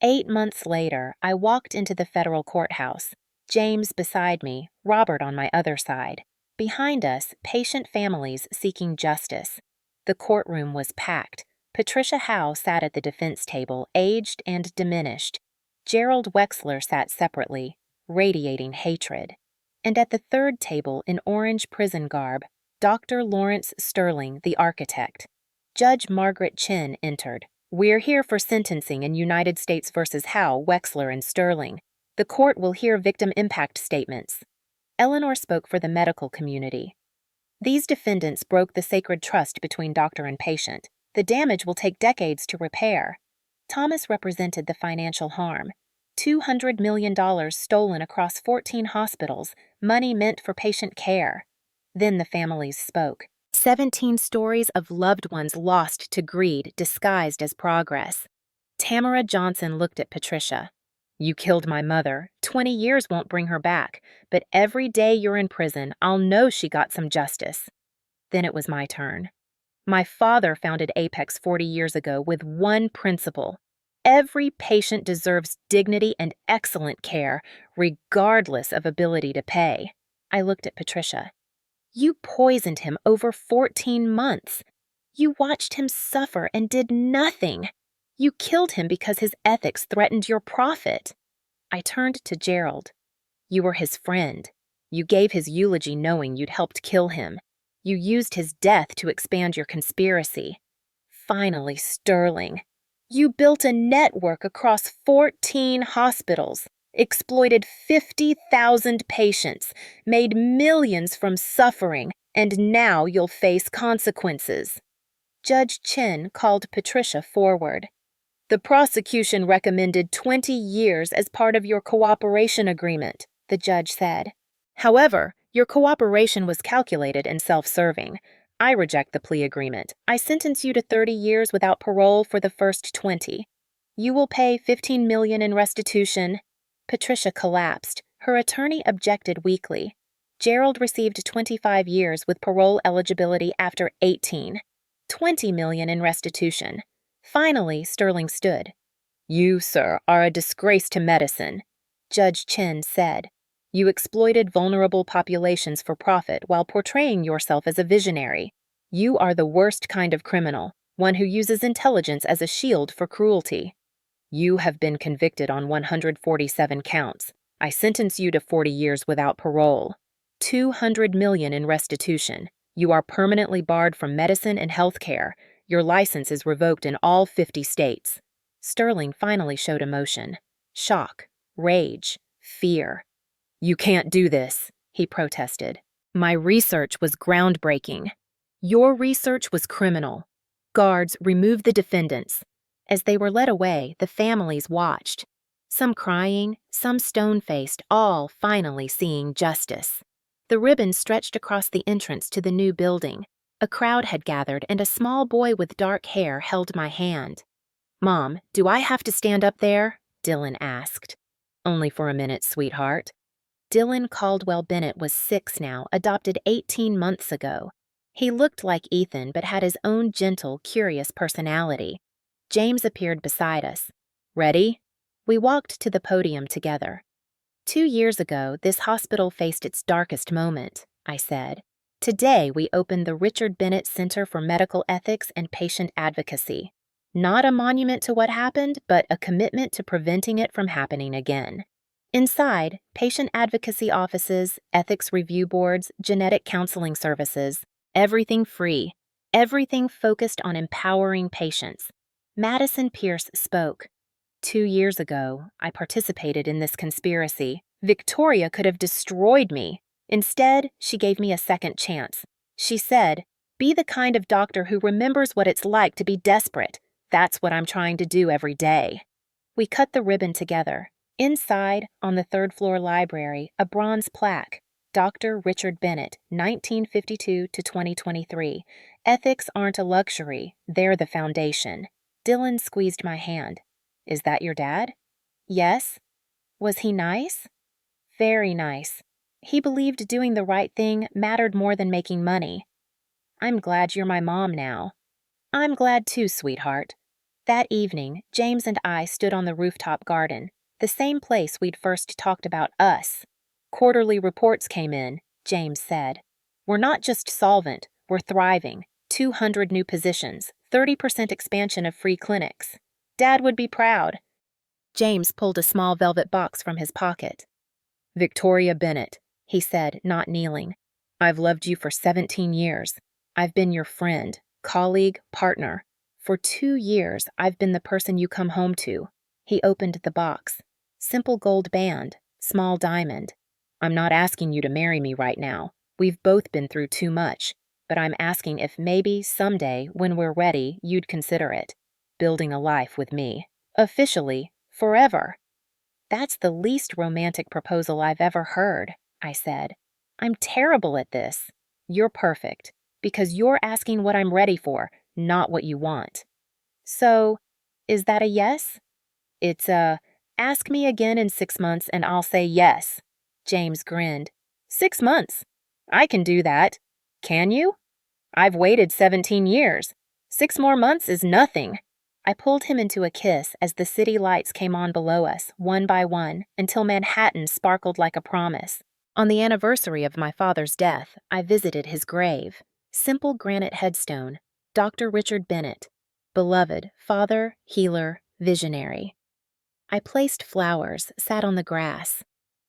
8 months later, I walked into the federal courthouse. James beside me, Robert on my other side. Behind us, patient families seeking justice. The courtroom was packed. Patricia Howe sat at the defense table, aged and diminished. Gerald Wexler sat separately. radiating hatred. And at the third table in orange prison garb, Dr. Lawrence Sterling, the architect. Judge Margaret Chin entered. "We're here for sentencing in United States v. Howe, Wexler, and Sterling. The court will hear victim impact statements." Eleanor spoke for the medical community. "These defendants broke the sacred trust between doctor and patient. The damage will take decades to repair." Thomas represented the financial harm. $200 million stolen across 14 hospitals, money meant for patient care. Then the families spoke. 17 stories of loved ones lost to greed disguised as progress. Tamara Johnson looked at Patricia. "You killed my mother. 20 years won't bring her back, but every day you're in prison, I'll know she got some justice." Then it was my turn. "My father founded Apex 40 years ago with one principle. Every patient deserves dignity and excellent care, regardless of ability to pay." I looked at Patricia. "You poisoned him over 14 months. You watched him suffer and did nothing. You killed him because his ethics threatened your profit." I turned to Gerald. "You were his friend. You gave his eulogy knowing you'd helped kill him. You used his death to expand your conspiracy. Finally, Sterling. You built a network across 14 hospitals, exploited 50,000 patients, made millions from suffering, and now you'll face consequences." Judge Chin called Patricia forward. "The prosecution recommended 20 years as part of your cooperation agreement," the judge said. "However, your cooperation was calculated and self-serving. I reject the plea agreement. I sentence you to 30 years without parole for the first 20. You will pay $15 million in restitution." Patricia collapsed. Her attorney objected weakly. Gerald received 25 years with parole eligibility after 18. $20 million in restitution. Finally, Sterling stood. "You, sir, are a disgrace to medicine," Judge Chin said. "You exploited vulnerable populations for profit while portraying yourself as a visionary. You are the worst kind of criminal, one who uses intelligence as a shield for cruelty. You have been convicted on 147 counts. I sentence you to 40 years without parole. $200 million in restitution. You are permanently barred from medicine and health care. Your license is revoked in all 50 states." Sterling finally showed emotion. Shock, rage, fear. "You can't do this," he protested. "My research was groundbreaking. Your research was criminal." Guards removed the defendants. As they were led away, the families watched. Some crying, some stone-faced, all finally seeing justice. The ribbon stretched across the entrance to the new building. A crowd had gathered, and a small boy with dark hair held my hand. "Mom, do I have to stand up there?" Dylan asked. "Only for a minute, sweetheart." Dylan Caldwell Bennett was 6 now, adopted 18 months ago. He looked like Ethan, but had his own gentle, curious personality. James appeared beside us. "Ready?" We walked to the podium together. 2 years ago, this hospital faced its darkest moment, I said. Today, we opened the Richard Bennett Center for Medical Ethics and Patient Advocacy. Not a monument to what happened, but a commitment to preventing it from happening again. Inside, patient advocacy offices, ethics review boards, genetic counseling services, everything free, everything focused on empowering patients. Madison Pierce spoke. 2 years ago, I participated in this conspiracy. Victoria could have destroyed me. Instead, she gave me a second chance. She said, "Be the kind of doctor who remembers what it's like to be desperate. That's what I'm trying to do every day." We cut the ribbon together. Inside, on the third-floor library, a bronze plaque. Dr. Richard Bennett, 1952 to 2023. Ethics aren't a luxury, they're the foundation. Dylan squeezed my hand. "Is that your dad?" "Yes." "Was he nice?" "Very nice. He believed doing the right thing mattered more than making money." "I'm glad you're my mom now." "I'm glad too, sweetheart." That evening, James and I stood on the rooftop garden, the same place we'd first talked about us. Quarterly reports came in, James said. "We're not just solvent, we're thriving. 200 new positions, 30% expansion of free clinics. Dad would be proud." James pulled a small velvet box from his pocket. Victoria Bennett, he said, not kneeling. I've loved you for 17 years. I've been your friend, colleague, partner. For 2 years, I've been the person you come home to. He opened the box. Simple gold band, small diamond. I'm not asking you to marry me right now. We've both been through too much. But I'm asking if maybe someday, when we're ready, you'd consider it. Building a life with me. Officially, forever. That's the least romantic proposal I've ever heard, I said. I'm terrible at this. You're perfect, because you're asking what I'm ready for, not what you want. So, is that a yes? It's a, ask me again in 6 months and I'll say yes. James grinned. 6 months? I can do that. Can you? I've waited 17 years. 6 more months is nothing. I pulled him into a kiss as the city lights came on below us, one by one, until Manhattan sparkled like a promise. On the anniversary of my father's death, I visited his grave. Simple granite headstone, Dr. Richard Bennett, beloved father, healer, visionary. I placed flowers, sat on the grass.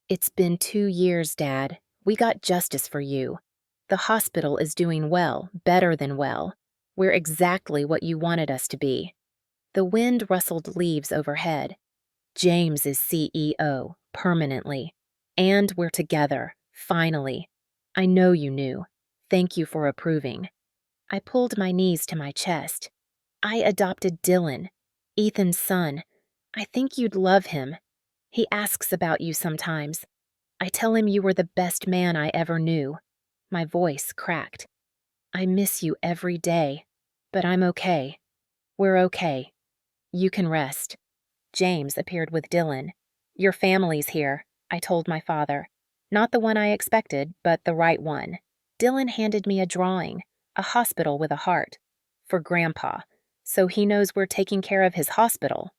It's been 2 years, Dad. We got justice for you. The hospital is doing well, better than well. We're exactly what you wanted us to be. The wind rustled leaves overhead. James is CEO, permanently. And we're together, finally. I know you knew. Thank you for approving. I pulled my knees to my chest. I adopted Dylan, Ethan's son. I think you'd love him. He asks about you sometimes. I tell him you were the best man I ever knew. My voice cracked. I miss you every day, but I'm okay. We're okay. You can rest. James appeared with Dylan. Your family's here, I told my father. Not the one I expected, but the right one. Dylan handed me a drawing, a hospital with a heart. For Grandpa, so he knows we're taking care of his hospital.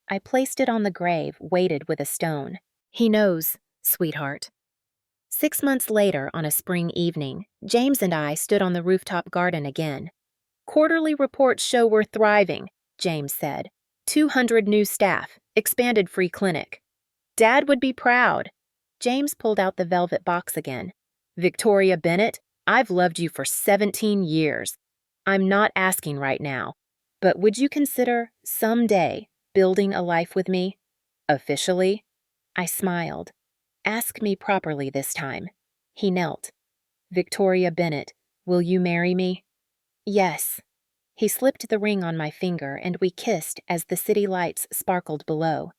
I placed it on the grave, weighted with a stone. He knows, sweetheart. 6 months later, on a spring evening, James and I stood on the rooftop garden again. Quarterly reports show we're thriving, James said. 200 new staff, expanded free clinic. Dad would be proud. James pulled out the velvet box again. Victoria Bennett, I've loved you for 17 years. I'm not asking right now, but would you consider, someday, building a life with me? Officially? I smiled. Ask me properly this time. He knelt. Victoria Bennett, will you marry me? Yes. He slipped the ring on my finger and we kissed as the city lights sparkled below.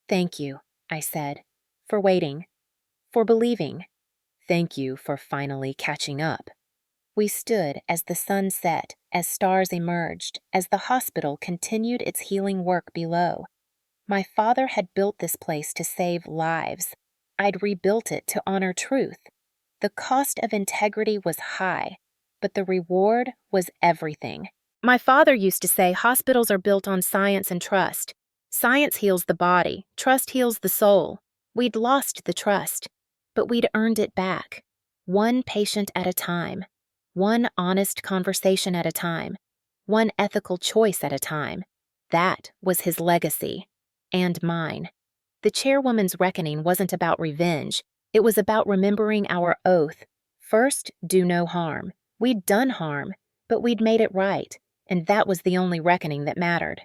Thank you, I said, for waiting, for believing. Thank you for finally catching up. We stood as the sun set, as stars emerged, as the hospital continued its healing work below. My father had built this place to save lives. I'd rebuilt it to honor truth. The cost of integrity was high, but the reward was everything. My father used to say hospitals are built on science and trust. Science heals the body, trust heals the soul. We'd lost the trust, but we'd earned it back. One patient at a time. One honest conversation at a time. One ethical choice at a time. That was his legacy. And mine. The chairwoman's reckoning wasn't about revenge. It was about remembering our oath. First, do no harm. We'd done harm, but we'd made it right, and that was the only reckoning that mattered.